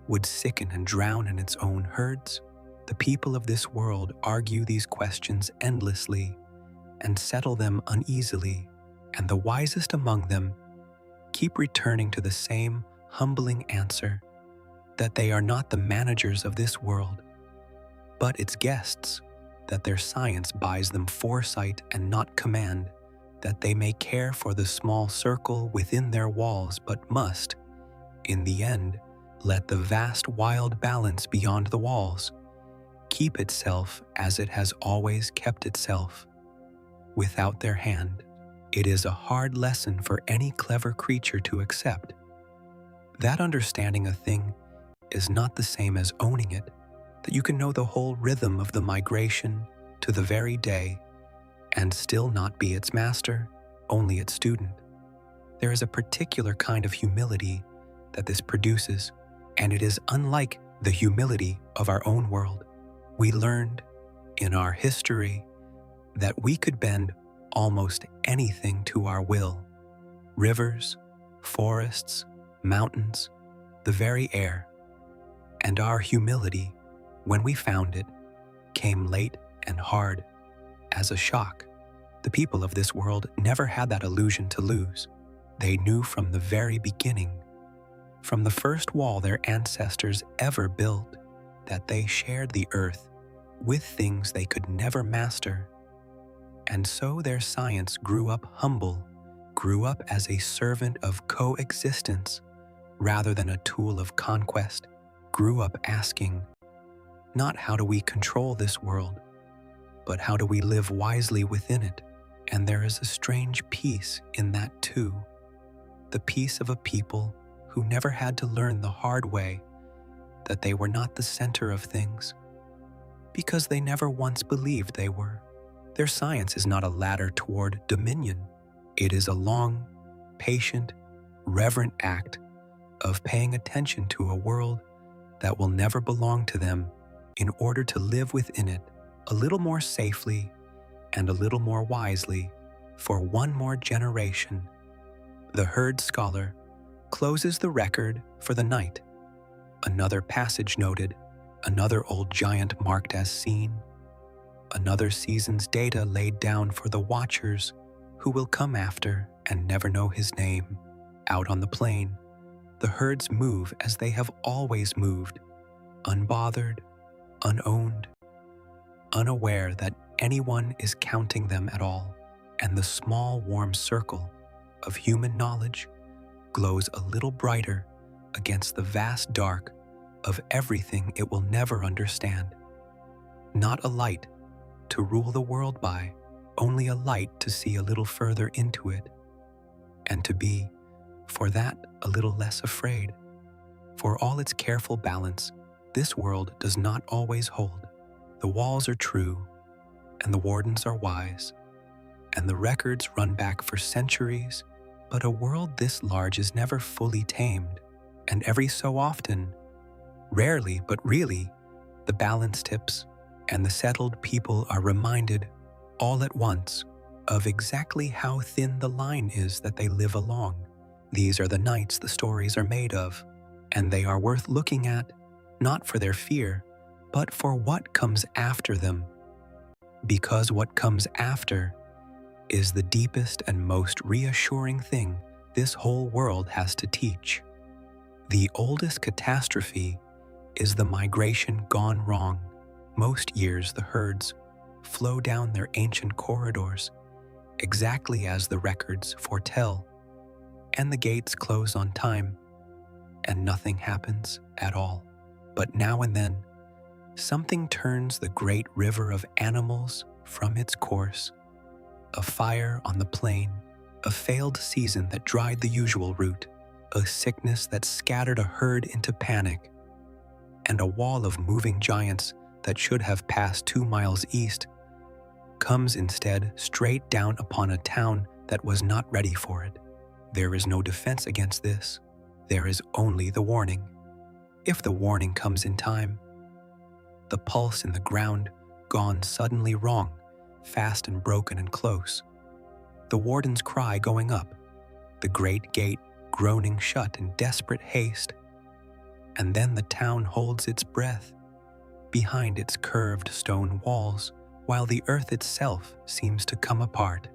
would sicken and drown in its own herds? The people of this world argue these questions endlessly and settle them uneasily, and the wisest among them keep returning to the same humbling answer, that they are not the managers of this world, but its guests, that their science buys them foresight and not command, that they may care for the small circle within their walls, but must, in the end, let the vast wild balance beyond the walls keep itself as it has always kept itself, without their hand. It is a hard lesson for any clever creature to accept. That understanding a thing is not the same as owning it, that you can know the whole rhythm of the migration to the very day and still not be its master, only its student. There is a particular kind of humility that this produces, and it is unlike the humility of our own world. We learned in our history that we could bend almost anything to our will. Rivers, forests, mountains, the very air. And our humility, when we found it, came late and hard, as a shock. The people of this world never had that illusion to lose. They knew from the very beginning, from the first wall their ancestors ever built, that they shared the earth with things they could never master. And so their science grew up humble, grew up as a servant of coexistence rather than a tool of conquest, grew up asking, not how do we control this world, but how do we live wisely within it? And there is a strange peace in that too, the peace of a people who never had to learn the hard way that they were not the center of things, because they never once believed they were. Their science is not a ladder toward dominion. It is a long, patient, reverent act of paying attention to a world that will never belong to them in order to live within it a little more safely and a little more wisely for one more generation. The herd scholar closes the record for the night. Another passage noted, another old giant marked as seen, another season's data laid down for the watchers who will come after and never know his name. Out on the plain, the herds move as they have always moved, unbothered, unowned, unaware that anyone is counting them at all, and the small warm circle of human knowledge glows a little brighter against the vast dark of everything it will never understand. Not a light to rule the world by, only a light to see a little further into it, and to be, for that, a little less afraid. For all its careful balance, this world does not always hold. The walls are true, and the wardens are wise, and the records run back for centuries, but a world this large is never fully tamed, and every so often, rarely but really, the balance tips, and the settled people are reminded, all at once, of exactly how thin the line is that they live along. These are the nights the stories are made of, and they are worth looking at, not for their fear, but for what comes after them. Because what comes after is the deepest and most reassuring thing this whole world has to teach. The oldest catastrophe is the migration gone wrong. Most years the herds flow down their ancient corridors, exactly as the records foretell, and the gates close on time, and nothing happens at all. But now and then, something turns the great river of animals from its course. A fire on the plain, a failed season that dried the usual route, a sickness that scattered a herd into panic, and a wall of moving giants that should have passed 2 miles east comes instead straight down upon a town that was not ready for it. There is no defense against this. There is only the warning. If the warning comes in time, the pulse in the ground gone suddenly wrong, fast and broken and close, the warden's cry going up, the great gate groaning shut in desperate haste, and then the town holds its breath behind its curved stone walls, while the earth itself seems to come apart,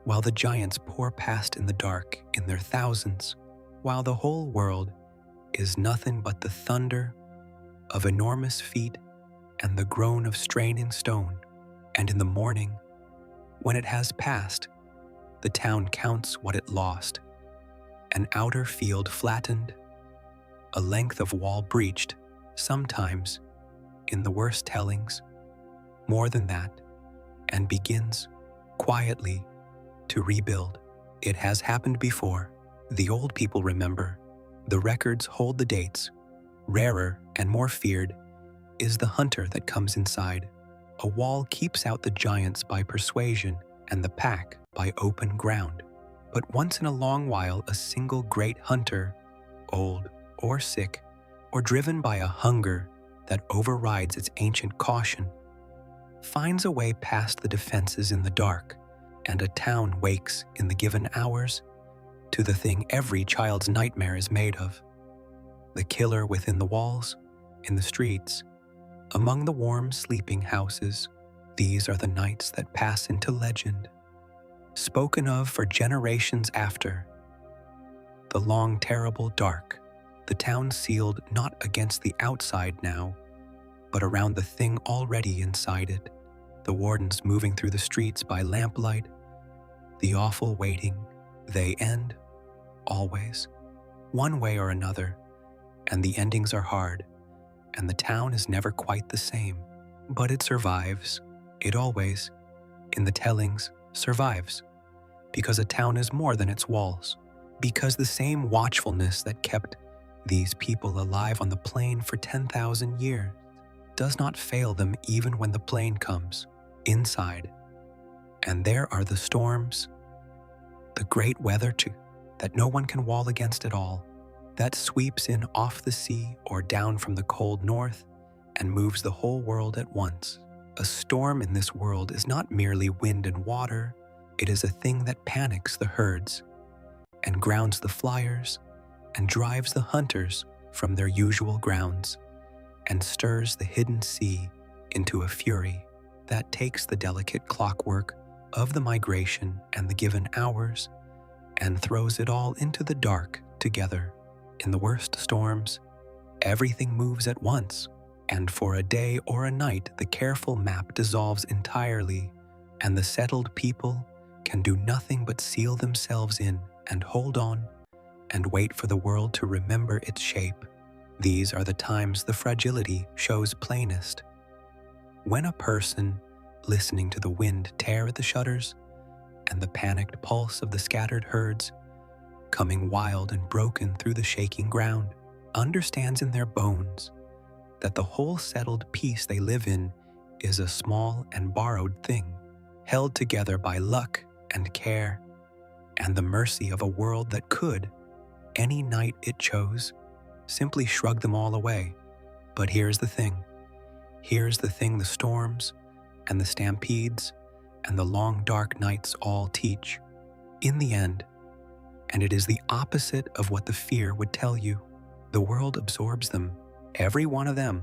while the giants pour past in the dark in their thousands, while the whole world is nothing but the thunder of enormous feet and the groan of straining stone. And in the morning, when it has passed, the town counts what it lost: an outer field flattened, a length of wall breached, sometimes, in the worst tellings, more than that, and begins, quietly, to rebuild. It has happened before. The old people remember. The records hold the dates. Rarer and more feared is the hunter that comes inside. A wall keeps out the giants by persuasion and the pack by open ground. But once in a long while a single great hunter, old or sick, or driven by a hunger that overrides its ancient caution, finds a way past the defenses in the dark, and a town wakes in the given hours to the thing every child's nightmare is made of: the killer within the walls, in the streets, among the warm sleeping houses. These are the nights that pass into legend, spoken of for generations after. The long, terrible dark, the town sealed not against the outside now, but around the thing already inside it, the wardens moving through the streets by lamplight, the awful waiting. They end, always, one way or another, and the endings are hard, and the town is never quite the same. But it survives. It always, in the tellings, survives, because a town is more than its walls, because the same watchfulness that kept these people alive on the plain for 10,000 years does not fail them even when the plain comes inside. And there are the storms, the great weather too, that no one can wall against at all, that sweeps in off the sea or down from the cold north and moves the whole world at once. A storm in this world is not merely wind and water. It is a thing that panics the herds and grounds the flyers and drives the hunters from their usual grounds and stirs the hidden sea into a fury that takes the delicate clockwork of the migration and the given hours and throws it all into the dark together. In the worst storms, everything moves at once, and for a day or a night the careful map dissolves entirely, and the settled people can do nothing but seal themselves in and hold on and wait for the world to remember its shape. These are the times the fragility shows plainest. When a person, listening to the wind tear at the shutters and the panicked pulse of the scattered herds, coming wild and broken through the shaking ground, understands in their bones that the whole settled peace they live in is a small and borrowed thing, held together by luck and care and the mercy of a world that could, any night it chose, simply shrug them all away. But here's the thing. Here's the thing the storms and the stampedes and the long dark nights all teach. In the end, and it is the opposite of what the fear would tell you, the world absorbs them, every one of them.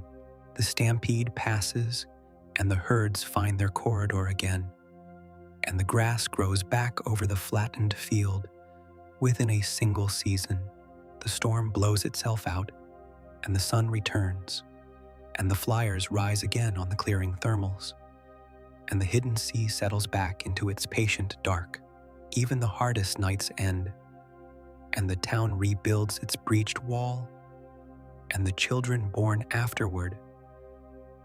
The stampede passes, and the herds find their corridor again, and the grass grows back over the flattened field within a single season. The storm blows itself out, and the sun returns, and the flyers rise again on the clearing thermals, and the hidden sea settles back into its patient dark. Even the hardest nights end, and the town rebuilds its breached wall, and the children born afterward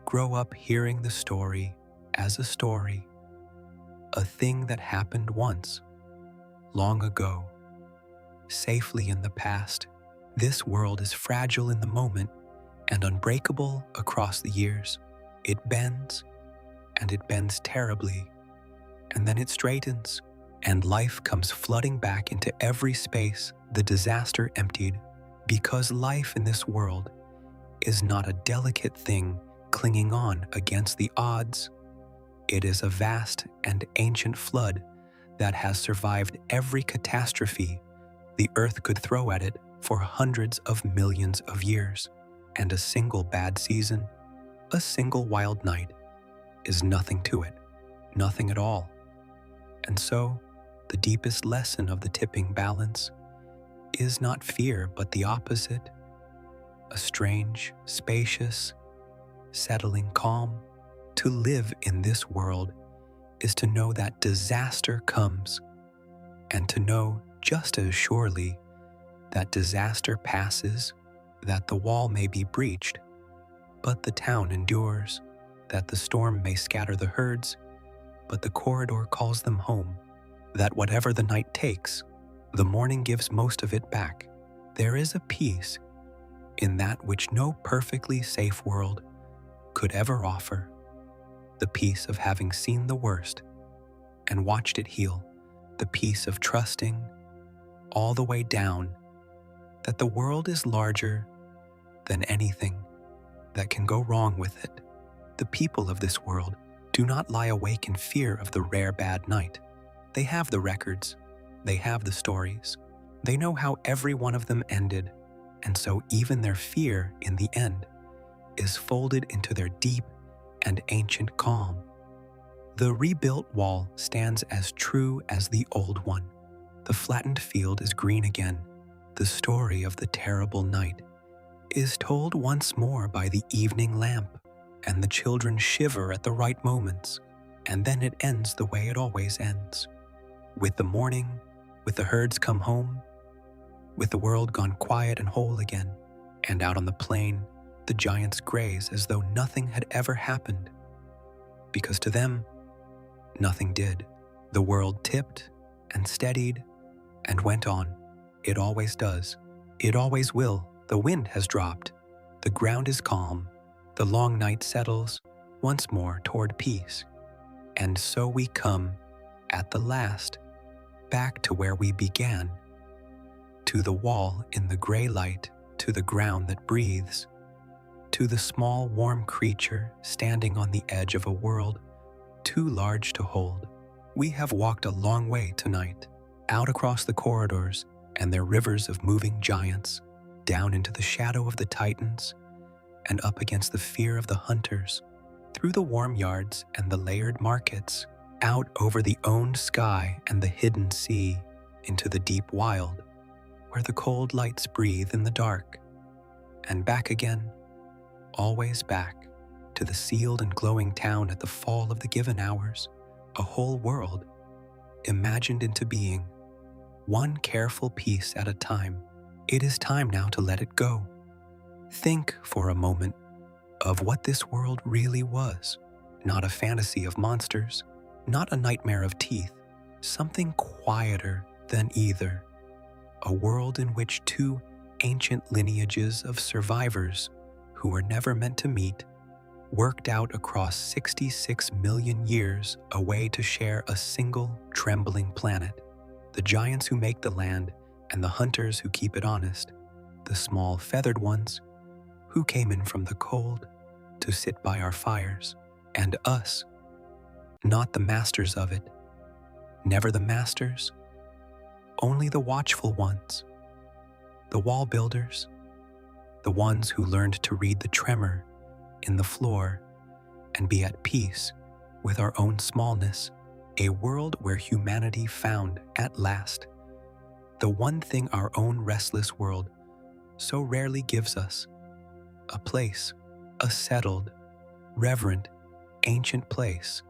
grow up hearing the story as a story, a thing that happened once, long ago, safely in the past. This world is fragile in the moment and unbreakable across the years. It bends and it bends terribly, and then it straightens, and life comes flooding back into every space the disaster emptied, because life in this world is not a delicate thing clinging on against the odds. It is a vast and ancient flood that has survived every catastrophe the earth could throw at it for hundreds of millions of years, and a single bad season, a single wild night, is nothing to it, nothing at all. And so, the deepest lesson of the tipping balance is not fear but the opposite, a strange, spacious, settling calm. To live in this world is to know that disaster comes, and to know just as surely that disaster passes, that the wall may be breached, but the town endures, that the storm may scatter the herds, but the corridor calls them home, that whatever the night takes, the morning gives most of it back. There is a peace in that which no perfectly safe world could ever offer, the peace of having seen the worst and watched it heal, the peace of trusting all the way down that the world is larger than anything that can go wrong with it. The people of this world do not lie awake in fear of the rare bad night. They have the records, they have the stories, they know how every one of them ended, and so even their fear in the end is folded into their deep and ancient calm. The rebuilt wall stands as true as the old one. The flattened field is green again. The story of the terrible night is told once more by the evening lamp, and the children shiver at the right moments, and then it ends the way it always ends. With the morning, with the herds come home, with the world gone quiet and whole again, and out on the plain, the giants graze as though nothing had ever happened, because to them, nothing did. The world tipped and steadied and went on. It always does. It always will. The wind has dropped. The ground is calm. The long night settles once more toward peace. And so we come, at the last, back to where we began, to the wall in the gray light, to the ground that breathes, to the small warm creature standing on the edge of a world too large to hold. We have walked a long way tonight, out across the corridors and their rivers of moving giants, down into the shadow of the titans, and up against the fear of the hunters, through the warm yards and the layered markets, out over the owned sky and the hidden sea, into the deep wild, where the cold lights breathe in the dark, and back again, always back, to the sealed and glowing town at the fall of the given hours, a whole world, imagined into being, one careful piece at a time. It is time now to let it go. Think for a moment of what this world really was, not a fantasy of monsters, not a nightmare of teeth, something quieter than either, a world in which two ancient lineages of survivors who were never meant to meet worked out across 66 million years a way to share a single trembling planet. The giants who make the land and the hunters who keep it honest, the small feathered ones who came in from the cold to sit by our fires, and us, not the masters of it, never the masters, only the watchful ones, the wall builders, the ones who learned to read the tremor in the floor and be at peace with our own smallness, a world where humanity found at last the one thing our own restless world so rarely gives us, a place, a settled, reverent, ancient place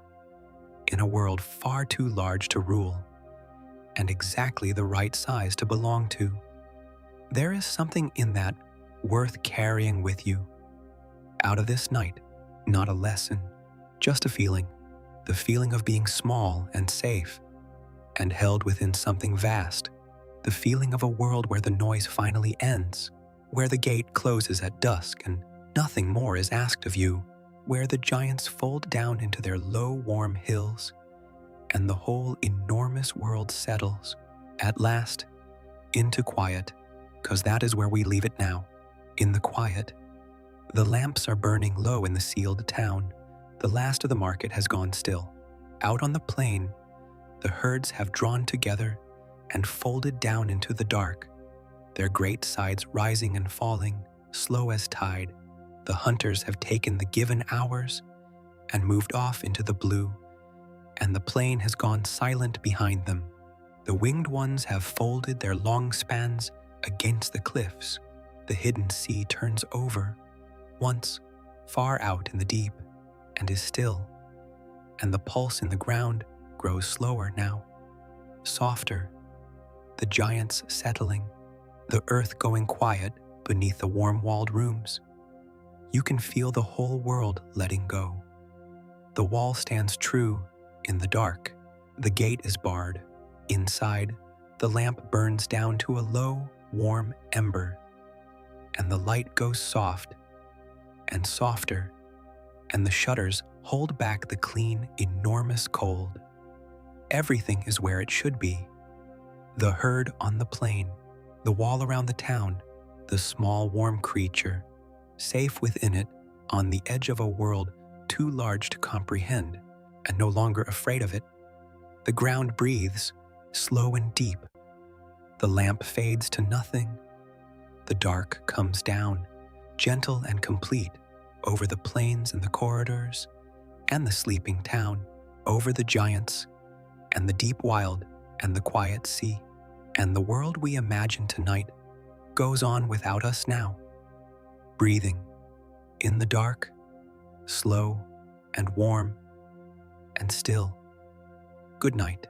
in a world far too large to rule and exactly the right size to belong to. There is something in that worth carrying with you out of this night, not a lesson, just a feeling, the feeling of being small and safe and held within something vast, the feeling of a world where the noise finally ends, where the gate closes at dusk and nothing more is asked of you, where the giants fold down into their low, warm hills, and the whole enormous world settles, at last, into quiet, 'cause that is where we leave it now, in the quiet. The lamps are burning low in the sealed town. The last of the market has gone still. Out on the plain, the herds have drawn together and folded down into the dark, their great sides rising and falling, slow as tide. The hunters have taken the given hours and moved off into the blue, and the plain has gone silent behind them. The winged ones have folded their long spans against the cliffs. The hidden sea turns over, once far out in the deep, and is still, and the pulse in the ground grows slower now, softer, the giants settling, the earth going quiet beneath the warm-walled rooms. You can feel the whole world letting go. The wall stands true in the dark. The gate is barred. Inside, the lamp burns down to a low, warm ember, and the light goes soft and softer, and the shutters hold back the clean, enormous cold. Everything is where it should be. The herd on the plain, the wall around the town, the small, warm creature, safe within it, on the edge of a world too large to comprehend, and no longer afraid of it. The ground breathes, slow and deep. The lamp fades to nothing. The dark comes down, gentle and complete, over the plains and the corridors, and the sleeping town, over the giants, and the deep wild, and the quiet sea. And the world we imagine tonight goes on without us now, breathing, in the dark, slow and warm and still. Good night.